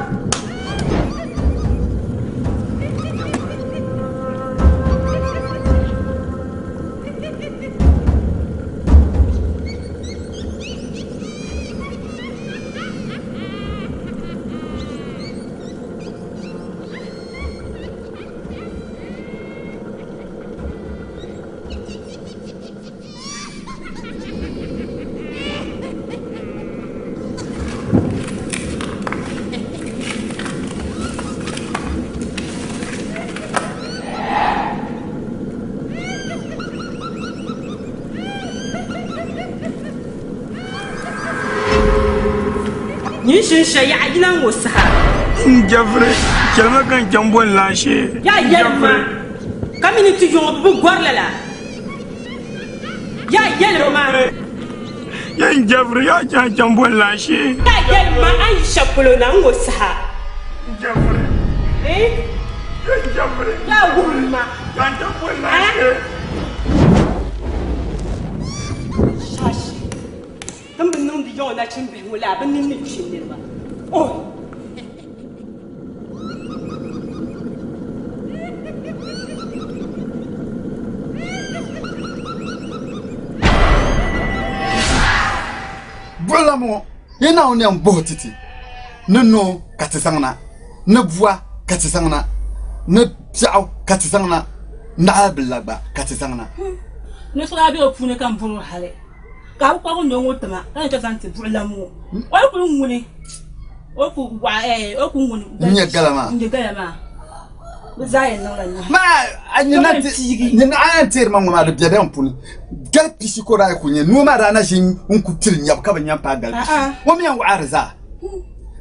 Nishin shaya ina musa. Jeffrey, kelma kan jambon lashe. Ya yelma. Kamini tu yon bu gorla la. Ya yelma. Ya Jeffrey ya jambon lashe. Ya yelma an shapulo na musa. Jeffrey. Jeffrey. Ya wulma. Ya jambon lashe. Shashi. Tambe non di yon na chimbe wala ban ni chimbe ba. Oh. Bola mo yena on en botiti ne no katisangna ne voix katisangna ne piao katisangna na ablaba katisangna ne sura bi opune kan bunu hale ka ko ko nyongo tama kan ta santi bola mo o ko nguni o ko wa o ko nguni nye galama Zayen non la ma anyina ni na antir ma ngoma de biadan puni gal pisiko ra ko nye no ma rana shin unkutir nyab ka banya pa gal wo mi an arza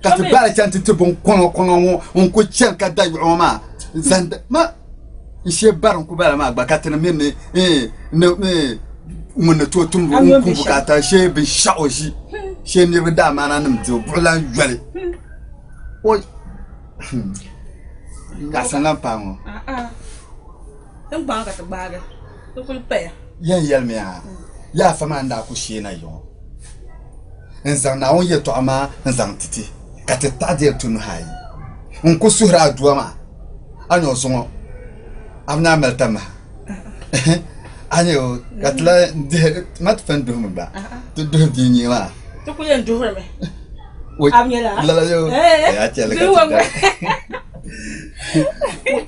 ka te bala chanti te bon kono on ko chen ka dai ma zanda ma ishe baron ku bala ma gba ka tena meme ŋun to tum bu ku bukata she bi sha'o shi she ne bi da mana nim to bulan yale o ga sanan pa mo tan ba ka ta ba ga to kul pe yel me ya fa man da ku she na yo nzang na on ye to ama nzang titi ka te ta de tunu hayi on ko suhra duwa ma anyo songo amna meltama anyo katla de mat fan do ba to do di ni ma to ko yen do me amnya la yo ya tele ka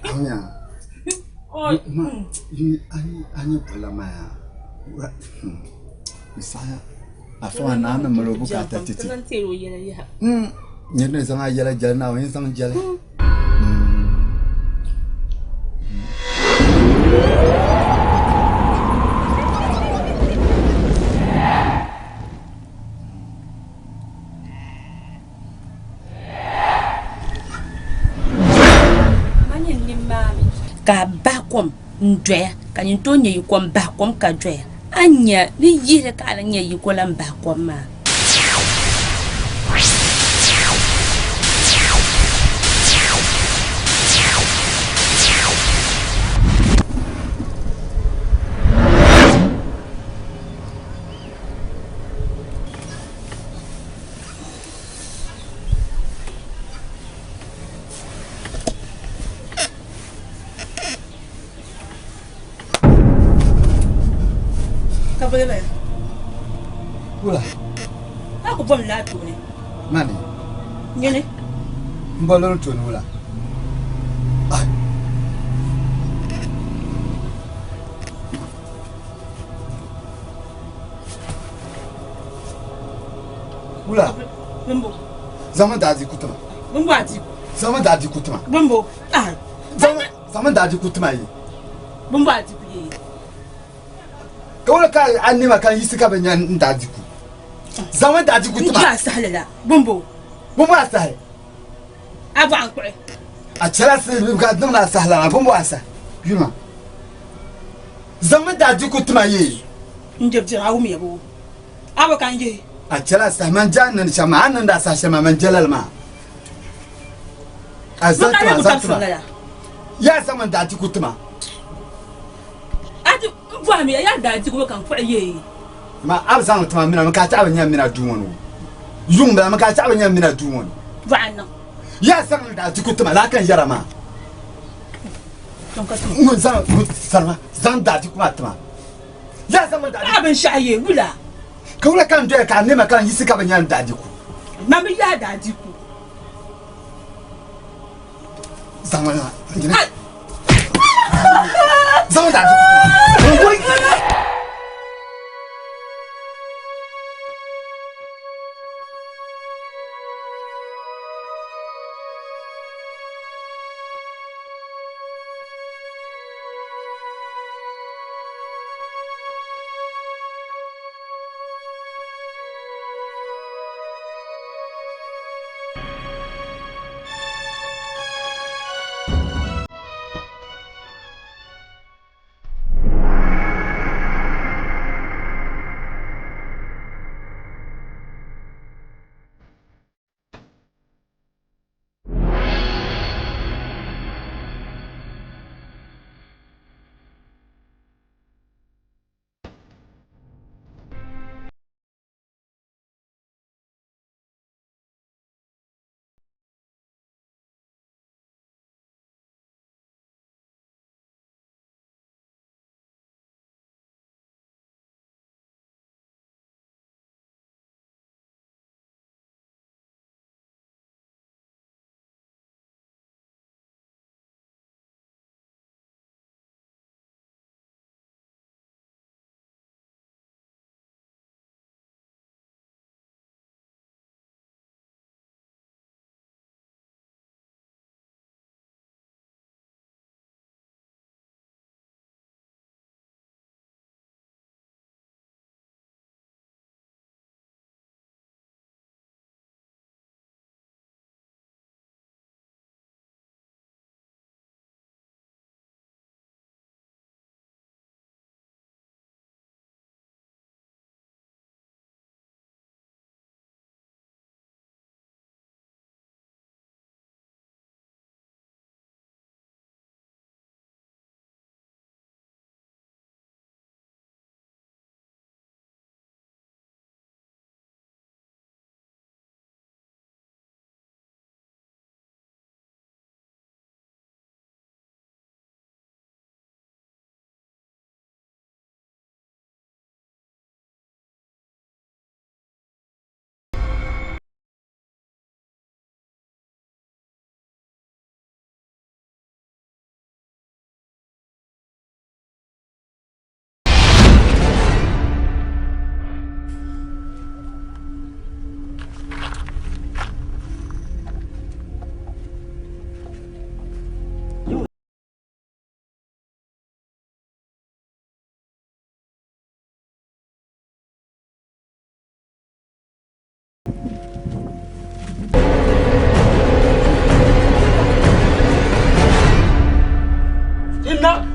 amnya ani pula ma isaya afa na na malo bukata titi nyene zanga yela jela na wen zanga jela ka bakom ndoya ka nyinto nye yikom bakom ka doya anya ni yire ka ala nye yikola bakom ma Kabele. Pula. Aku bom la tu ni. Mani. Nyene. Mbalon tu nula. Pula. Bumbo. Zaman daji kutuma. Bumbo ati. Zaman daji kutuma. Bumbo. Ah. Zaman daji kutuma yi. Bumbo ati ku yi. Kawai ka an nema kan yi suka banyan daji ku. Zaman daji kutuma. Ya sahala. Bumbo. Bumbo asah. Avant quoi. A chala se ka dum na sahla na bumbo asah. Yuma. Zaman daji kutuma yi. Njeb jira wu mi yabo. Aba kan je. A chala sa man jannan shama annan da sa shama man jalal ma. Azatuma. Ya zaman daji kutuma. Ati mvua mi ya daji ko kan kwa ye. Ma abzan tuma mina ka ta banya mina duwono. Yung ba ma ka ta banya mina duwono. Vana. Ya zaman daji kutuma la kan yara ma. Ton ka tuma. Mun zan daji kuma tuma. Ya zaman daji. Abin shaye wula. Kawla kan je ka nema kan yi suka banya daji ku. Mami ya daji ku. Zaman Zaman daji.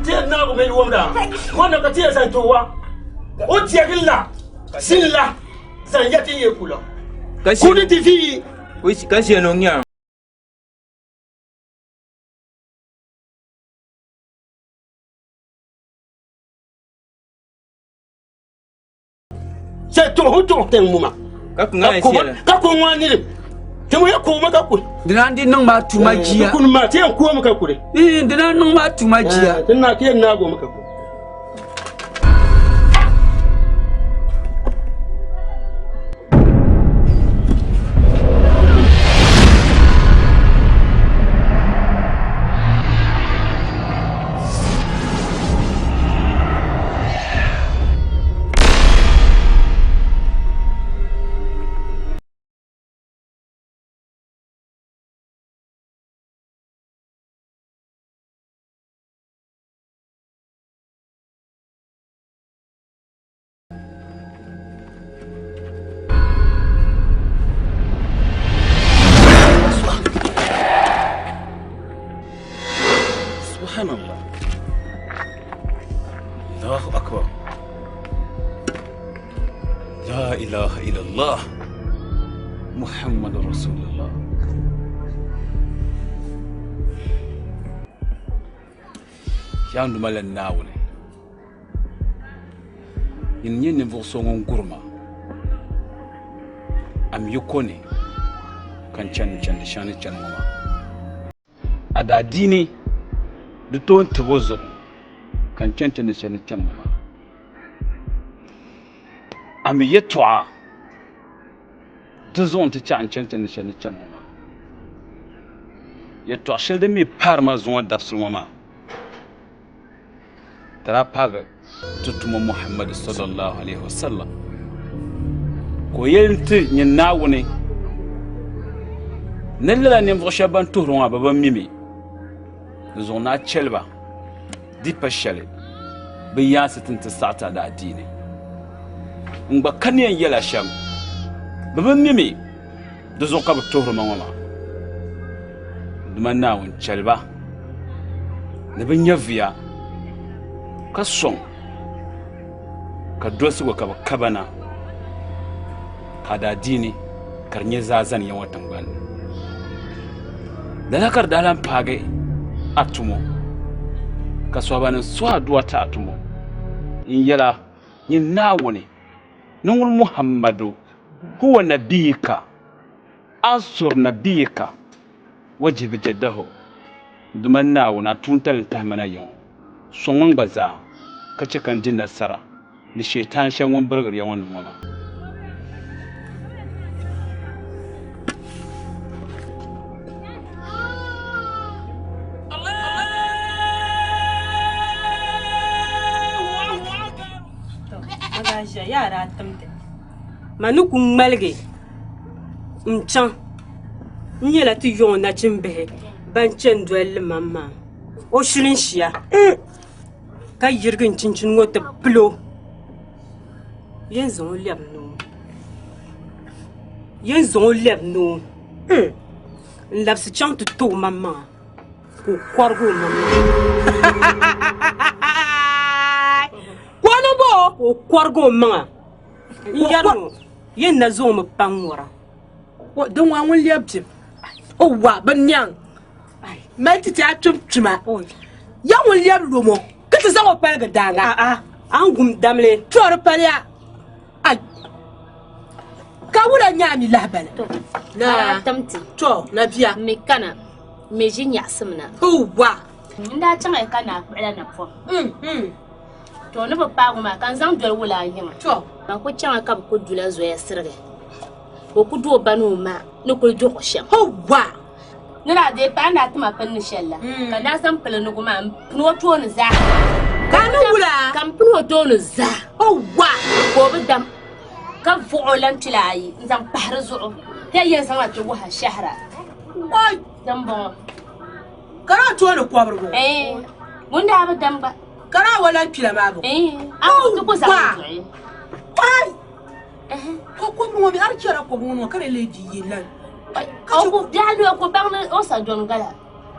Tena ko me womda wona ka tiya san towa o tiya gilla silla san yati ye kula kudi tifi oui kasi no nya c'est to hoto ten muma ka ko ngani temo ya ko maka ko dinan din nan ma tuma jiya kun ma te ko maka ko dinan nan ma tuma jiya dinna ke na go maka ko الله أكبر لا إله إلا الله محمد رسول الله يا نمال الناولي ين نفوسون غورما أم يكوني كان شان شان ماما أدا ديني دتون تبوزو كان شان ماما أم يتوع تزون تشان ماما يتوع شلدمي بارما زون داسو ماما ترى باغ تتم محمد صلى الله عليه وسلم كويلت نناوني نلا نمفو شابان تورون بابا ميمي زونا تشلبا دي بشالي بياسة انتساعتا دا ديني نبا كانيان يلا شام بابا ميمي دزون قابل تورو ماما دما ناون تشلبا نبا نيفيا كسون كدوسي وكبا كبنا kada dini karnye zazan yan watan ban da nakar dalan page atumo kaswabanin swa duwata atumo in yala yin nawone nungul muhammadu huwa nabiyika ansur nabiyika wajib jaddahu duman nawona tuntal tahmana yon songon baza kace kan jin nasara ni shaitan shan wan burgar yawan mama yara tamte manu kun malge mchan nyela ti yon na chimbe ban chen dwel mamma o shirin shiya ka yirgin cincin wata plo yanzu leb no labsi chan to mamma ko kwargo mamma o kwargo manga yaro yen na zo mu pangwara wa don wa won liabjim o wa banyang mai ti ta tumtuma ya won liab lomo kiti za o palga danga an gum damle tor palya ai ka wura nyami labala na tamti to na biya me kana me jinya simna o wa nda changa kana kwela na fo to ne papa ma kan zan dol wala yima to ban ko changa ka ko dula zo ya sirge ko ku do banu ma ne ko do ko shem ho wa ne na de pa na tuma pan ni shella kan na san pele no kuma no to ne za kan wula kan pno to ne za ho wa ko bi dam kan fu'ulan tilai zan bahar zo ya yin sama to wa shahra oi dan bon kara to ne kwabrgo mun da ba dan ba kara wala pila mago an ko ko sa ai ko mo bi archera ko mo kare le di yelan ko jalu ko bang o sa jon gala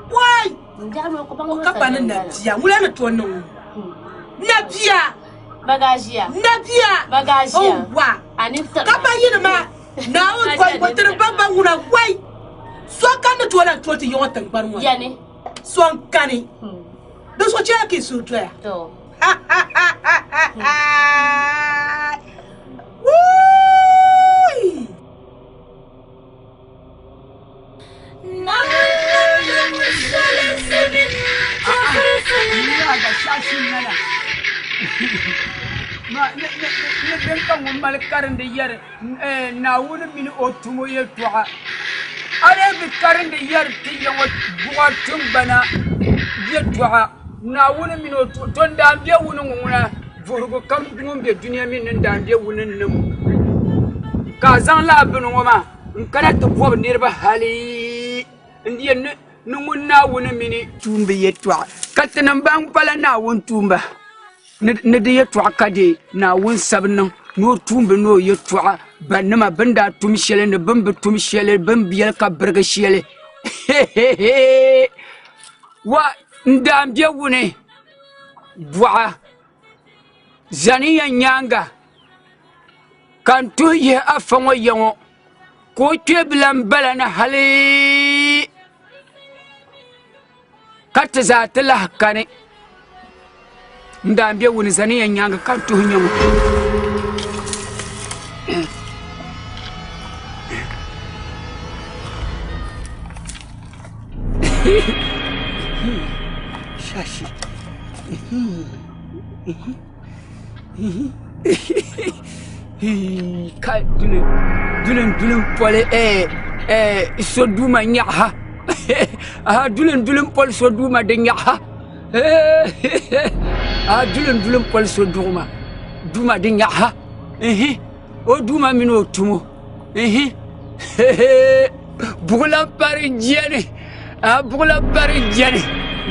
wai jalu ko bang o ka panan na dia wula na to no na dia bagajia oh wa ani ka ba yin ma na o ko tere baba nguna wai so kan to la to ti yo tan bar mo yani so kani do so che ki su to ya to na wuni mini otumo ye tuwa are bi karin da yar ti yawa buwa tun bana ye tuwa na wuni mini otumo ton da biya wuni nguna furgo kam dungun biya duniya min da biya wuni nan ka zan la bin ngoma in kana ta bob nirba hali indiye nungun na wuni mini tumbe ye tuwa katanan ban pala na wun tumba ne de ye tuwa kade na wun sabnan no tumbe no ye tuwa banama banda tum shele ne bambe tum shele bambiyal ka berga shele wa ndambye wune bwa zaniya nyanga kan tu ye afango yango ko teblan balana hali katta za ta lahkane ndambye wune zaniya nyanga kan tu nyango Shashi. Kai dulen pole soduma nyaha. Dulen pole soduma de nyaha. Dulen pole soduma de nyaha. O duma mino tumo. Bugula pari jene. Bugula pari jene.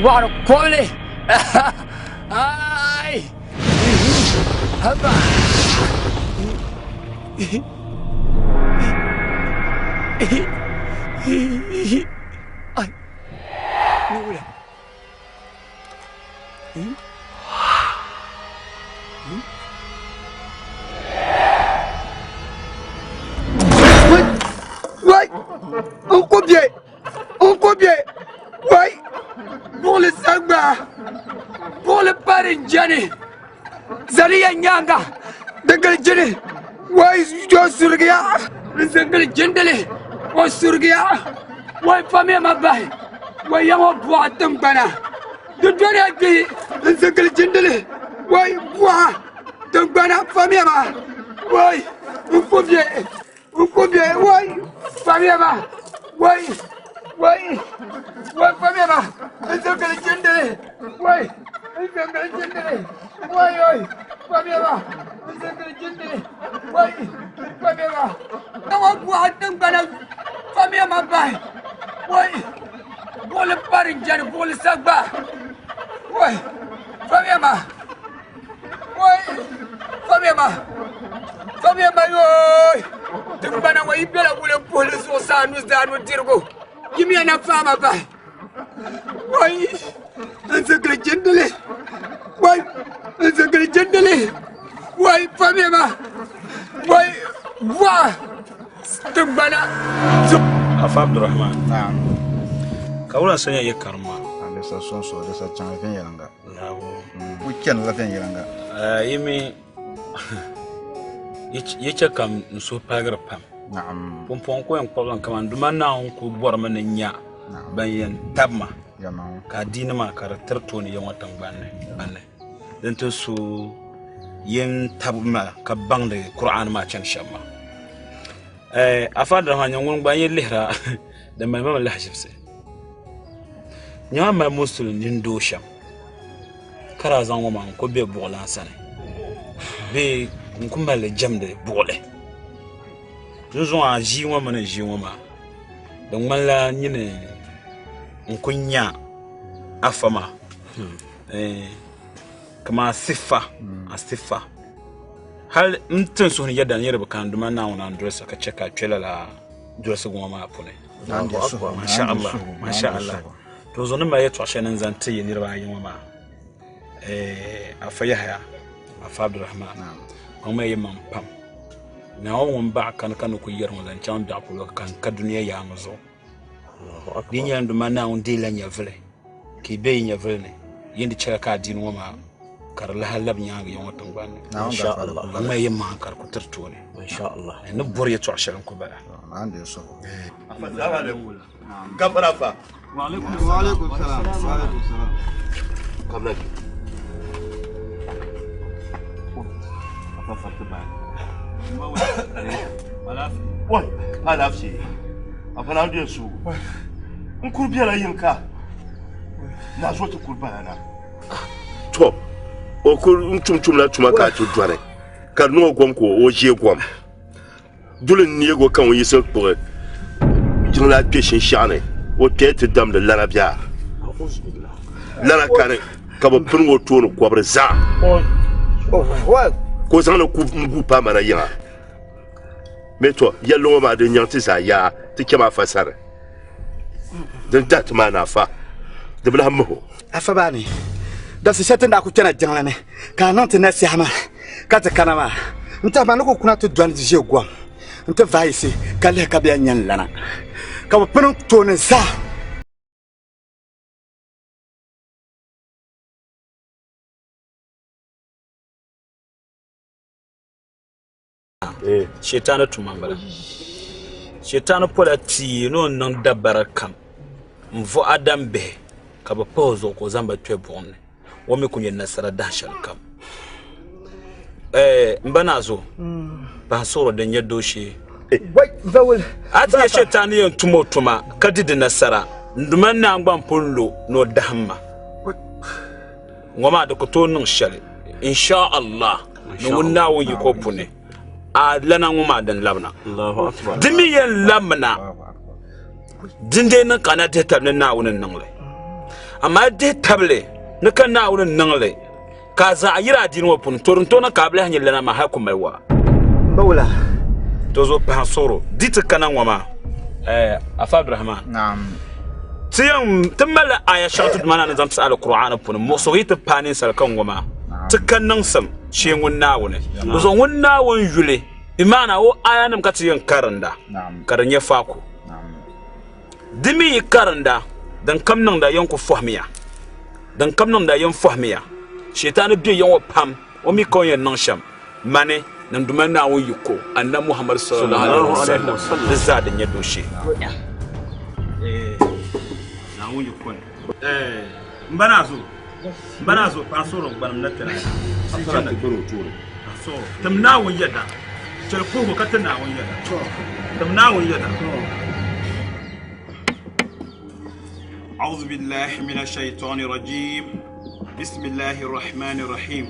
War kole. Ai. Haba. Ai. Nura. Wai. On combien. Wai. Pour le sangba. Pour le parinjani. Zaliya nyanga. Dangal jene. Wai jo surgiya. Dangal jendele. O surgiya. Wai famille ma bai. Wai yango bwa tambana. De dore ki dangal jendele. Wai bwa tambana famille ma. Wai on combien. Wai famille ma. Wai famille ma. Dangal jendele. Wai dangal jendele. Wai famille ma. Dangal jendele. Wai famille ma. Nawa bwa tambana famille ma bai. Wai bole parinjani bole sagba. Wai famille ma. Wai famille ma yoy. Tambana wai bela bole bole so sanu zanu dirgo. Yimi ana fama bai. Wai dangal jendele. Wai dangal jendele. Wai famille ma. Wai wa tambana. Afa Abdurrahman. Naam. Kawula sanya ye karma. Alisa sonso alisa changa fen yelanga. Nawo. Weekend la fen yelanga. Yimi yecha kam nso pagra pam. Naam. Pompon ko en problem kam duma na on ko borma na nya. Ban yen tabma. Yama. Ka dinama ka tarto ni yan watan banne. Dan to so yen tabma ka bangde Qur'an ma chan shamma. Afadra ha nyangon ban yen lihra da mai mama lahjibse. Nyama musul nindo sham. Kara zan wama ko be bolan sane. Be nkumba le jamde bole. Jozo a ji wama na ji wama. Da ngala nyine nkunya afama. Kama sifa hal mtin so ne yadan yere bakan duma na wona ndresa ka cheka twela la dresa goma ma pone masha Allah to zo ne ma yeto ashenan zante ye ni ba yin ma afaya haya afa Abdurrahman kuma yi man pam na won ba kan ku yar mo lan chan da ku kan ka duniya ya mazo din yan duma na on de lan ya vle ki be nya vle ne yindi cheka ka din wo ma kar la halab nya ga yon watan gwan insha Allah kuma yi man kar ku tarto ne insha Allah ne bor yeto ashenan ku bala ande so assalamu alaikum gabara fa wa alaikum salam kamna Wai, alafi. Afana da su. In kurbiya la yinka. Na zo ta kurbana na. To, o kur tum la tuma ka to dware. Ka no gom ko o je gom. Dulin ni go kan yi so ko. Jin la peshin shane. O tete dam da lana biya. Lana kare ka ba pin wo to no ko bar za. Ko zan ku ngu pa mana yin. Mais toi, il y a l'homme de Nyantiza, il y a tu qui m'a fait ça. De date manafa. De blamo. Afabani. Da se shatan da ku tana janglane. Ka nan tana si hama. Ka ta kanama. Nta ba ko kuna to dwan je gwam. Nta vaisi ka le ka biya nyan lana. Ka ba pun to ne sa. Shetana tumambala shetana pola ti no nan dabara kam mvo adam be ka ba pozo ko zamba twe bonne wo me kunye nasara dashal kam mbanazo ba soro da nyado shi ati shetana yan tumotuma kadidi nasara nduman na ngban pollo no dahma ngoma da ko to nun shari insha Allah no wonna wo yiko pune a lana nguma dan labna Allahu akbar dimi yen lamna dinde na kana de tabne na wunin nangle amma de table na kan na wunin nangle ka za ayira din wa pun torunto na kable hanyar lana ma ha kuma wa bawla to zo pa soro dit kana ngoma afa Abdurrahman na'am tiyam tamala aya shatu mana na zamta alquran pun mo so yita panin sal kan ngoma tukan nan sam shengun nawune zo wonna won jule imana wo ayanam katiyan karanda karanya fako dimi karanda dan kam nan da yanku fahmiya dan kam nan da yan fahmiya shaytan bi yan pam o mi kon yan nan sham mane nan duman na won yiko anna Muhammad sallallahu alaihi wasallam da zadin ya doshe na won yiko mbanazo pasoro banam natana asara ta baro turo so tamna won yada telko ko katana won yada tamna won yada أعوذ بالله من الشيطان الرجيم بسم الله الرحمن الرحيم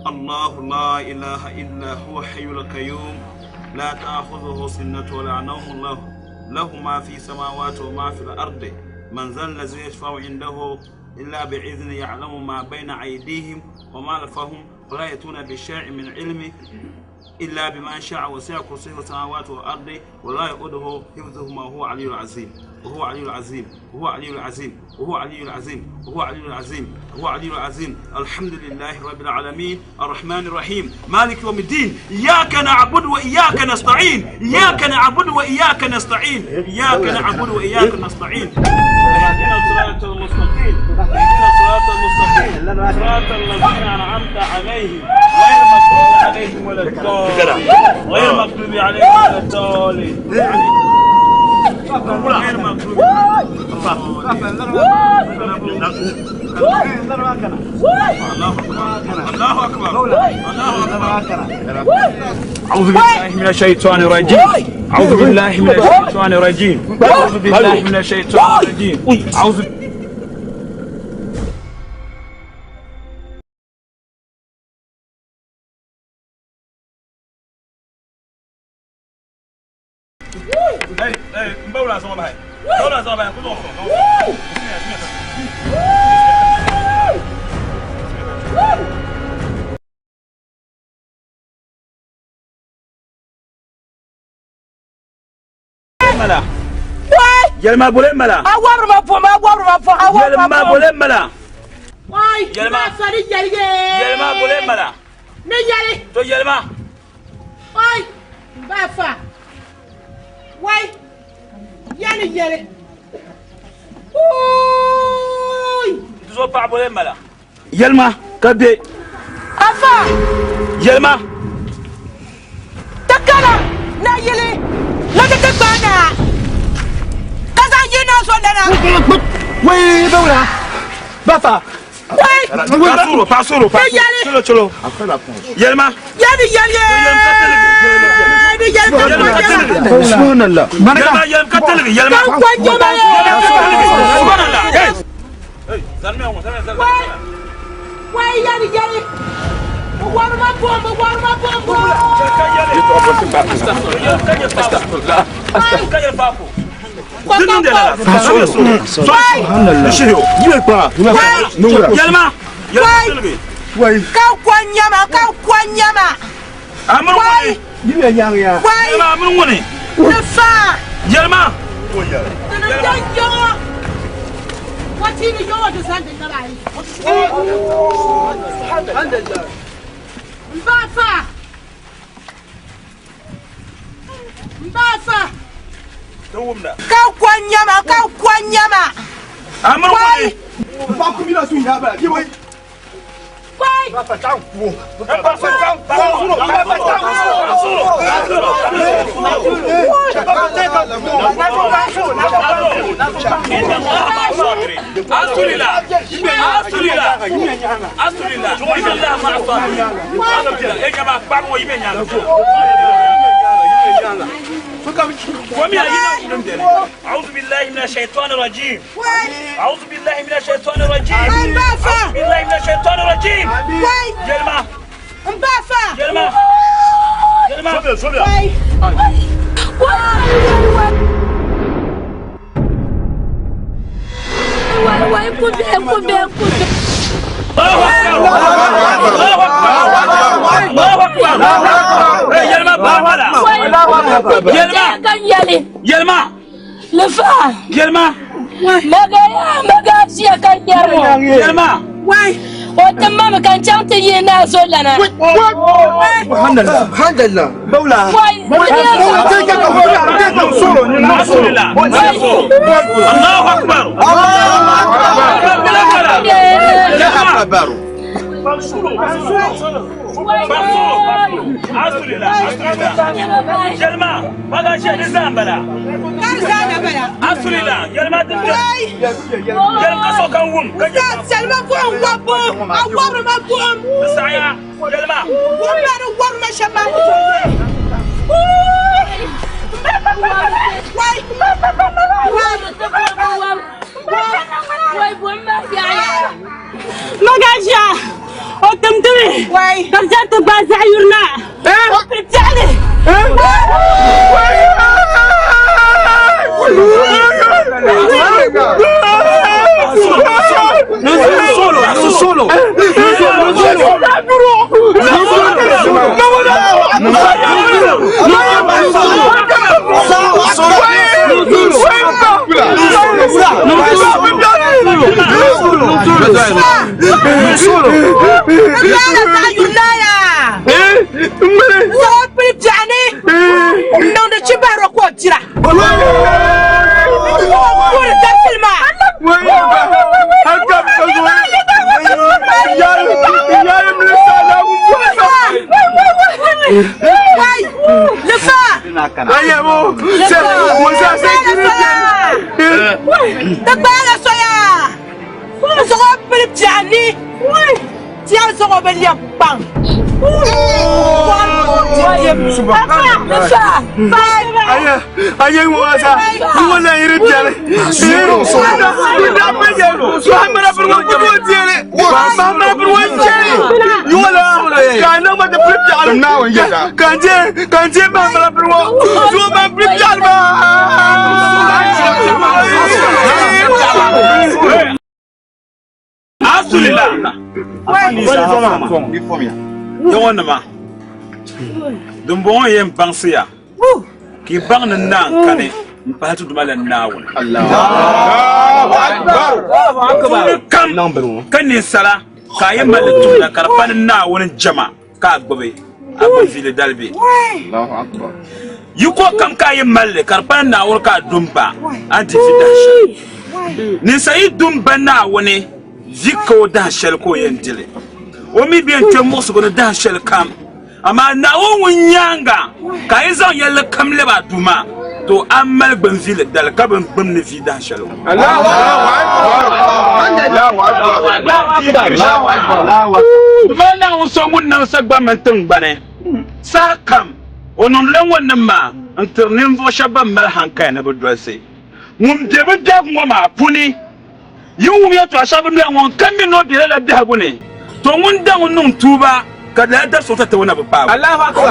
الله لا إله إلا هو حي القيوم لا تأخذه سنة ولا نوم له ما في السماوات وما في الأرض من ذا الذي يشفع عنده إلا بإذن يعلم ما بين أيديهم وما خلفهم ولا يأتون بشيء من علمه إلا بما شاء وسع كرسيه السماوات والأرض ولا يؤوده حفظهما وهو علي العظيم وهو علي العظيم وهو علي العظيم وهو علي العظيم وهو علي العظيم وهو علي العظيم الحمد لله رب العالمين الرحمن الرحيم مالك يوم الدين إياك نعبد وإياك نستعين إياك نعبد وإياك نستعين إياك نعبد وإياك نستعين اهدنا الصراط المستقيم اهدنا الصراط المستقيم صراط الذين أنعمت عليهم غير المغضوب عليهم ولا الضالين غير المغضوب عليهم ولا الضالين غير مغضوب الله أكبر أعوذ بالله من الشيطان الرجيم أعوذ بالله من الشيطان الرجيم أعوذ بالله من الشيطان الرجيم أعوذ Hey, mbona sama bahai? Mbona sama bahai? Kuno. mala. Wai. Yelma boleh mala. Awar ma po. Yelma boleh mala. Wai. Yelma. Sari yelge. Yelma boleh mala. Ne yale. To yelma. Wai. Bafa. Wai. Yale. Oi. Zo pa boleh mala. Yelma kabe. Afa. Yelma. Takala. Na yele. Na takana. Kaza yina so dana. Wai Baula. Bafa. Wai. Pasuro. Cholo. Yelma. Yale. Subhanallah. Yelma katalgi. Yelma. Subhanallah. Hey, zalme. Wai yale. Warma bomba. Kau kwanyama. Wai. Nafa. Yelma. What's in your descendant? Mbafa. Kau kwanyama. Wai. Baku mina su ya ba. Wai. Bafa tang fu. أعوذ بالله من الشيطان الرجيم. Jelma. Mbafa. Jelma. Wai, kube. Yelma. Lefa. Yelma. Magaya kan yarmo. Yelma. Wai. Wata kan canta yana zo lana. Alhamdulillah. Baula. Wai. Allahu akbar. Jelma, baga shi da zambala. Asulila, Jelma din da. Jelma so kan wum. Jelma ko wabo, awar ma ko. Saya, Jelma. War ma shama. Wai, bomba ya. Magaja. Otamtumi. Wai. Karjat baza yurna. Pitale. Solo. Ayah muasa, mana irit jale? Mana perlu buat jale? Mana perlu jale? Yola, karena mana perlu jale? Now ya, kanje mana perlu? Cuma perlu jale. Alhamdulillah. Jangan nama. Dumbong yang bangsia. Ki bang nan kane mpatu dumala nawun Allahu akbar kam kan sala ka yi malitu da karfan nawun jama ka gbe abin fili dalbi Allahu akbar yuko kam ka yi malle karfan nawun ka dumba anti fidashi ni sai dumba nawune ziko da shel ko yendile o mi bien temo so da shel kam amma nawun nyanga ka yi zan yalla kam le ba duma to amal ban fili dal ka ban ni fidashi Allahu akbar Mana usongun nan sagba mantung bane sakam onon lengon ma anternim vo shaba mal hanka na budwase mum debe dag ngoma puni yu ya to ashabu lengon kambi no bi la dagune to mun dan nun tuba kada da so ta wona ba Allahu akbar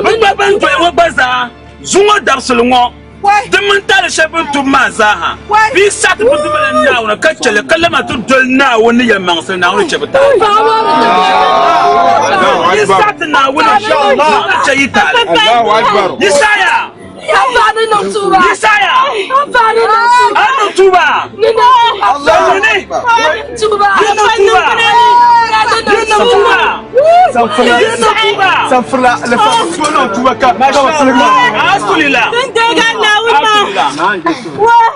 mun ba ban to e baza zungo darsulungo Demin tare shebin tu mazaha. Bi sat butu bele na wona kachele kalama tu dol na woni ya mangse na woni chebta. Bi sat na woni na cheyita. Allahu akbar. Yesaya. Afani no tuba. Yesaya. Afani no tuba. Anu tuba. Nino. Allah ni. Tuba. Nino tuba. Nino tuba. Sanfurla le fa no tuba ka. Alhamdulillah.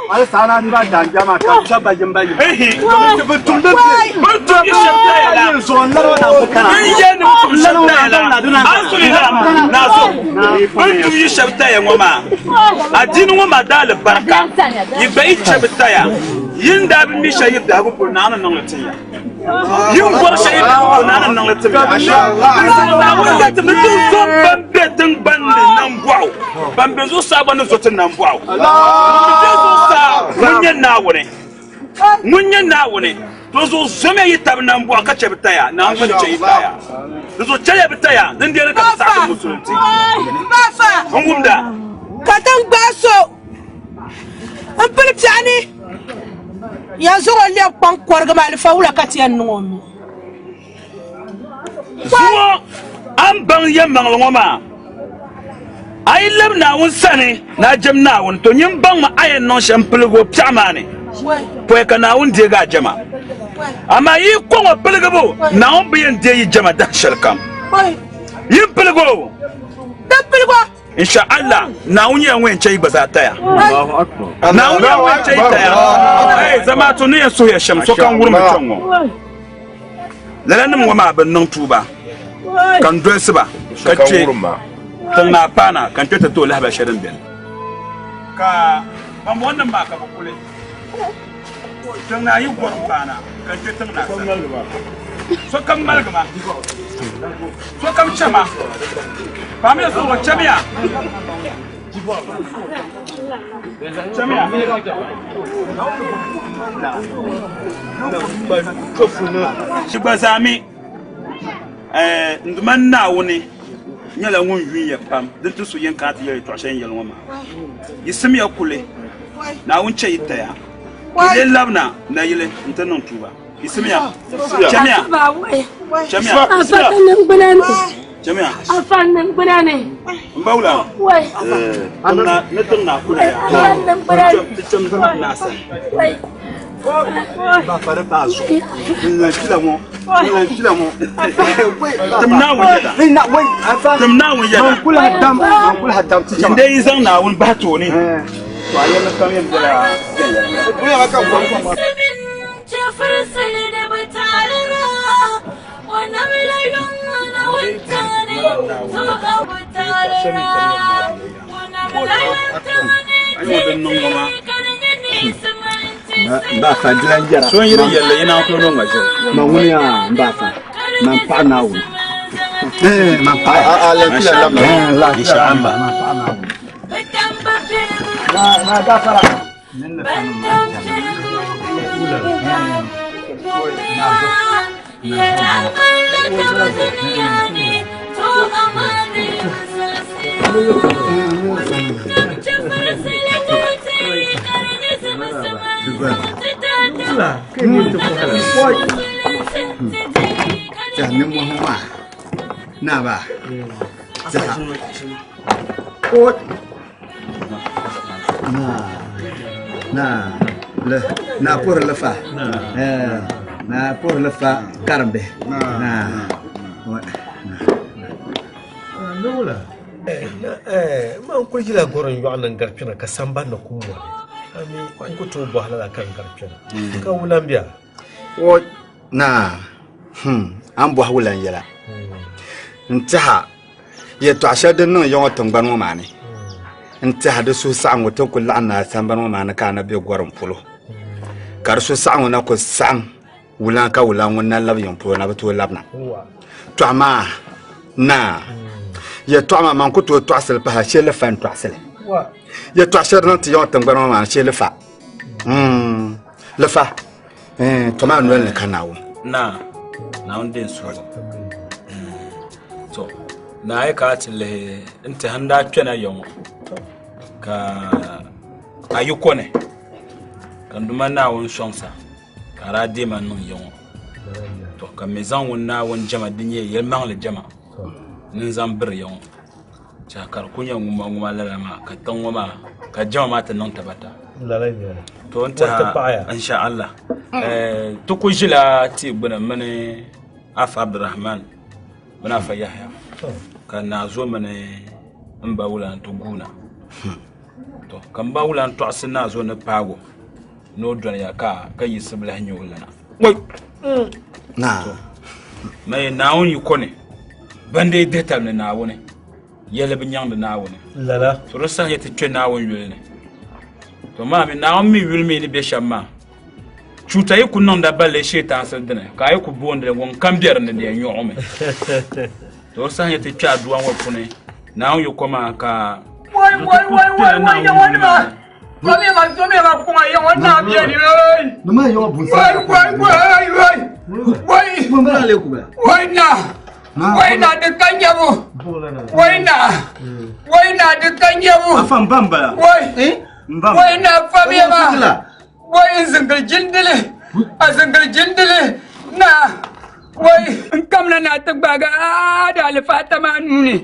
Wala sana ni ba janja ma ka chaba jamba yi. Eh. Betumbe. Betumbe shebta ya. So na na bukana. Yene alhamdulillah. Nazo. Betumbe shebta ya ngoma. Adinu ngoma dal barka. Yibai shebta ya. Yinda bi mi shayib da bu na nan latiya. Yin gor shayib da na nan latiya. Na wanda ta mutu so bambe tin bande nan buau. Bambe zo sabon zo tin nan buau. Munye na wone to zo zome yitab nan buau ka chebta ya na mun ce yitaya. Zo chebta ya din dere ka sa musulunci. Bafa. Ngumda. Katan baso. An pultani. Yanzu wale kwan kwarga malifa wula katiyan nungomi. Zuwa an ban yamman ngoma. Ai lem na won sane na jam na won to nyim ban ma ayen non shampulgo pamane. Poe ka na won de ga jama. Ama yi ko ngo pelgabo na won biyen de yi jama da shalkam. Yi pelgo. Da pelgo. Insha Allah na won yan wen chei bazata ya. Allahu akbar. Na won yan wen chei ta ya. Eh zama to ne so ya sham so kan wurma tongo. Lalanum ngoma ban nan tuba. Kan dress ba. Kace tana pana kan tata to lahaba shirin bin ka ban wannan ba ka bakule tana yi gwarin pana kan tata na so kan malgama so kan chama ba me so chamiya shi ba sami nduman na woni nyala ngun wiye pam din tu su yen ka ti ye to shen yel ngoma yisim ya kule na wun che itaya ile labna na ile ntanon tuba yisim ya jamia jamia afanan banane jamia afanan banane mbawla wai amna netum na kula ya afanan banane tum na sa wai ba fara ba zo na kila mo tumna wajada na wai afa tumna wajada kula haddam ti jama inde izan na wun bato ne to ayi na kam yanda la kula haka ko jafar sale da batarara wa namla yumna wantani to batarara wa namla wantani ayo dan nongoma ba fa dilan jara so yiri yalla ina ko no ngaje ma wuni ya ba fa man pa na wu man pa la insha Allah man pa na wu na da fara jangan muhma, naba, jangan. Oh, na por la fa na por la fa karambe Lola man ko jila goron yo anan garpina ka samba na kumwa ami ko to bo halala kan garpina ka wulan biya o na an bo wulan yala ntaha ye to ashade no yo tongban mo mane ntaha de su sango to ko lana samba mo mane kana be goron pulo kar su sango na ko sang wulan ka wulan wonna lab yon pulo na to labna to ama na ya to ma man ko to asel pa shele fan to asel ya to asel nan ti yon tangban ma shele fa le fa to ma no le kanawo na onde so to na ai ka tile inta handa pena yon ka ayuko ne kan duma na won shonsa kara de man non yon to ka maison won na won jama dinye yel mang le jama nin zambir yon cha kar kunya nguma lalama ka tanwa ka jama mata non tabata lalanya to anta insha Allah to ko jila ti bana mane af Abdurrahman bana fa Yahya kana zo mane mba wulan to guna to kan ba wulan to asina zo na pago no don ya ka yi sibla hanyo wulana wai na mai naun yi kone bande deta ne na woni yele bi nyang na woni lala to rosa yete twe na won yule ne to ma mi na mi yul mi ni be shamma chuta yi ku non da balle shetan san dene ka yi ku bonde won kambier ne de nyo me to rosa yete twa duwan wa kune na on yu koma ka wai ya wani ma Kami ma kuma ya wannan biya ni wai. Numa yo bunsa. Wai. Mun bara le ku ba. Wai na da kanya mu. Wai na da kanya mu. Afan bamba. Wai. Wai na fami ma. Wai zangal jindile. Na. Wai kamna na ta baga da alfata ma nuni.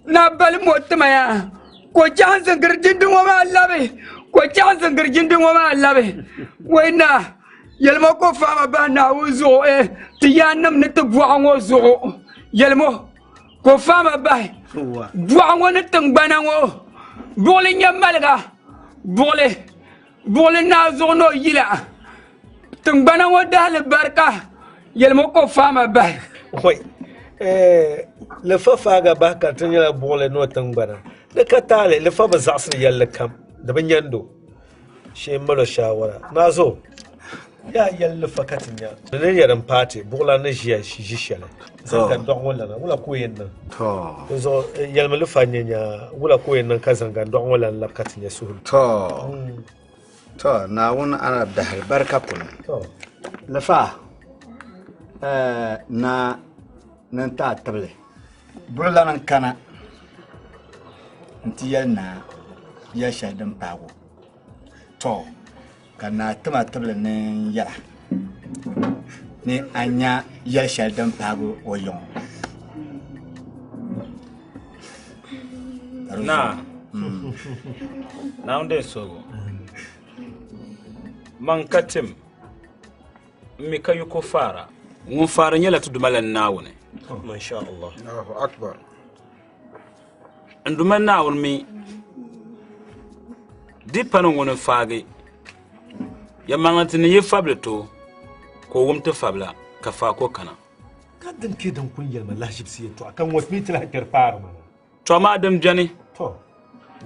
Na bal motma ya. Ko jan zangar jindin wa ma allabe ko jan zangar jindin wa ma allabe waina yelmo ko fama ba na wuzo ti yanam ne to buango zo yelmo ko fama ba buango ne tangbana ngo bole nyamalga bole na zo no yila tangbana ngo dal barka yelmo ko fama ba hoy le fafa ga ba ka tanya bole no tangbana da ka tale le fa ba za su yalla kam da ban yando she malo shawara na zo ya yalla fakatin ya da ne yaran fate bugla na jiya shi jishale sai kan don wala na wala koyen nan to zo yalma lu fanya nya wala koyen nan kazan ga don wala la katin ya su to na won ana da barka kun to le fa na nan ta table bugla nan kana nti na ya shadan pago to kana tama tabla ne yara ne anya ya shadan pago oyon na onde so man katim mi kayu ko fara mun fara nyala tudumalan nawune masha Allah Allahu akbar nduma nawun mi dipano wona faage ya mangantini ye fable to ko wumta fabla ka fa ko kana kadan ke dan kun yalma lashib siye to akan hospital hakar fara mana to ma adam jani to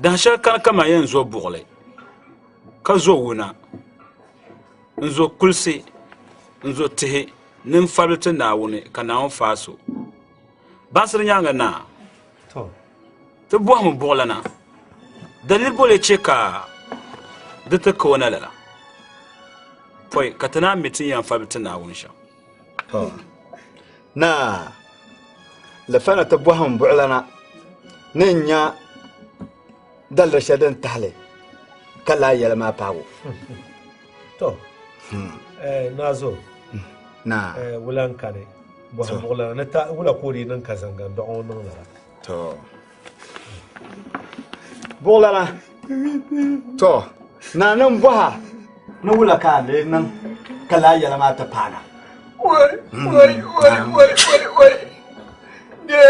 dan sha kan kama yanzu bugle ka zo wuna nzo kulsi nzo tehe nin fable to nawune kana on faso basir nyanga na to bo mu bolana dalil bole cheka da ta kawana lala poi katana mitin yan fabitin na wunsha to na la fana ta bo mu bolana ninya dal shadan tahle kala yala ma pawo to nazo na wulan kare bo mu bolana ta wula kori nan kazanga don nan la to Bolana. To, na nan buha. Na wula ka le nan kala yala mata pana. Wai. De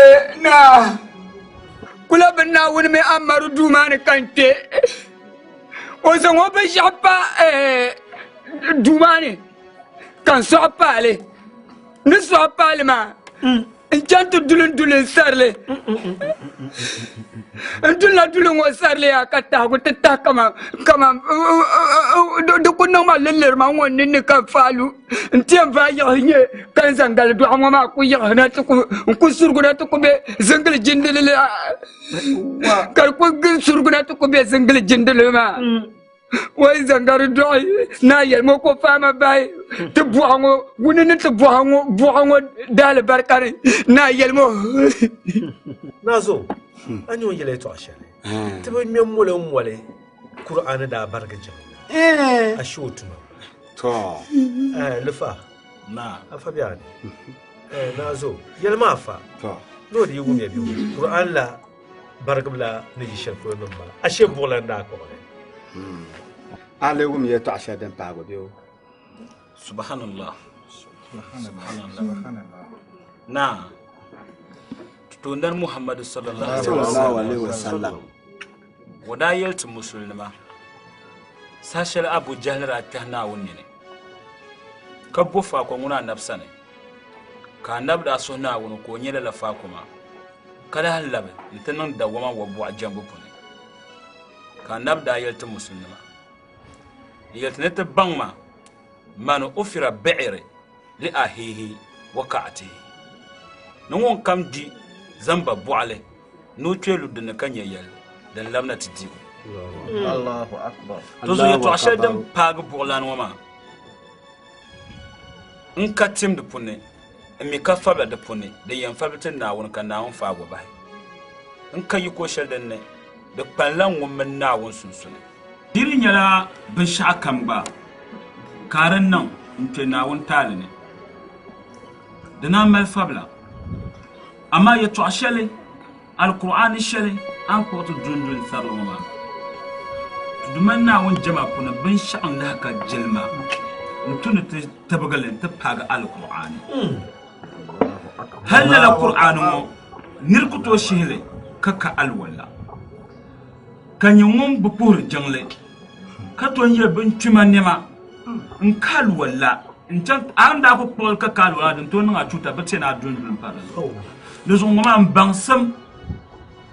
na. Kula bina wani mai amaru duma ni kante. Wasan wabe shapa duma ni. Kan so pale. Ni so pale ma. Jantu dulun sarle. Dulun wa sarle ya kata ko tata kama do ko no ma leller ma won ni ka falu. Ntiem va ya nye kan zangal do ma ku ya na to ku surguna to ko be zangal jindele kar ko surguna to ko be zangal jindele ma. Wai zangar doi na yel mo ko fama bay te buango wunene te buango dal barkare na yel mo nazo anyo yele to ashale te be mi mole qur'an da barga jam ashutuma to lefa na afabian nazo yel ma fa to no di yugum ya bi qur'an la barga bla ni shefo no ba ashe bolanda ko عليهم يتعشى دم باغو بيو سبحان الله نعم تندر محمد صلى الله عليه وسلم ودا يلت مسلمة ساشل أبو جهل راتهنا ونيني كبو فاكو منا نفسني كان نبدا سونا ونكو نيلا لفاكما كلا هلب نتنن دوما وبو جنبو بني كان نبدا يلت مسلمة يلتنت بانما من أفر بعير لأهيه وكعته نون كم دي زنبا بوعله نوتشلو دنكان يل دن لمنا تديو الله أكبر توزو يتو عشر دم باغ بولان وما نكا تيم دپوني امي كفابلا دپوني دي ينفابلتن ناون كان ناون فاغو باي نكا يكو شل دن de panlan women na won sunsune diri nyala bin shakam ba karan nan nke na won tale ne dana mal fabla amma ya to ashale alquran shale an ko to dundun saroma duman na won jama kuna bin sha'an da ka jilma mutun ta tabagalen ta faga alquran hal alquran mo nirkuto shile kaka alwala kan yawon bupur jangle katon ye bin tuma nema in kalwala in can an da ku pol ka kalwala din to nga chuta ba tena dundun para le zon ma bangsam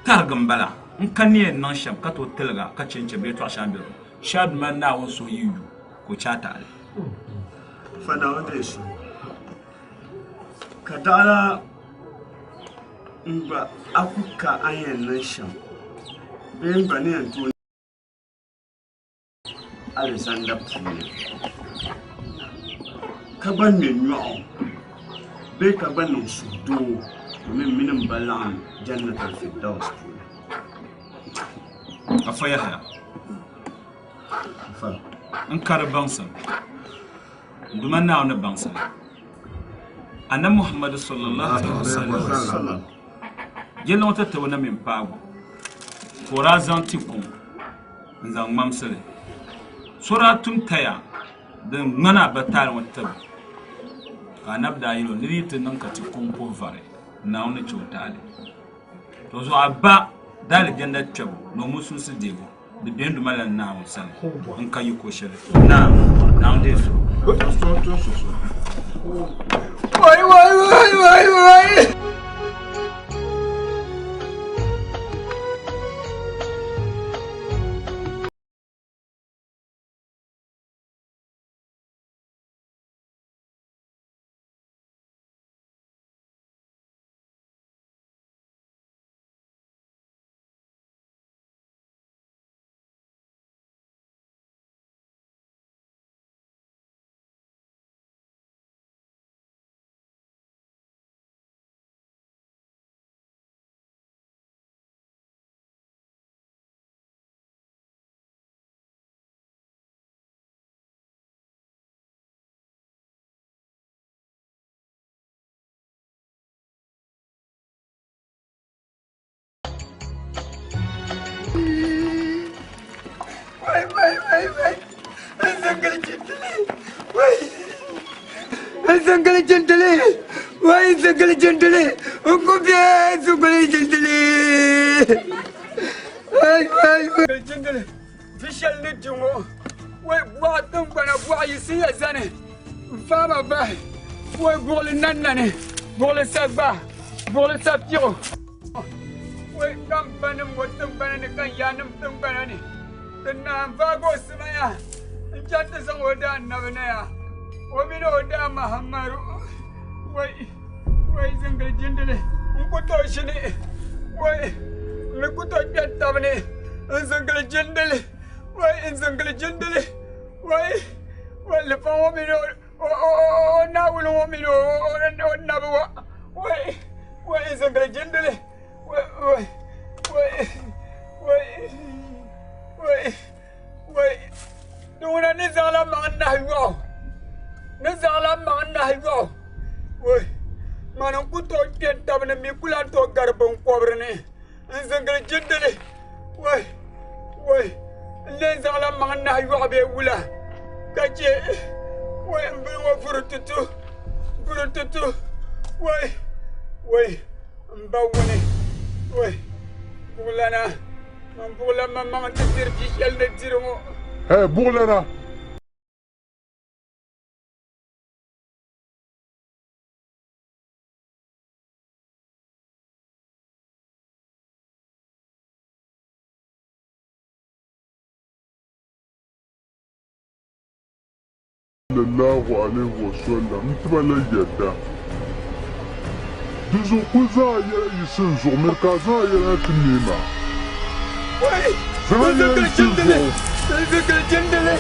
targam bala in kan ne nan sham ka to telga ka cence be to ashambe shad man na won so yiyu ko chata ale fada wanda shi kadala ba akuka ayen nan sham ben bani antu Alexander Pune kaban me nyo be kaban no sudo min balan jannatul firdaus afaya ha fa an kar bansan duman na wani bansan annabi Muhammad sallallahu alaihi wasallam yalla wata tawana min pago fora zantikum nzang mamsele sura tum taya den ngana batal watab kanab da yilo nirite nan ka tikum ko vare na woni chotale to zo abba dal janda chabu no musun se dego de bendu malan na won san in kayi ko shere na onde so wai Zangale gentile, why zangale gentile? Unko bien zangale gentile. Ay gentile. Vishal ne jungo. Why buatung bana buai si azane. Fama ba. Why bole nanane. Bole sagba. Bole sapiro. Why kampanam watung bana kan yanam tung bana ni. Tenang bago semaya. Jatuh sangodan nabenaya. Wamino da Mahamaru. Why Zangle Jindele? Umputo Shini. Why Nakuto Jatabane? Zangle Jindele. Why Zangle Jindele? Why the Pamino? Oh, now we don't want me to know. Why Zangle Jindele? Why don't I need all of my now? Nazala mana higo. Woi, mana kuto tiada mana mikula to garbong pobrene. Zangle jendele. Woi, nazala mana higo abe ula. Kaje, woi mbiwa furututu. Woi, mbawone. Woi, bulana, mbula mama titir jishel ne tirumo. Hey, bulana. Sallallahu alaihi wasallam ntibala yadda dizo kuza ya yisin zo merkaza ya tinima wai zama ne jindele